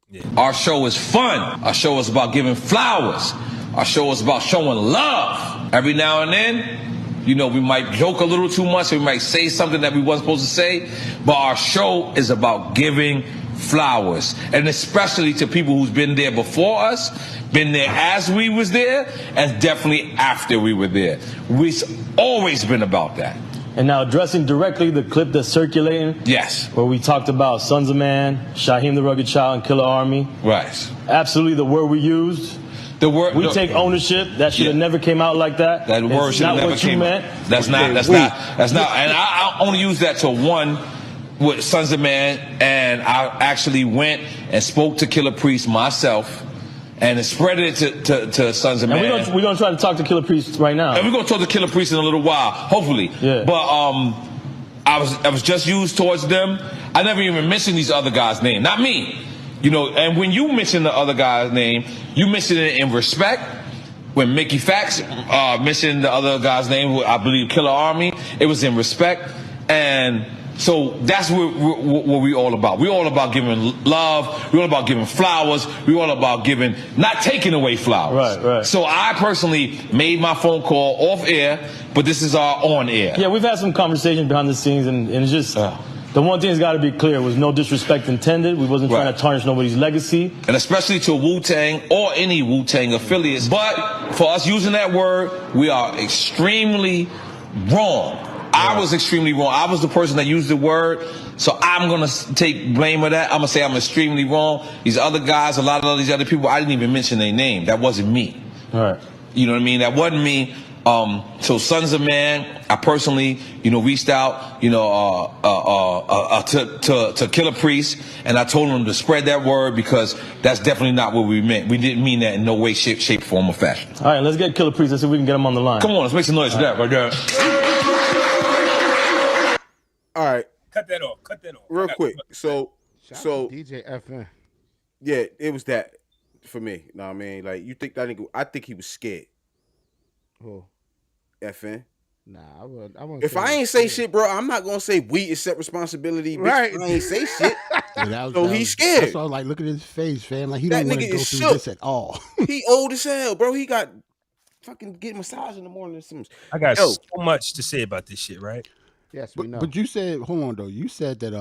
Yeah. Our show is fun. Our show is about giving flowers. Our show is about showing love. Every now and then, we might joke a little too much. We might say something that we wasn't supposed to say. But our show is about giving flowers, and especially to people who's been there before us, been there as we was there, and definitely after we were there. We've always been about that. And now addressing directly the clip that's circulating. Yes. Where we talked about Sons of Man, Shyheim the Rugged Child, and Killer Army. Right. Absolutely the word we used. The word we take ownership. That should have never came out like that. That word should have never came out. That's not. And I only use that to one with Sons of Man, and I actually went and spoke to Killer Priest myself and spread it to Sons of Man. And we're gonna try to talk to Killer Priest right now. And we're gonna talk to Killer Priest in a little while, hopefully. Yeah. But I was just used towards them. I never even mentioned these other guys' name. Not me. And when you mention the other guy's name, you mention it in respect. When Mickey Fax mentioned the other guy's name, I believe Killer Army, it was in respect. And so that's what we all about. We're all about giving love. We're all about giving flowers. We're all about giving, not taking away flowers. Right. So I personally made my phone call off air, but this is our on air. Yeah, we've had some conversations behind the scenes, and it's just the one thing that's got to be clear was no disrespect intended. We wasn't trying to tarnish nobody's legacy. And especially to Wu-Tang or any Wu-Tang affiliates. But for us using that word, we are extremely wrong. I was extremely wrong. I was the person that used the word, so I'm going to take blame of that. I'm going to say I'm extremely wrong. These other guys, a lot of these other people, I didn't even mention their name. That wasn't me. All right. You know what I mean? That wasn't me. So Sons of Man, I personally, reached out, to Killer Priest, and I told him to spread that word because that's definitely not what we meant. We didn't mean that in no way, shape, form, or fashion. All right, let's get Killer Priest. Let's see if we can get him on the line. Come on, let's make some noise for that right there. All right. Cut that off. Real quick. So DJ FN. Yeah, it was that for me. Know what I mean? Like, you think that nigga, I think he was scared. Who? FN. Nah, I wouldn't. If I ain't say shit, bro, I'm not gonna say we accept responsibility. Right. Bitch, I ain't say shit. So he's scared. That's why I was like, look at his face, fam. Like, he That don't want to nigga go is through shook. this at all. He old as hell, bro. He got fucking get massage in the morning. I got so much to say about this shit, right? Yes, we know. But you said, hold on though. You said that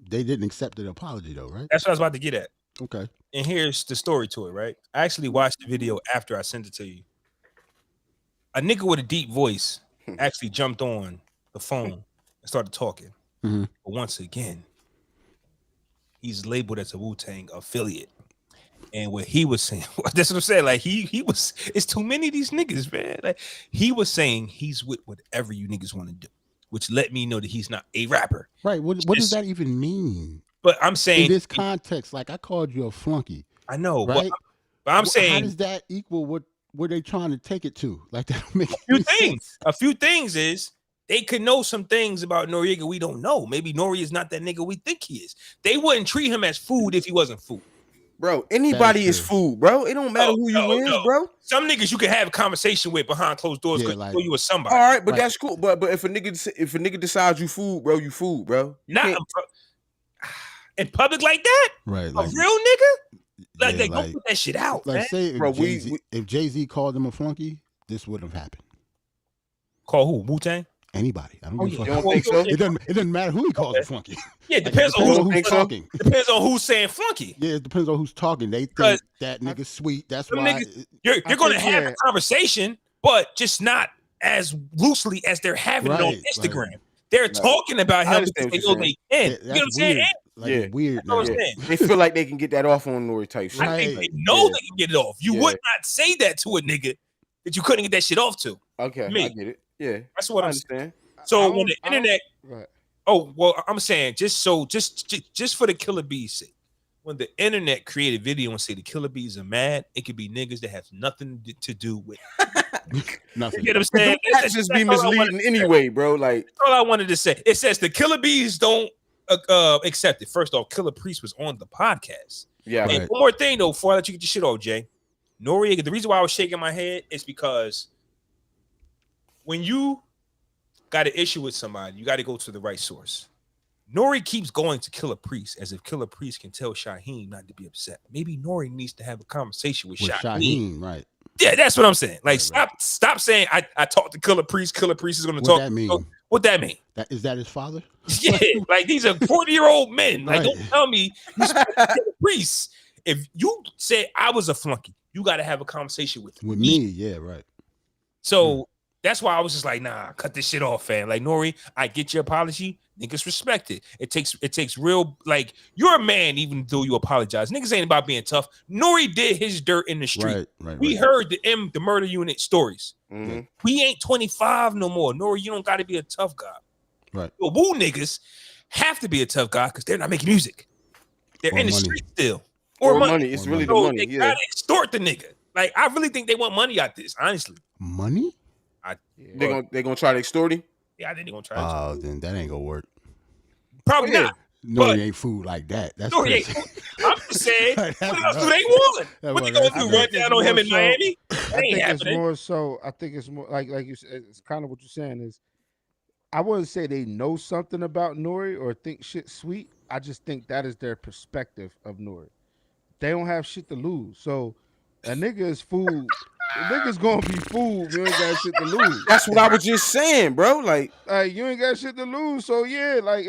they didn't accept the apology though, right? That's what I was about to get at. Okay. And here's the story to it, right? I actually watched the video after I sent it to you. A nigga with a deep voice actually jumped on the phone and started talking. Mm-hmm. But once again, he's labeled as a Wu-Tang affiliate. And what he was saying, that's what I'm saying. Like he was, it's too many of these niggas, man. Like he was saying he's with whatever you niggas want to do, which let me know that he's not a rapper. Right. What does that even mean? But I'm saying in this context, like I called you a flunky. I know, right? But I'm saying, how does that equal what they trying to take it to? Like that don't make a few things is they could know some things about Noriega we don't know. Maybe Nori is not that nigga we think he is. They wouldn't treat him as food if he wasn't food. Bro, anybody is food, bro. It don't matter who you is, bro. Some niggas you can have a conversation with behind closed doors because you know you was somebody. All right, but that's cool. But if a nigga decides you food, bro, you food, bro. Not in public like that? Right. A real nigga? Like, don't put that shit out, like man. say if Bro, if Jay-Z called him a flunky, this wouldn't have happened. Call who? WuTang? Anybody. I don't give a fuck. You don't think so? It doesn't matter who he calls a flunky. Yeah, it depends on who's talking. Depends on who's saying flunky. Yeah, it depends on who's talking. They think that nigga's sweet. That's why niggas, you're going to have a conversation, but just not as loosely as they're having it on Instagram. Right. They're talking about him because they know they can. You know what I'm saying? Like, weird. That's what I'm saying. They feel like they can get that off on Nore type shit. I think they know they can get it off. You would not say that to a nigga that you couldn't get that shit off to. Okay, I get it. Yeah, that's what I I'm understand. So when the internet, I'm saying just for the Killer Bees sake, when the internet created video and say the Killer Bees are mad, it could be niggas that have nothing to do with nothing. You know what I'm saying? That's just be misleading anyway, bro. Like that's all I wanted to say. It says the Killer Bees don't accept it. First off, Killer Priest was on the podcast. Yeah. And one more thing though, before I let you get your shit off, Jay. Noriega, the reason why I was shaking my head is because when you got an issue with somebody, you got to go to the right source. Nori keeps going to Killer Priest as if Killer Priest can tell Shyheim not to be upset. Maybe Nori needs to have a conversation with Shyheim. Right. Yeah, that's what I'm saying. Like, stop saying I talked to Killer Priest. Killer Priest is going to talk. That mean? What that mean? Is that his father? Yeah, like these are 40-year-old men. Like, don't tell me you Killer Priest. If you said I was a flunky, you got to have a conversation with me. Yeah, right. So that's why I was just like, nah, cut this shit off, fam. Like, Nori, I get your apology. Niggas respect it. It takes real, like, you're a man even though you apologize. Niggas ain't about being tough. Nori did his dirt in the street. We heard the murder unit stories. Mm-hmm. We ain't 25 no more. Nori, you don't got to be a tough guy. Right. The Wu niggas have to be a tough guy because they're not making music. They're in the street still. Or money. It's really the money. They gotta extort the nigga. Like, I really think they want money out this, honestly. Money? They're gonna try to extort him? Yeah, I think they're gonna try. Oh, then that ain't gonna work. Probably not. No, it ain't food like that. That's crazy. I'm just saying. What else do they want? What they gonna do? Run down on him in Miami? I think it's more so. I think it's more like you said. It's kind of what you're saying is. I wouldn't say they know something about Nori or think shit sweet. I just think that is their perspective of Nori. They don't have shit to lose. So a nigga is food. A nigga's gonna be food. You ain't got shit to lose. That's what I was just saying, bro. Like you ain't got shit to lose. So yeah, like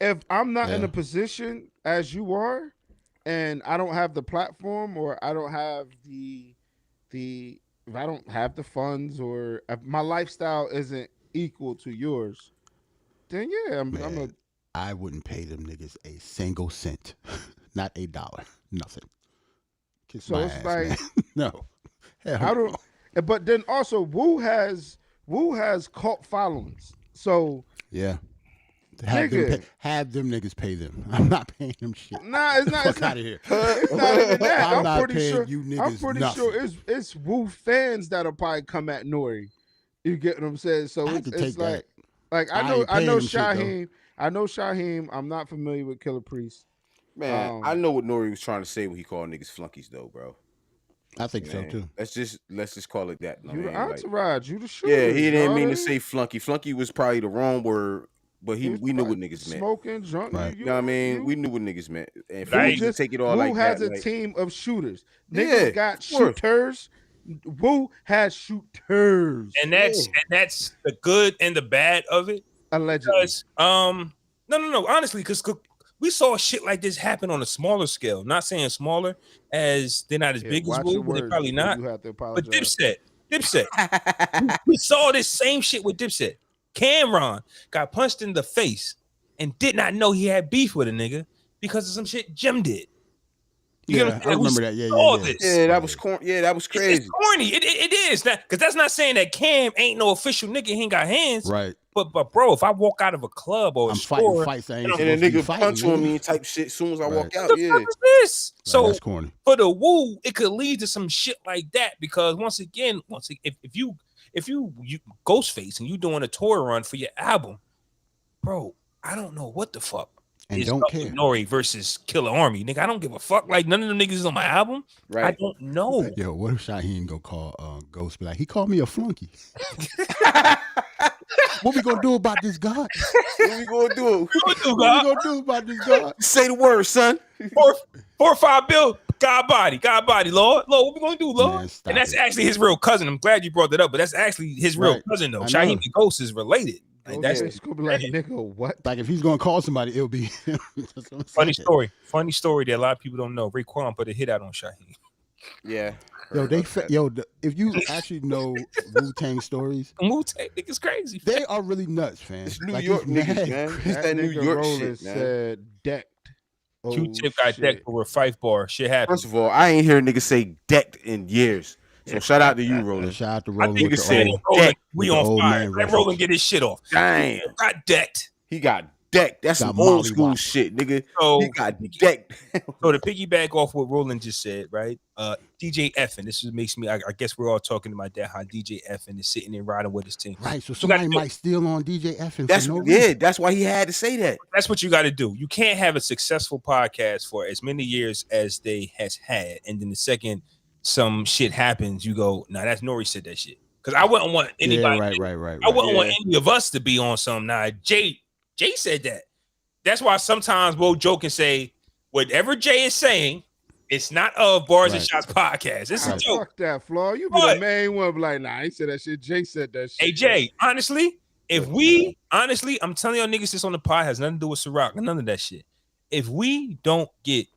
if I'm not in a position as you are, and I don't have the platform, or I don't have if I don't have the funds, or if my lifestyle isn't equal to yours, then yeah, I wouldn't pay them niggas a single cent, not $1, nothing. Kiss so my it's ass, like man. No, I don't. But then also, Wu has cult followings, so yeah. Have them niggas pay them. I'm not paying them shit. Nah, it's not. Fuck out of here. It's not even that. I'm not paying you niggas. I'm pretty sure it's Wu fans that'll probably come at Nori. You get what I'm saying? So it's like I know Shyheim. I know Shyheim. I'm not familiar with Killer Priest. Man, I know what Nori was trying to say when he called niggas flunkies, though, bro. I think so too. Let's just call it that. You the entourage. You the shooter. Yeah, he didn't mean to say flunky. Flunky was probably the wrong word, but we knew what niggas meant. Smoking, drunk. Right. You know what I mean? We knew what niggas meant. And Wu just take it all like that. Wu has a team of shooters. Niggas got shooters. Wu has shooters. And that's the good and the bad of it. Allegedly. Because, no. Honestly, because we saw shit like this happen on a smaller scale. Not saying smaller as they're not as big as Wu, but they're probably not. But Dipset. we saw this same shit with Dipset. Cameron got punched in the face and did not know he had beef with a nigga because of some shit Jim did. I remember that. Yeah, that was corny. Yeah, that was crazy. It's corny. It is that because that's not saying that Cam ain't no official nigga. He ain't got hands. Right. But bro, if I walk out of a club or a store, fights, and a nigga punch on me type shit as soon as I walk out, what the fuck is this? Right, so that's corny. For the Wu, it could lead to some shit like that because once again, if you Ghostface and you doing a tour run for your album, bro, I don't know what the fuck. And don't care. Nori versus Killer Army, nigga. I don't give a fuck. Like none of them niggas is on my album. Right. I don't know. Yo, what if Shyheim go call Ghost? Be like, he called me a flunky. What we gonna do about this God? What we gonna do? What we gonna do about this God? Say the word, son. 4 or 5 bill. God body, Lord, what we gonna do, Lord? Man, and that's actually his real cousin. I'm glad you brought that up, but that's actually his real cousin though. Shyheim the Ghost is related. Like, that's gonna be like, nigga, what? Like if he's gonna call somebody, it'll be funny story that a lot of people don't know. Raekwon put a hit out on Shyheim. Yeah. If you actually know WuTang stories, WuTang niggas crazy. They are really nuts, man. It's New York niggas, man. It's that New York shit, man. Said decked. Q-Tip got decked for a Fife bar. Shit happened. First of all, I ain't hear niggas say decked in years. So shout out to you, Roland. Shout out to Roland. I think said we on fire. Let Roland get his shit off. Damn. Got decked. He got decked. That's some old school shit, nigga. So, he got decked. So to piggyback off what Roland just said, right? DJ Effin. This makes me. I guess we're all talking about that. How DJ Effin is sitting and riding with his team. Right. So somebody might steal on DJ Effin. That's why he had to say that. That's what you got to do. You can't have a successful podcast for as many years as they has had, and then the second some shit happens, you go, nah, that's Nore said that shit. Because I wouldn't want anybody. Right. I wouldn't want any of us to be on some. Nah, Jay said that. That's why sometimes we'll joke and say, whatever Jay is saying, it's not of Barz and Shotz podcast. This is a joke. Fuck that, Flaw. You be the main one. Be like, nah, he said that shit. Jay said that shit. Hey, Jay, honestly, I'm telling y'all niggas this on the pod has nothing to do with Ciroc, none of that shit. If we don't get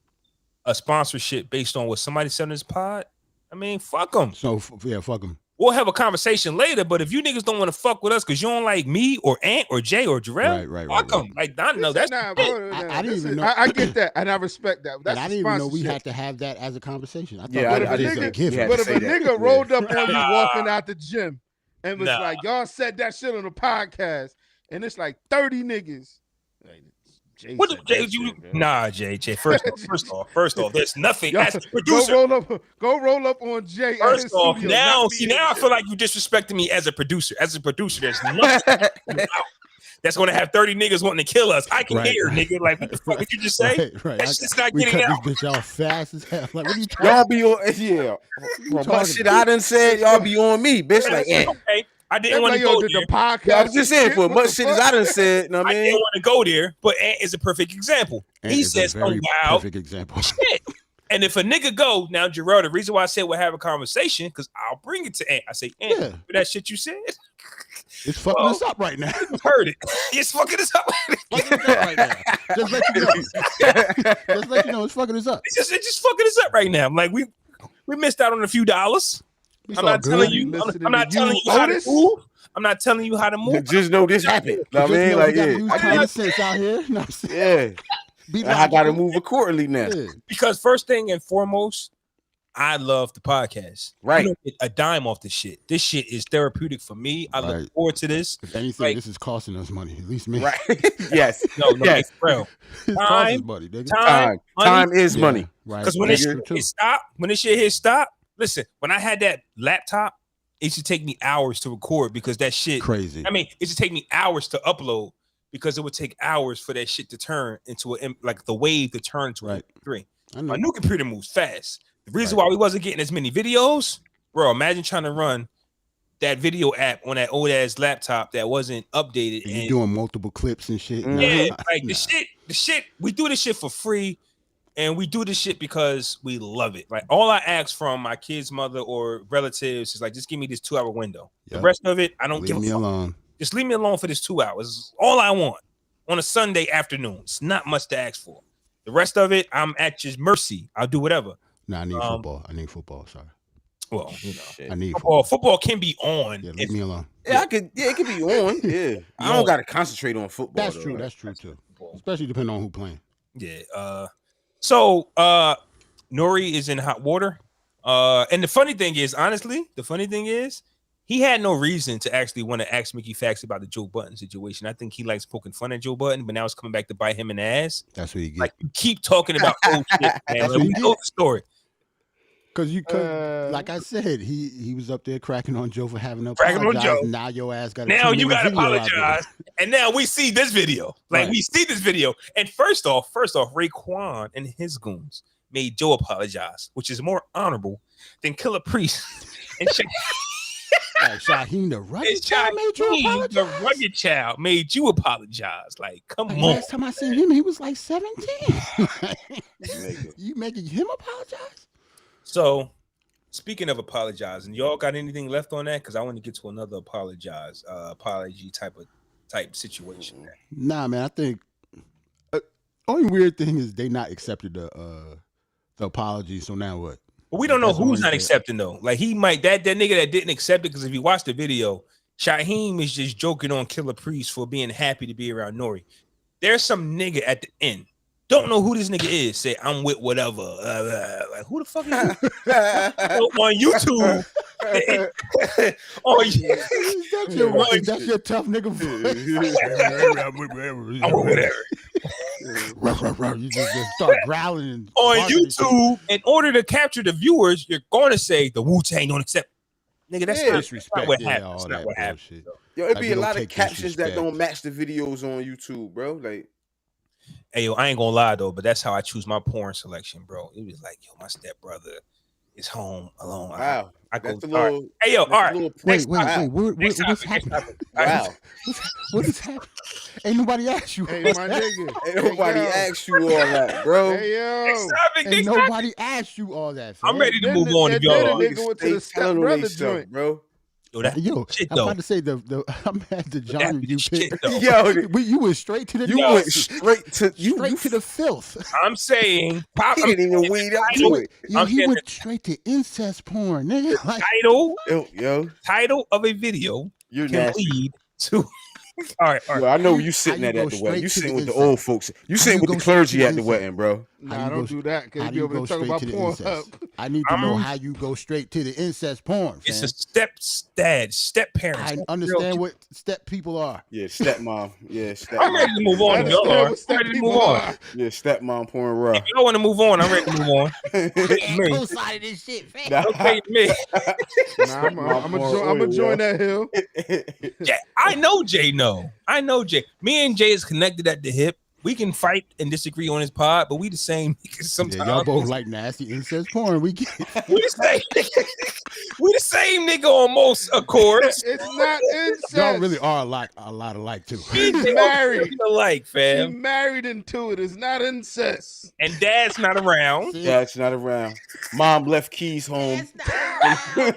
a sponsorship based on what somebody said in this pod, I mean, fuck them. So, yeah, fuck them. We'll have a conversation later, but if you niggas don't want to fuck with us because you don't like me or Ant or Jay or Jerrell, fuck them. Like, I know that's I didn't even know. I get that, and I respect that. That's I didn't even know we had to have that as a conversation. I thought but if a nigga rolled up on you walking out the gym and was like, y'all said that shit on the podcast, and it's like 30 niggas. Jay, Jay. First off, there's nothing. As a producer, go roll up on Jay. First off, now I feel like you disrespecting me as a producer. As a producer, there's nothing that's gonna have 30 niggas wanting to kill us. I can hear, nigga. Like, what the fuck did you just say? Right. That's just not getting out. This bitch out fast as hell. Like, what are you y'all be on? What shit I done said, y'all be on me, bitch. Like, okay. I didn't want to go there. Podcast I was just saying, for much shit as I done said, know what I mean? didn't want to go there, but Ant is a perfect example. He says some wild perfect example. shit. And if a nigga go, now, Jerrell, the reason why I said we'll have a conversation, because I'll bring it to Ant. I say, Ant, for that shit you said, it's fucking us up right now. You heard it. It's fucking us up right now. Just let you know. Just let you know it's fucking us up. It's just fucking us up right now. I'm like, we missed out on a few dollars. I'm not telling you how to move. I'm not telling you how to move. Just know this happened. I mean, like, common sense out here. I got to move accordingly now. Because first thing and foremost, I love the podcast. Right. You don't get a dime off this shit. This shit is therapeutic for me. I look forward to this. If anything, this is costing us money. At least me. Right. Yes. No, it's real. Time, money, nigga. Time is money. Right. Because when this shit hit stop, listen, when I had that laptop, it should take me hours to record because that shit crazy. I mean, it should take me hours to upload because it would take hours for that shit to turn into the wave to turn to a MP3. My new computer moves fast. The reason why we wasn't getting as many videos, bro, imagine trying to run that video app on that old ass laptop that wasn't updated. And doing multiple clips and shit. Yeah, the shit, we do this shit for free. And we do this shit because we love it. Like, all I ask from my kid's mother or relatives is like, just give me this 2-hour window. Yep. The rest of it, I don't give a fuck. Leave me alone. Just leave me alone for this 2 hours. All I want on a Sunday afternoon. It's not much to ask for. The rest of it, I'm at your mercy. I'll do whatever. No, I need football. I need football. Sorry. Well, you know, I need football. Football can be on. Yeah, leave me alone. Yeah, it could be on. Yeah, I don't got to concentrate on football. That's true. That's true too. Especially depending on who playing. Yeah. So Nore is in hot water. And the funny thing is, honestly, he had no reason to actually want to ask Mickey Facts about the Joe Budden situation. I think he likes poking fun at Joe Budden, but now it's coming back to bite him in the ass. That's what you get. Like, you keep talking about old shit, man. Like, we know the story. Because like I said, he was up there cracking on Joe for having to cracking on Joe. Now your ass got now you got to apologize. And now we see this video. Like, we see this video. And first off, Raekwon and his goons made Joe apologize, which is more honorable than Killer Priest and Shyheim the rugged child made you apologize. The rugged child made you apologize. Like, come on. Last time I seen him, he was like 17. You making him apologize? So, speaking of apologizing, y'all got anything left on that? Because I want to get to another apology type situation. Nah, man. I think only weird thing is they not accepted the apology. So now what? But we don't know who's not accepting though. Like he might that nigga that didn't accept it, because if you watch the video, Shyheim is just joking on Killer Priest for being happy to be around Nore. There's some nigga at the end. Don't know who this nigga is. Say I'm with whatever. Like who the fuck is on YouTube? That's your tough nigga voice. I'm whatever. You just start growling on YouTube. In order to capture the viewers, you're going to say the WuTang don't accept. Nigga, that's not what happened. That's not what happened. Yo, it'd be a lot of captions that don't match the videos on YouTube, bro. Like, hey, yo, I ain't gonna lie though, but that's how I choose my porn selection, bro. It was like, yo, my stepbrother is home alone. Wow. I go, little, hey, yo, all right. Wait. What's happening? Wow. What is happening? Ain't nobody asked you. Hey, my nigga. Ain't nobody asked you all that, bro. Hey, yo. Ain't nobody asked you all that, fam. I'm ready to move on to y'all. Nigga went to the stepbrother joint, bro. Yo, shit, I'm about to say I'm at the genre you picked. Yo, you went straight to the to the filth. I'm saying Pop didn't even weed up to it. He went straight to incest porn, nigga. Like, title of a video can lead to. All right. Yo, I know you sitting at the wedding. You sitting with the old folks. You sitting with the clergy at the wedding, bro. Nah, don't do that. Because you be able to talk about porn. I need to know how you go straight to the incest porn. It's a step parents. I understand what step people are. Yeah, stepmom. Yeah, stepmom. I'm ready to move on. Y'all are ready to move on. Yeah, stepmom porn raw. If y'all want to move on, I'm ready to move on. Co-side of this shit, fam. Okay, me. I'm gonna join that hill. Yeah, I know Jay. I know Jay. Me and Jay is connected at the hip. We can fight and disagree on his pod, but we the same niggas sometimes. Yeah, y'all both like nasty incest porn. We the same nigga on most accords. It's not incest. Y'all really are a lot alike too. He's married. Alike, fam. He's married into it. It's not incest. And dad's not around. Dad's not around. Mom left keys home. Mom got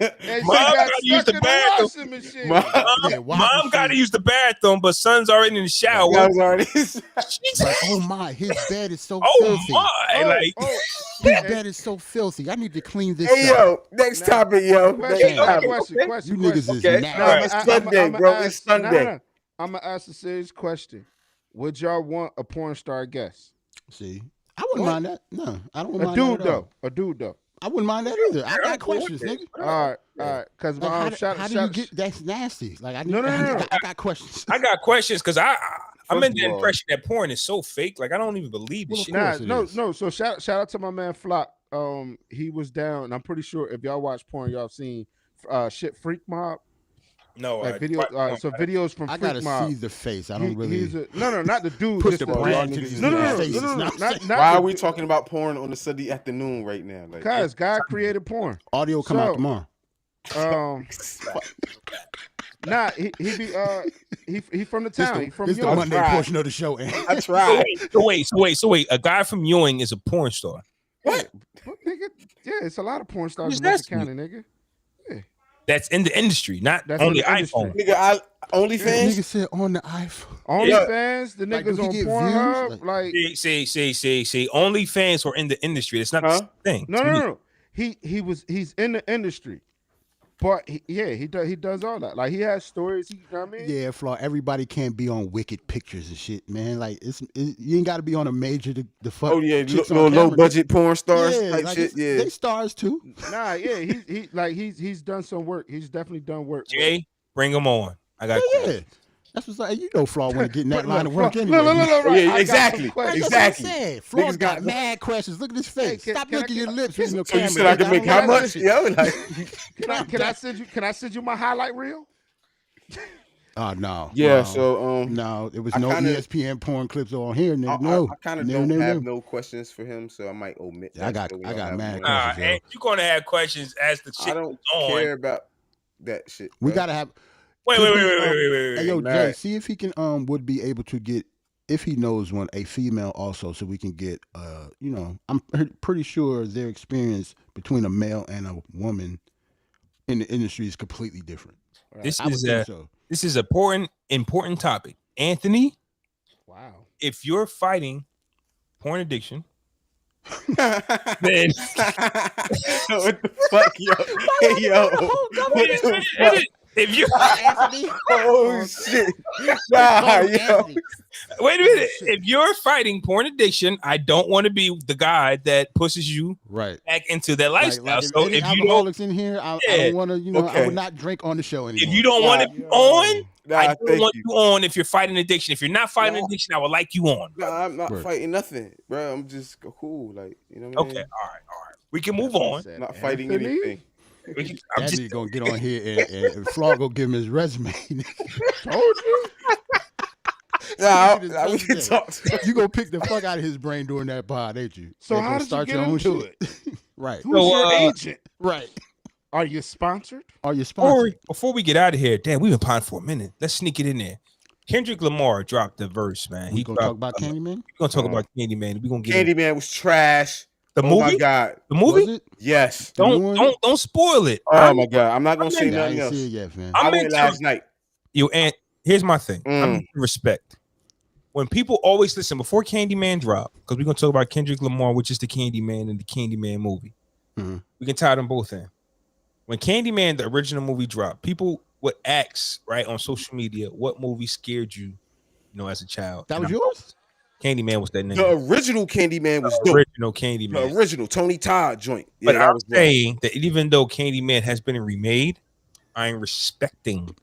to use the bathroom. Mom got to use the bathroom, but son's already in the shower. Like, oh my, his bed is so filthy. His bed is so filthy. I need to clean this up. Yo, next topic, yo. Question. You niggas is nasty. It's Sunday, bro. It's Sunday. I'm going to ask a serious question. Would y'all want a porn star guest? See, I wouldn't mind that. No, I don't mind that. A dude, though. I wouldn't mind that either. I got questions, nigga. All right. Because how do you get that's nasty? Like, I got questions. I got questions because I'm in the impression that porn is so fake. Like, I don't even believe this shit. No. So shout out to my man Flaw. He was down, and I'm pretty sure if y'all watch porn, y'all seen shit Freak Mob. No, like videos from Freak Mob. I gotta see the face. I don't really. No, not the dude. Put the brand to these faces. Why are we talking about porn on a Sunday afternoon right now? Because God created porn. Audio come out tomorrow. Nah, he from the town. He from Ewing. The Monday portion of the show. That's right. So wait. A guy from Ewing is a porn star. What nigga? Yeah, it's a lot of porn stars in West County, nigga. Yeah. That's in the industry, not only iPhone. Nigga, OnlyFans. Nigga said on the iPhone. OnlyFans, the niggas on Pornhub, like say OnlyFans or in the industry. It's not the thing. No. He's in the industry. But he does all that. Like he has stories. You know what I mean? Yeah, Flaw. Everybody can't be on wicked pictures and shit, man. Like you ain't got to be on a major to fuck. Oh yeah, low budget porn stars type like shit. Yeah, they stars too. Nah, yeah, he's done some work. He's definitely done work. Jay, bring him on. I got yeah. That's what's like. You know, Flaw want to get in that line of work anyway. No, right. Yeah, exactly. Flaw got mad questions. Look at his face. Stop licking your lips with your camera. You said I can make how much? Yo, can I send you my highlight reel? Oh no. Yeah. No. So no, it was no ESPN porn clips on here. Nigga. No, I kind of don't have no questions for him, so I might omit. I got mad questions. And you're gonna have questions as the shit. I don't care about that shit. We gotta have. Wait. Hey, yo, Jay, see if he can would be able to get, if he knows one, a female also, so we can get I'm pretty sure their experience between a male and a woman in the industry is completely different. Right? This is an important topic. Anthony, wow. If you're fighting porn addiction, then what the fuck, yo? Hey, yo. What the fuck? If you oh shit. Nah, yo. Wait a minute. If you're fighting porn addiction, I don't want to be the guy that pushes you back into that lifestyle. So if alcoholics in here, I don't want to, I would not drink on the show anymore. If you don't want to be on, I don't want you on if you're fighting addiction. If you're not fighting addiction, I would like you on. Nah, I'm not fighting nothing, bro. I'm just cool. Like, you know what I mean? Okay, all right. We can move on. Not fighting anything. I'm just gonna get on here and Flaw go give him his resume. Told you. Nah, we can talk. You gonna pick the fuck out of his brain during that pod, ain't you? So how did you get into it? Right. Who's your agent? Right. Are you sponsored? Before we get out of here, damn, we've been potting for a minute. Let's sneak it in there. Kendrick Lamar dropped the verse, man. He gonna talk about Candyman? We're gonna talk about Candyman. We're gonna get Candyman was trash. The movie? Oh my god. The movie? Yes. Don't spoil it. Oh my god. I'm not gonna say nothing else. I went last night. And here's my thing. I'm respect. When people always listen before Candyman drop, because we're gonna talk about Kendrick Lamar, which is the Candyman and the Candyman movie. We can tie them both in. When Candyman, the original movie, dropped, people would ask on social media, what movie scared you, as a child? That was yours? Candyman was that name. The original Candyman was the original Candyman. The original Tony Todd joint. Yeah, but I'm saying that even though Candyman has been remade, I'm respecting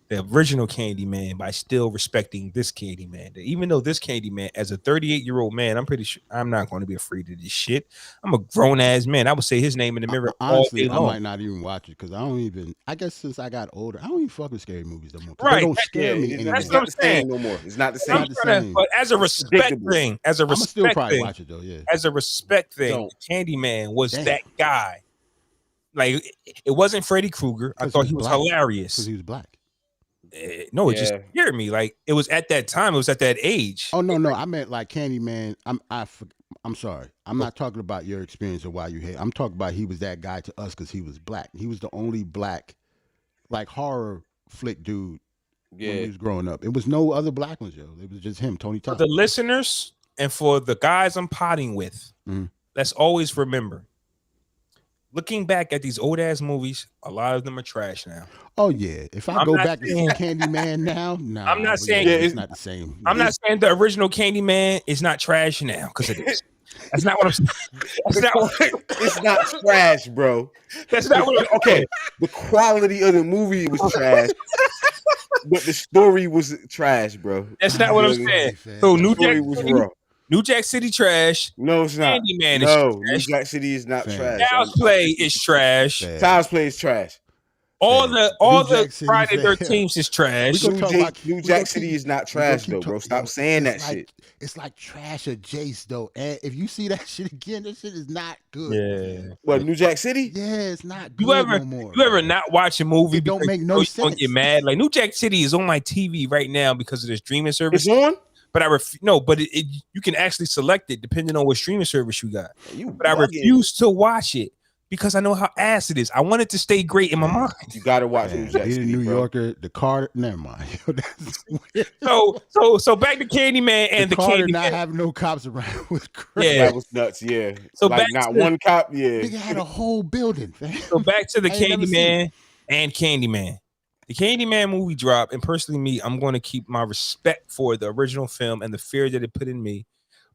the original Candyman by still respecting this Candyman. Even though this Candyman, as a 38-year-old man, I'm pretty sure I'm not going to be afraid of this shit. I'm a grown ass man. I would say his name in the mirror. Honestly, I might not even watch it because I guess since I got older, I don't even fuck with scary movies no more. Right. They don't scare me anymore. That's what I'm saying. No more. It's not the same. But as a respect thing, I'm still probably watch it though. Yeah. As a respect thing, Candyman was that guy. Like it wasn't Freddy Krueger. I thought he was hilarious because he was black. No, it just scared me. Like it was at that time. It was at that age. Oh no, I meant like Candyman. I'm sorry. I'm not talking about your experience or why you hate. I'm talking about he was that guy to us because he was black. He was the only black, like horror flick dude. Yeah, when he was growing up. It was no other black ones, yo. It was just him, Tony Todd. For the listeners and for the guys I'm potting with, let's always remember. Looking back at these old ass movies, a lot of them are trash now. Oh yeah, if I go back to see Candyman now, nah, I'm not saying it's not the same. I'm not saying the original Candyman is not trash now because it is. That's not what I'm saying. It's not trash, bro. That's not what I'm okay. The quality of the movie was trash, but the story was trash, bro. That's not what I'm saying. So New Jack City trash. No, it's not. Candyman is trash. New Jack City is not trash. Child's Play is trash. Child's Play is trash. All the Friday 13th is trash. New Jack City is not trash though, bro. Stop saying that shit. It's like trash or Jace though. And if you see that shit again, that shit is not good. Yeah. What, New Jack City? Yeah, it's not good no more. You ever not watch a movie? It don't make no sense. Don't get mad. Like New Jack City is on my TV right now because of the streaming service. It's on? But you can actually select it depending on what streaming service you got. But I refuse to watch it because I know how ass it is. I want it to stay great in my mind. You gotta watch New Jack City, New Yorker, the Carter. Never mind. So back to Candyman and the Carter Candyman. Not having no cops around was crazy. Yeah, that was nuts. Yeah. So like not one cop. Yeah. Nigga had a whole building. Fam. So back to the Candyman and Candyman. The Candyman movie dropped, and personally, me, I'm going to keep my respect for the original film and the fear that it put in me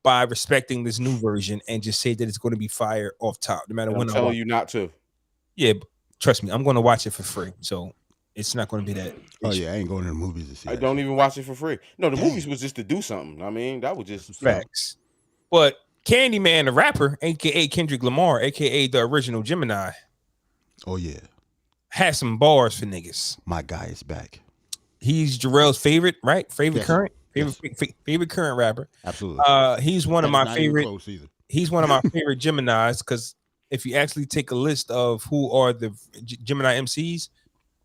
by respecting this new version and just say that it's going to be fire off top, no matter when. I'm telling you not to. Yeah, trust me, I'm going to watch it for free, so it's not going to be that. Oh yeah, I ain't going to the movies to see. I don't even watch it for free. No, the movies was just to do something. I mean, that was just facts. But Candyman, the rapper, aka Kendrick Lamar, aka the original Gemini. Oh yeah. Had some bars for niggas. My guy is back. He's Jerrell's favorite, right? Favorite Favorite current rapper. Absolutely. He's one of my favorite. He's one of my favorite Geminis because if you actually take a list of who are the Gemini MCs,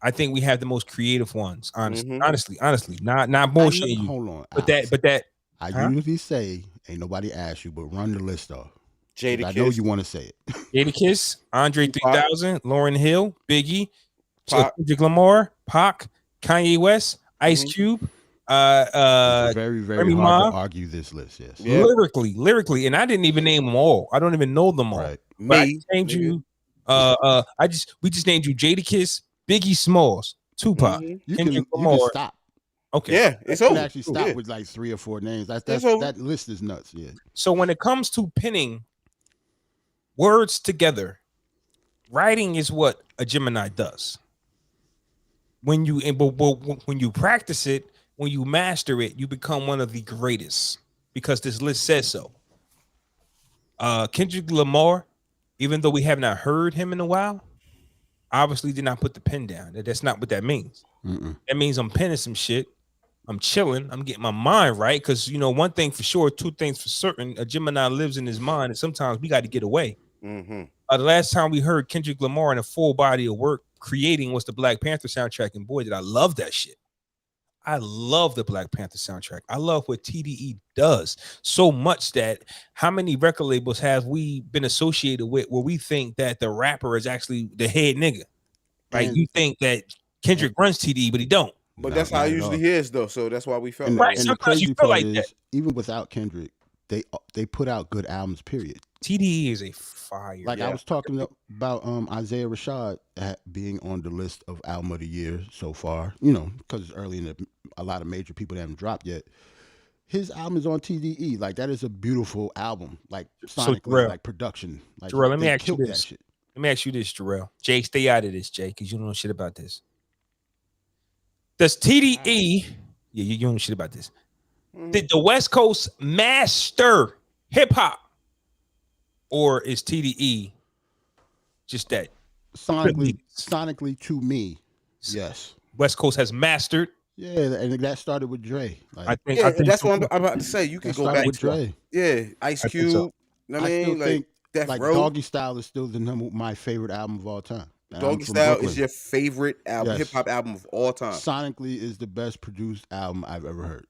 I think we have the most creative ones. Honestly, not bullshit. Hold on. But that. I usually say Ain't nobody asked you, but run the list off. Jadakiss. I know you want to say it. Jadakiss, Andre 3000, Lauryn Hill, Biggie, Kendrick Lamar, Pac, Kanye West, Ice Cube. It's very, very hard Mobb. to argue this list. Yes, lyrically, and I didn't even name them all. I don't even know them all. Right. But I just named you. We just named you Jadakiss, Biggie Smalls, Tupac, you Kendrick can Lamar. stop. Okay. Yeah, it's you over. can actually stop with like 3 or 4 names. That list is nuts. Yeah. So when it comes to pinning words together, writing is what a Gemini does. When you practice it, when you master it, you become one of the greatest because this list says so. Kendrick Lamar, even though we have not heard him in a while, obviously did not put the pen down. That's not what that means. That means I'm penning some shit. I'm chilling. I'm getting my mind right because, one thing for sure, 2 things for certain. A Gemini lives in his mind, and sometimes we got to get away. The last time we heard Kendrick Lamar in a full body of work creating was the Black Panther soundtrack, and boy, did I love that shit. I love the Black Panther soundtrack. I love what TDE does so much that how many record labels have we been associated with where we think that the rapper is actually the head nigga? Like you think that Kendrick runs TDE, but he don't. But that's how it usually is, though. So that's why we felt and, like and the crazy part is, even without Kendrick, they put out good albums. Period. TDE is a fire. Like I was talking about Isaiah Rashad being on the list of album of the year so far. Because it's early in a lot of major people that haven't dropped yet. His album is on TDE. Like that is a beautiful album. Like sonically, like production. Like Jerrell, let me ask you this. Let me ask you this, Jerrell. Jay, stay out of this, Jay, because you don't know shit about this. Does TDE, you don't know shit about this. Did the West Coast master hip hop? Or is TDE just that? Sonically to me, yes. West Coast has mastered. Yeah, and that started with Dre. Like, I think that's what I'm about to say. You can go back with Dre. Yeah, Ice Cube. So. I still think Death Row. Doggy Style is still my favorite album of all time. Doggy Style is your favorite album, hip hop album of all time. Sonically is the best produced album I've ever heard.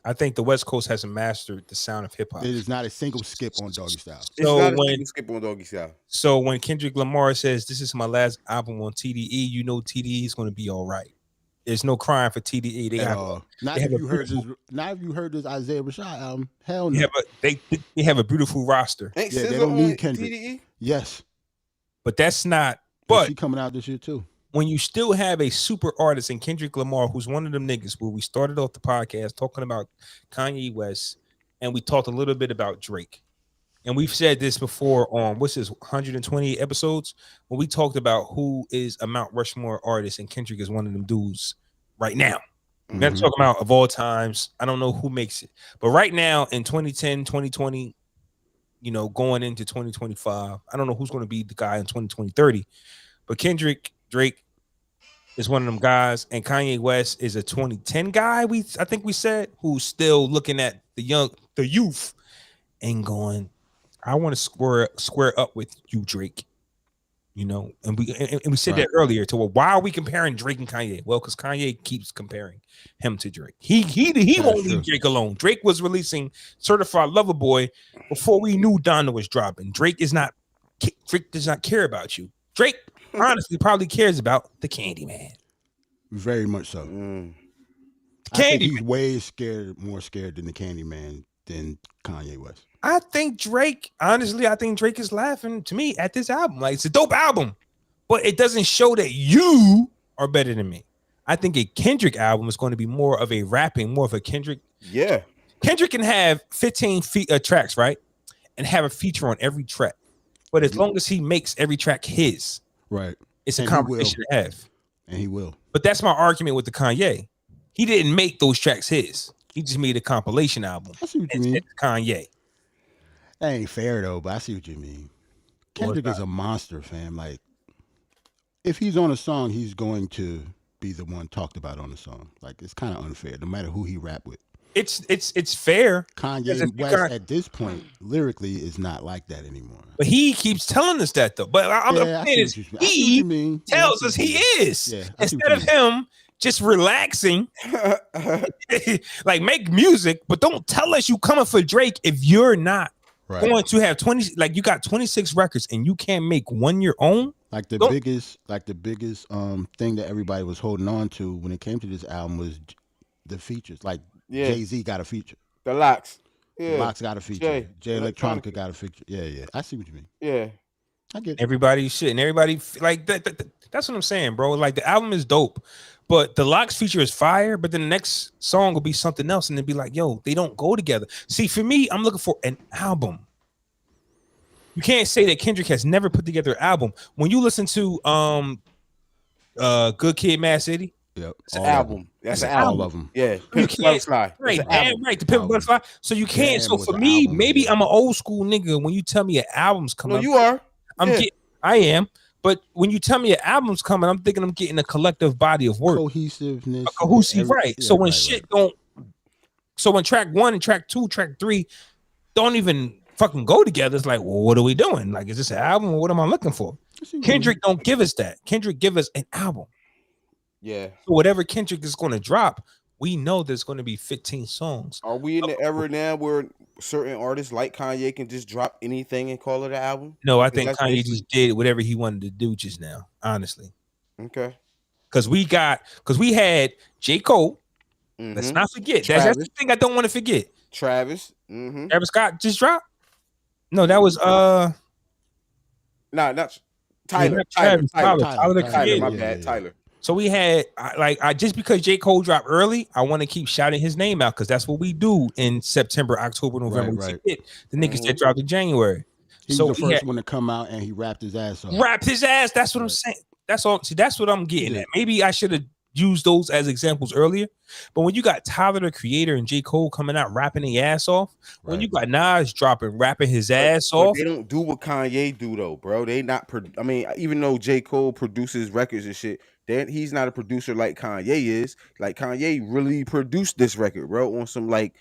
I think the West Coast hasn't mastered the sound of hip hop. It is not a single skip on Doggy Style. It's not a single skip on Doggy Style. So when Kendrick Lamar says this is my last album on TDE, TDE is going to be all right. There's no crying for TDE. Not if you heard this Isaiah Rashad album. Hell no. They have a beautiful roster. They don't need Kendrick. TDE? Yes, but that's not. But she coming out this year too. When you still have a super artist in Kendrick Lamar, who's one of them niggas where we started off the podcast talking about Kanye West, and we talked a little bit about Drake. And we've said this before on, 120 episodes, when we talked about who is a Mount Rushmore artist, and Kendrick is one of them dudes right now. We're not talking about of all times. I don't know who makes it. But right now in 2010, 2020, going into 2025, I don't know who's going to be the guy in 2030. But Kendrick, Drake is one of them guys, and Kanye West is a 2010 guy. I think we said, who's still looking at the youth, and going, I want to square up with you, Drake. And we said that earlier. To why are we comparing Drake and Kanye? Well, because Kanye keeps comparing him to Drake. He won't leave Drake alone. Drake was releasing Certified Lover Boy before we knew Donda was dropping. Drake does not care about you. Drake honestly probably cares about the Candyman. Very much so. I think he's way more scared than the Candyman than Kanye West. I think Drake is laughing to me at this album. Like, it's a dope album, but it doesn't show that you are better than me. I think a Kendrick album is going to be more of a Kendrick. Yeah. Kendrick can have 15 tracks, right? And have a feature on every track. But as long as he makes every track his, right, it's a conversation to have. And he will. But that's my argument with the Kanye. He didn't make those tracks his. He just made a compilation album. I see what you mean. Kanye. That ain't fair though, but I see what you mean. Kendrick is a monster, fam. Like, if he's on a song, he's going to be the one talked about on the song. Like, it's kind of unfair, no matter who he rap with. It's fair. Kanye West at this point lyrically is not like that anymore. But he keeps telling us that though. But he tells us he is. Instead of him just relaxing. Like make music, but don't tell us you coming for Drake if you're not going to have 20. Like you got 26 records and you can't make one your own. Like the biggest thing that everybody was holding on to when it came to this album was the features. Like Jay-Z got a feature. The Locks. Yeah. The Locks got a feature. Jay Electronica got a feature. Yeah. I see what you mean. Yeah. I get it. Everybody shit and everybody like that. That's what I'm saying, bro. Like the album is dope, but the Locks feature is fire. But then the next song will be something else, and they'll be like, "Yo, they don't go together." See, for me, I'm looking for an album. You can't say that Kendrick has never put together an album. When you listen to Good Kid, Mad City, it's an album. That's an album. All of them. Yeah, Pimp Butterfly. Right, damn right, the Pimp Butterfly. So you can't. So for me, maybe I'm an old school nigga. When you tell me an album's coming, no, you are. I am. But when you tell me an album's coming, I'm thinking I'm getting a collective body of work, cohesiveness, right? So when so when track 1 and track 2, track 3 don't even fucking go together, it's like, well, what are we doing? Like, is this an album or what am I looking for? Kendrick don't give us that. Kendrick give us an album. Yeah. So whatever Kendrick is going to drop, we know there's going to be 15 songs. Are we in the era now where certain artists like Kanye can just drop anything and call it an album? No, I think Kanye just did whatever he wanted to do just now, honestly. Okay. Because we had J. Cole. Let's not forget. That's the thing I don't want to forget. Travis. Travis Scott just dropped? No, that was not Tyler. Tyler, the Creator. My bad, Tyler. So we had I just because J. Cole dropped early, I want to keep shouting his name out because that's what we do in September, October, November. Right. The niggas that dropped in January. He was the first one to come out and he rapped his ass off. Rapped his ass. That's what I'm saying. That's all. See, that's what I'm getting at. Maybe I should have used those as examples earlier. But when you got Tyler the Creator and J. Cole coming out rapping their ass off, when you got Nas rapping his ass off, they don't do what Kanye do though, bro. They not. I mean, even though J. Cole produces records and shit, he's not a producer like Kanye is. Like Kanye really produced this record, bro, on some like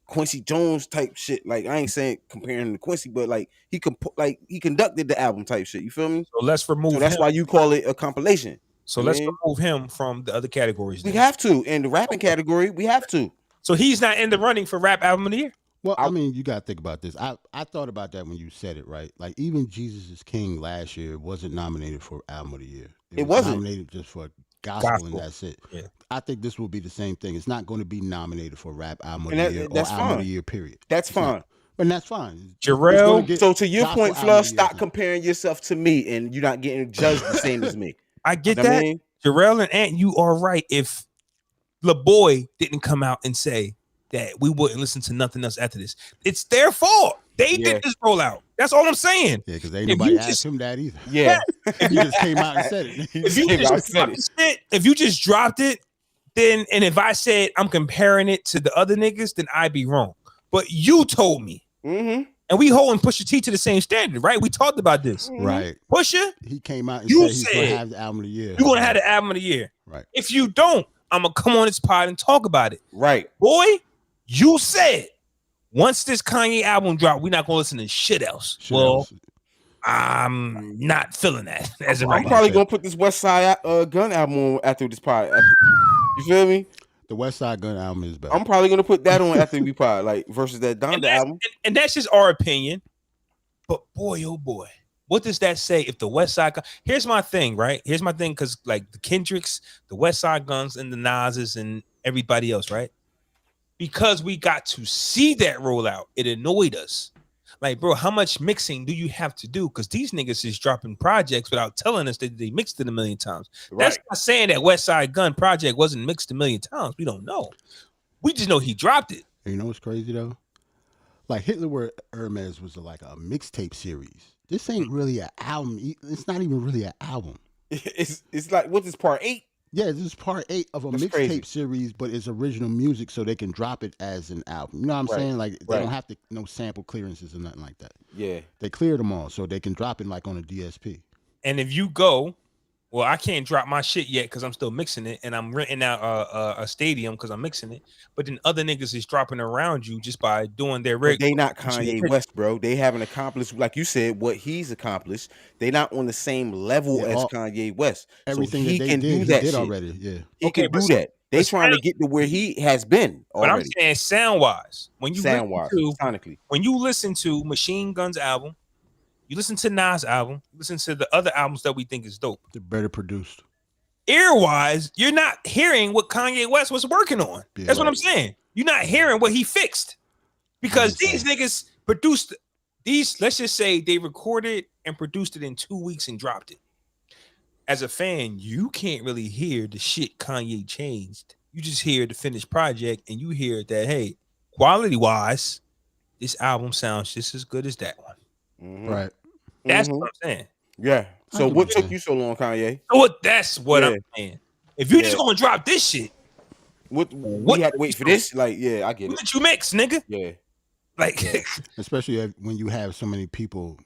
Quincy Jones type shit. Like I ain't saying comparing to Quincy, but like he conducted the album type shit. You feel me? So let's remove. So that's why you call it a compilation. So let's remove him from the other categories. We have to. In the rapping category, we have to. So he's not in the running for rap album of the year? Well, I mean, you got to think about this. I thought about that when you said it, right? Like, even Jesus is King last year wasn't nominated for album of the year. It wasn't. Nominated just for gospel, and that's it. Yeah. I think this will be the same thing. It's not going to be nominated for rap album of the year or album of the year, period. That's fine. But that's fine. Jerrell. So to your point, Flaw, stop comparing yourself to me and you're not getting judged the same as me. I get that. I mean? Jerrell and Ant, you are right. If LaBoy didn't come out and say that we wouldn't listen to nothing else after this, it's their fault. They did this rollout. That's all I'm saying. Yeah, because ain't nobody asked him that either. Yeah. He just came out and said it. If you just dropped it, then, and if I said I'm comparing it to the other niggas, then I'd be wrong. But you told me. And we holding Pusha T to the same standard, right? We talked about this. Right. Pusha, he came out and said he's going to have the album of the year. You're going to have the album of the year. Right. If you don't, I'm going to come on this pod and talk about it. Right. Boy, you said once this Kanye album drop, we're not going to listen to shit else. I'm not feeling that. I'm probably going to put this WestsideGunn album on after this pod. You feel me? The WestsideGunn album is better. I'm probably gonna put that on after we pod, like versus that Donda album. And that's just our opinion. But boy, oh boy, what does that say if the Westside? Here's my thing, right? Here's my thing, because like the Kendricks, the WestsideGunns, and the Nas's and everybody else, right? Because we got to see that rollout, it annoyed us. Like, bro, how much mixing do you have to do? Because these niggas is dropping projects without telling us that they mixed it a million times. Right. That's not saying that WestsideGunn project wasn't mixed a million times. We don't know. We just know he dropped it. You know what's crazy though? Like Hitler Where Hermes was like a mixtape series. This ain't really an album. It's not even really an album. It's like, what's this, part 8? Yeah, this is part 8 of a mixtape series, but it's original music, so they can drop it as an album. You know what I'm saying? Like they don't have to no sample clearances or nothing like that. Yeah, they cleared them all, so they can drop it like on a DSP. And if you go, well, I can't drop my shit yet because I'm still mixing it, and I'm renting out a stadium because I'm mixing it. But then other niggas is dropping around you just by doing their But they not Kanye West, bro. They haven't accomplished, like you said, what he's accomplished. They not on the same level as Kanye West. Everything so he that they can did, do he that did shit already. Yeah, he can do that. They trying to get to where he has been already. But I'm saying sound wise, when you sonically, when you listen to Machine Gun's album, you listen to Nas' album, you listen to the other albums that we think is dope. They're better produced. Ear-wise, you're not hearing what Kanye West was working on. Yeah, That's what I'm saying. You're not hearing what he fixed. Because these niggas produced these, let's just say they recorded and produced it in 2 weeks and dropped it. As a fan, you can't really hear the shit Kanye changed. You just hear the finished project and you hear that, hey, quality-wise, this album sounds just as good as that one. Mm-hmm. Right. That's what I'm saying. Yeah. So what took you so long, Kanye? That's what I'm saying. If you just gonna drop this shit, what we had to wait for this? Like, yeah, I get it. What did you mix, nigga? Yeah. Like, especially when you have so many people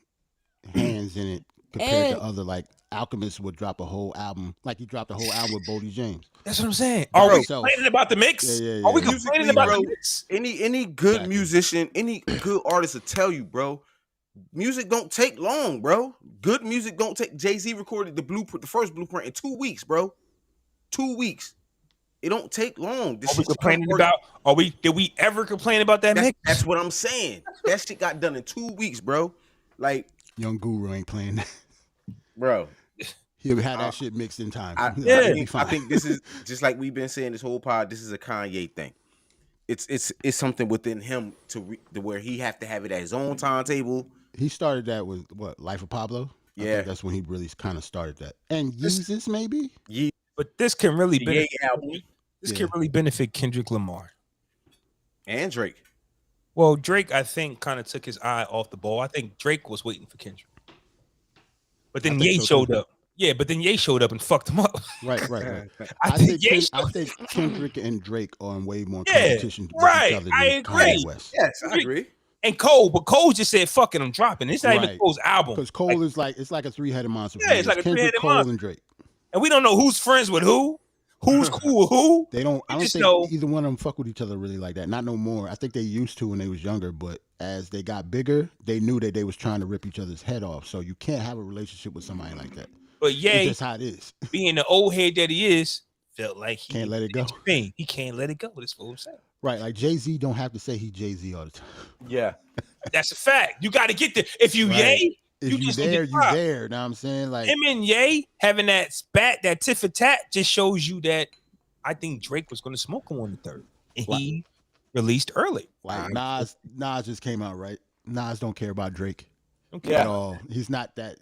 hands in it compared to other, like Alchemist would drop a whole album, like he dropped a whole album with Bodie James. That's what I'm saying. Are we complaining about the mix? Yeah. Are we complaining about the mix? Any good musician, any good artist will tell you, bro. Music don't take long, bro. Good music don't take. Jay-Z recorded the blueprint, the first blueprint, in 2 weeks, bro. 2 weeks. It don't take long. This are we complaining about? Did we ever complain about that mix? That's what I'm saying. That shit got done in 2 weeks, bro. Like, Young Guru ain't playing that, bro. He'll have that shit mixed in time. I think this is just like we've been saying this whole pod. This is a Kanye thing. It's something within him to where he have to have it at his own timetable. He started that with what, Life of Pablo? I think that's when he really kind of started that. And Yeezus, maybe? Yeah. But this can really benefit Kendrick Lamar. And Drake. Well, Drake, I think, kind of took his eye off the ball. I think Drake was waiting for Kendrick. But then Ye showed up. Yeah, but then Ye showed up and fucked him up. Right. I think Kendrick and Drake are in way more competition with each other than Kanye West. Yes, I agree. And Cole just said, "Fuck it, I'm dropping." It's not even Cole's album. Because Cole is like, it's like a three-headed monster. Yeah, it's like a Kendrick, three-headed Cole, monster. and Drake. And we don't know who's friends with who, who's cool with who. They don't. I don't think either one of them fuck with each other really like that. Not no more. I think they used to when they was younger, but as they got bigger, they knew that they was trying to rip each other's head off. So you can't have a relationship with somebody like that. But Ye, that's how it is. Being the old head that he is, felt like he can't let it go. He can't let it go. That's what I'm saying. Right, like Jay-Z don't have to say he Jay-Z all the time. Yeah, that's a fact. You got to get there. If you Ye, if you there, you there. Know what I'm saying? Like him and Ye having that spat, that tit for tat, just shows you that I think Drake was going to smoke him on the third, and he released early. Like Nas just came out, right? Nas don't care about Drake at all. He's not that.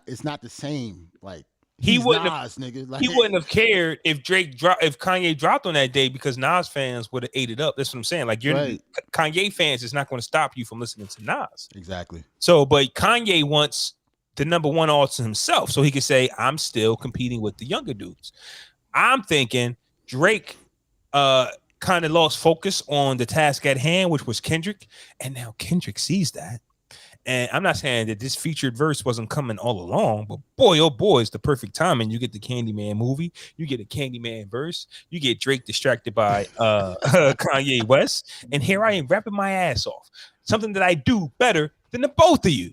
It's not the same. Like. He wouldn't Nas, have, nigga. Like, he wouldn't have cared if if Kanye dropped on that day because Nas fans would have ate it up. That's what I'm saying. Like Kanye fans is not going to stop you from listening to Nas. Exactly. So, but Kanye wants the number one artist himself, so he can say, "I'm still competing with the younger dudes." I'm thinking Drake kind of lost focus on the task at hand, which was Kendrick, and now Kendrick sees that. And I'm not saying that this featured verse wasn't coming all along, but boy, oh boy, it's the perfect timing. You get the Candyman movie, you get a Candyman verse, you get Drake distracted by Kanye West, and here I am rapping my ass off. Something that I do better than the both of you.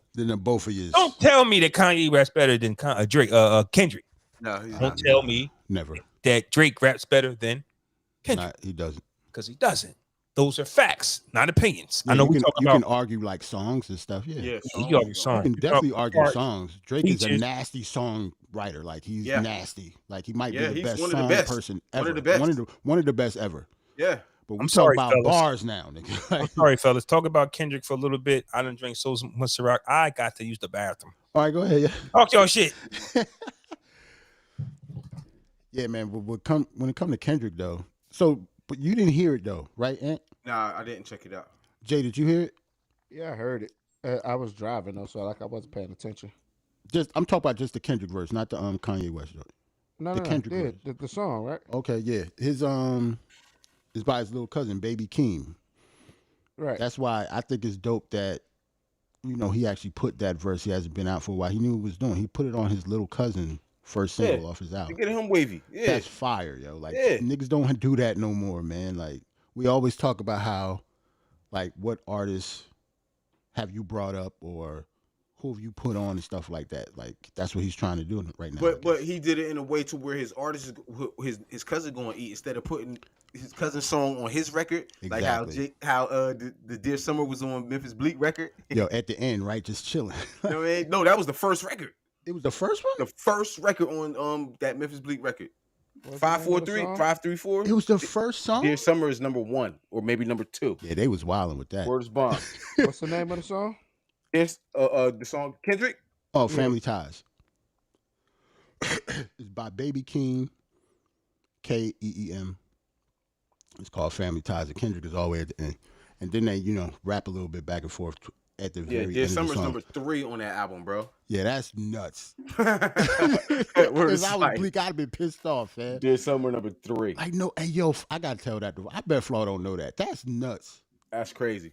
Don't tell me that Kanye raps better than Kendrick. No, don't tell me never that Drake raps better than Kendrick. He doesn't. Because he doesn't. Those are facts, not opinions. Yeah, I know you can argue like songs and stuff. Yeah, you can argue songs. You can definitely argue songs. Drake is a nasty song writer. Like he's nasty. Like he might be the best song person ever. One of the best ever. Yeah. But we talk about bars now, nigga. I'm sorry, fellas. Talk about Kendrick for a little bit. I done drink so much Ciroc. I got to use the bathroom. All right, go ahead. Yeah. Talk y'all shit. Yeah, man. But when it comes to Kendrick though, but you didn't hear it though, right, Ant? Nah, I didn't check it out. Jay, did you hear it? Yeah, I heard it. I was driving though, so I wasn't paying attention. I'm talking about just the Kendrick verse, not the Kanye West though. No, Kendrick verse. The song, right? Okay, yeah. His is by his little cousin, Baby Keem. Right. That's why I think it's dope that he actually put that verse. He hasn't been out for a while. He knew what he was doing. He put it on his little cousin first single off his album. Get him wavy. Yeah. That's fire, yo. Like niggas don't do that no more, man. Like we always talk about how, like, what artists have you brought up or who have you put on and stuff like that. Like that's what he's trying to do right now. But he did it in a way to where his artist, his cousin going to eat instead of putting his cousin's song on his record. Exactly. Like how the Dear Summer was on Memphis Bleak record. Yo, at the end, right, just chilling. You know what I mean? No, that was the first record. It was the first one? The first record on that Memphis Bleak record. 543, 534. It was the first song? Dear Summer is number 1 or maybe number 2. Yeah, they was wilding with that. Word is bond. What's the name of the song? It's the song Kendrick. Oh, Family Ties. It's by Baby Keem, Keem. It's called Family Ties. And Kendrick is all the way at the end. And then they, rap a little bit back and forth at the very end. Dear of the Summer's song. number 3 on that album, bro. Yeah, that's nuts. Because I was bleak, I'd have been pissed off, man. Dear Summer number 3. Like, no, hey, yo, I gotta tell that. I bet Flaw don't know that. That's nuts. That's crazy.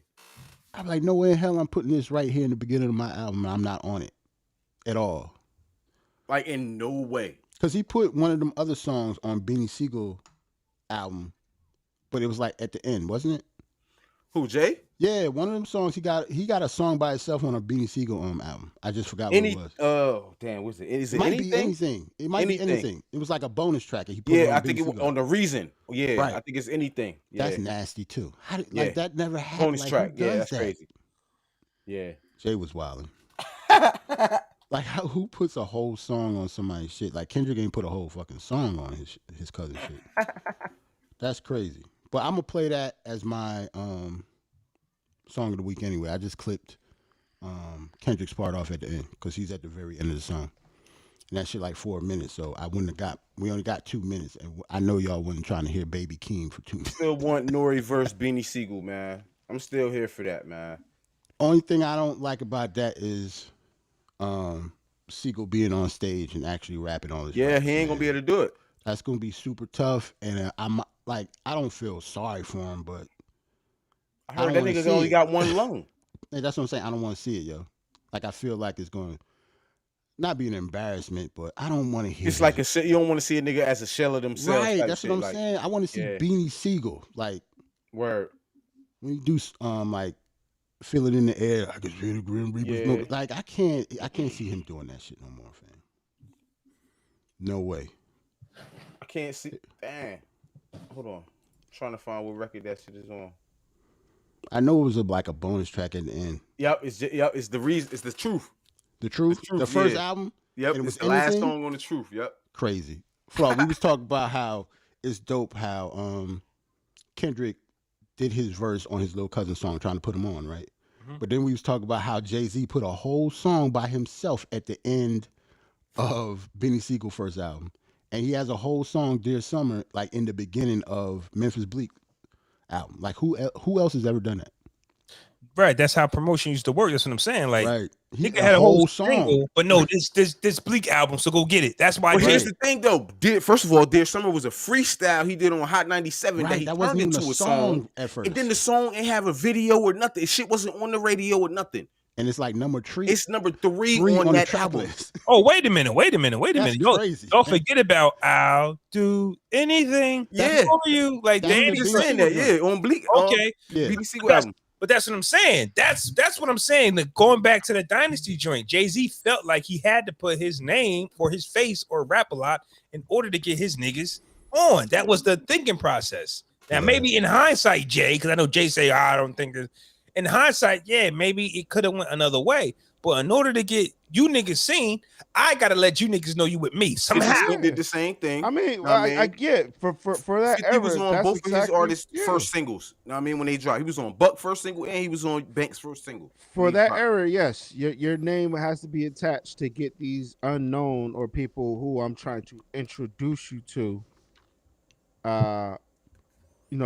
I'm like, no way in hell I'm putting this right here in the beginning of my album and I'm not on it at all. Like, in no way. Because he put one of them other songs on Beanie Siegel album, but it was like at the end, wasn't it? Who, Jay? Yeah, one of them songs, he got a song by itself on a Beanie Siegel album. I just forgot what it was. Oh, damn, what's it? Is it might anything? be anything. It might be anything. It was like a bonus track. And he put I think it was on The Reason. Yeah, right. I think it's anything. Yeah. That's nasty too. Like that never happened. Bonus track. Yeah, that's crazy. Yeah. Jay was wilding. Like who puts a whole song on somebody's shit? Like Kendrick ain't put a whole fucking song on his cousin's shit. That's crazy. But I'm gonna play that as my song of the week anyway. I just clipped Kendrick's part off at the end because he's at the very end of the song. And that shit like 4 minutes, so we only got 2 minutes, and I know y'all wasn't trying to hear Baby Keem for 2 minutes. Still want Nore versus Beanie Siegel, man. I'm still here for that, man. Only thing I don't like about that is Siegel being on stage and actually rapping on his raps, he ain't gonna be able to do it. That's gonna be super tough, and I don't feel sorry for him, but I heard that nigga only got one lung. Hey, that's what I'm saying. I don't want to see it, yo. Like I feel like it's going to not be an embarrassment, but I don't want to hear. It's like you don't want to see a nigga as a shell of themselves. Right, that's what I'm saying. I want to see Beanie Siegel, like word. When you do like feel it in the air, I can feel the Grim Reaper's smoke. Like I can't see him doing that shit no more, fam. No way. I can't see. Damn. Hold on. I'm trying to find what record that shit is on. I know it was like a bonus track at the end. Yep, it's the reason. It's the truth. The truth. The first album. Yep, it was the last song on the truth. Yep. Crazy. Flaw, we was talking about how it's dope how Kendrick did his verse on his little cousin song, trying to put him on, right? Mm-hmm. But then we was talking about how Jay-Z put a whole song by himself at the end of Beanie Siegel's first album. And he has a whole song, Dear Summer, like in the beginning of Memphis Bleak album. Like who else has ever done that? Right, that's how promotion used to work. That's what I'm saying. Like, right. He had a whole song, single, but no, this Bleak album. So go get it. That's why. Well, here's the thing, though. First of all, Dear Summer was a freestyle he did on Hot 97 that he turned into a song at first. And then the song ain't have a video or nothing. Shit wasn't on the radio or nothing. And it's like number 3. It's number 3 on that album. Oh, wait a minute. Crazy. Don't forget about I'll do anything. Yeah. For you. Like Danny saying that. Yeah, on Bleak. Okay. Beanie Siegel album. But that's what I'm saying. That's what I'm saying. That going back to the Dynasty joint, Jay-Z felt like he had to put his name or his face or rap a lot in order to get his niggas on. That was the thinking process. Now, maybe in hindsight, Jay, because I know Jay say, I don't think that. In hindsight, yeah, maybe it could have went another way. But in order to get you niggas seen, I gotta let you niggas know you with me somehow. He did the same thing. I mean, I get for that era. He was on both of his artists' first singles. You know what I mean? When they dropped, he was on Buck first single and he was on Banks' first single. For that era, yes, your name has to be attached to get these unknown or people who I'm trying to introduce you to.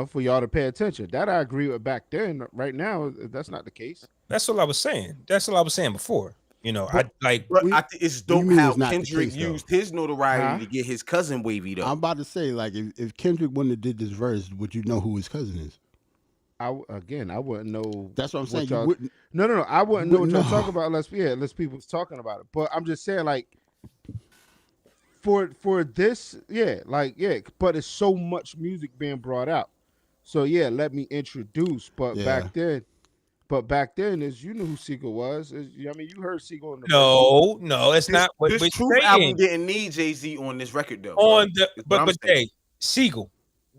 For y'all to pay attention. That I agree with back then. Right now, that's not the case. That's what I was saying. That's what I was saying before. I think it's dope how Kendrick used his notoriety to get his cousin wavy though. I'm about to say, like, if Kendrick wouldn't have did this verse, would you know who his cousin is? I wouldn't know. That's what I'm saying. No. I wouldn't know what y'all talking about unless people was talking about it. But I'm just saying, like, for this, but it's so much music being brought out. So yeah, let me introduce. But back then, as you knew who Siegel was. You heard Siegel in the No, it's not what this we're Truth saying. album didn't need Jay-Z on this record though. But hey, Siegel,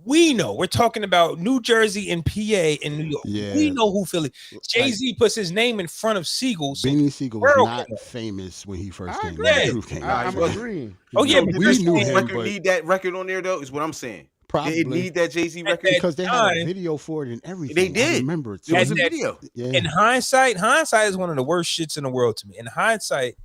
we know we're talking about New Jersey and PA and New York. Yeah. We know who Philly. Jay-Z puts his name in front of Siegel. So Beanie Siegel was not famous when he first came. Yeah, Truth came I'm agreeing. Oh yeah, but we knew him. Record need that record on there though. Is what I'm saying. Probably. It need that Jay-Z record because they had a video for it and everything. They did. I remember it. There was a video. Yeah. In hindsight is one of the worst shits in the world to me. In hindsight,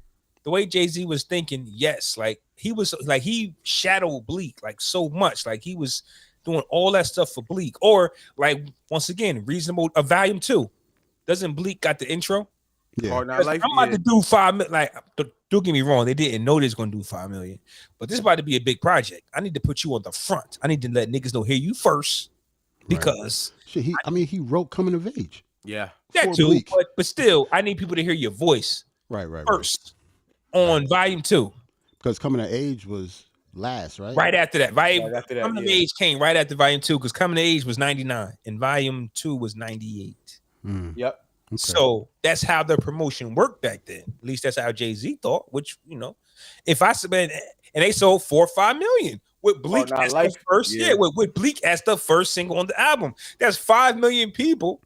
the way Jay-Z was thinking, yes, like he shadowed Bleak like so much, like he was doing all that stuff for Bleak, or like once again, Reasonable Volume 2. Doesn't Bleak got the intro? Yeah. I'm about to do 5 million. Like, don't get me wrong, they didn't know they was gonna do 5 million, but this is about to be a big project. I need to put you on the front. I need to let niggas know, hear you first, because shit, he wrote Coming of Age. Yeah, that too. But still, I need people to hear your voice. Right. First on Volume 2, because Coming of Age was last, right? Right after that, Right after that, Coming of Age came right after Volume 2, because Coming of Age was 99 and Volume 2 was 98. Yep. Okay. So that's how the promotion worked back then. At least that's how Jay-Z thought. Which, if I submit and they sold 4 or 5 million with Bleak as the first, with Bleak as the first single on the album. That's 5 million people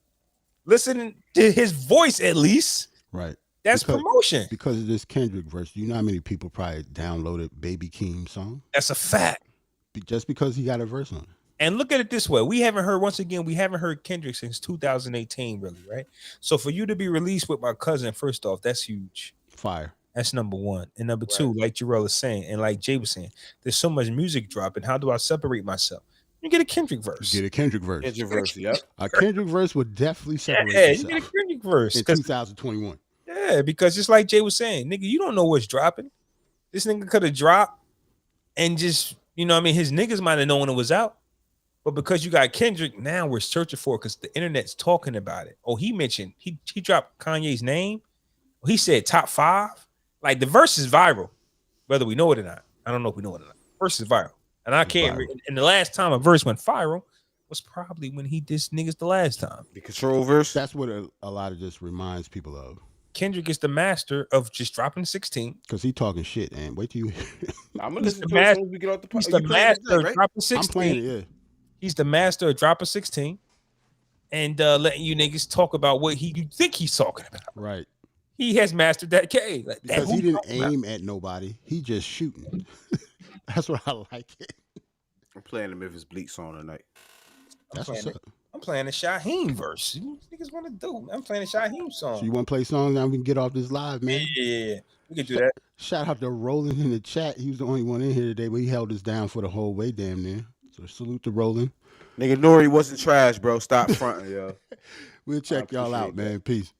listening to his voice at least. Right. That's promotion. Because of this Kendrick verse. You know how many people probably downloaded Baby Keem song? That's a fact. Just because he got a verse on it. And look at it this way. We haven't heard Kendrick since 2018, really, right? So for you to be released with my cousin, first off, that's huge. Fire. That's number one. And number two, like Jerrell is saying, and like Jay was saying, there's so much music dropping. How do I separate myself? You get a Kendrick verse. Get a Kendrick verse. Yep. A Kendrick verse would definitely separate yourself. You get a Kendrick verse. In 2021. Yeah, because just like Jay was saying, nigga, you don't know what's dropping. This nigga could have dropped and just, his niggas might have known when it was out. But because you got Kendrick, now we're searching for it because the internet's talking about it. Oh, he mentioned, he dropped Kanye's name. He said top 5. Like, the verse is viral, whether we know it or not. I don't know if we know it or not. Verse is viral. And I can't, and the last time a verse went viral was probably when he dissed niggas the last time. The Control verse? That's what a lot of this reminds people of. Kendrick is the master of just dropping 16. Because he talking shit, and wait till you I'm going to listen to it as soon as we get off the podcast. He's the master of dropping 16. I'm playing it, yeah. He's the master of dropping 16 and letting you niggas talk about what you think he's talking about. Right. He has mastered that K. Like, because he didn't aim at nobody. He just shooting. That's what I like it. I'm playing the Memphis Bleak song tonight. That's what's up. I'm playing the Shyheim verse. What niggas want to do? I'm playing the Shyheim song. So you want to play songs now? We can get off this live, man. Yeah. We can do that. Shout out to Roland in the chat. He was the only one in here today, but he held us down for the whole way, damn near. So salute to Roland. Nigga, Nore wasn't trash, bro. Stop fronting, yo. We'll check y'all out, man. Peace.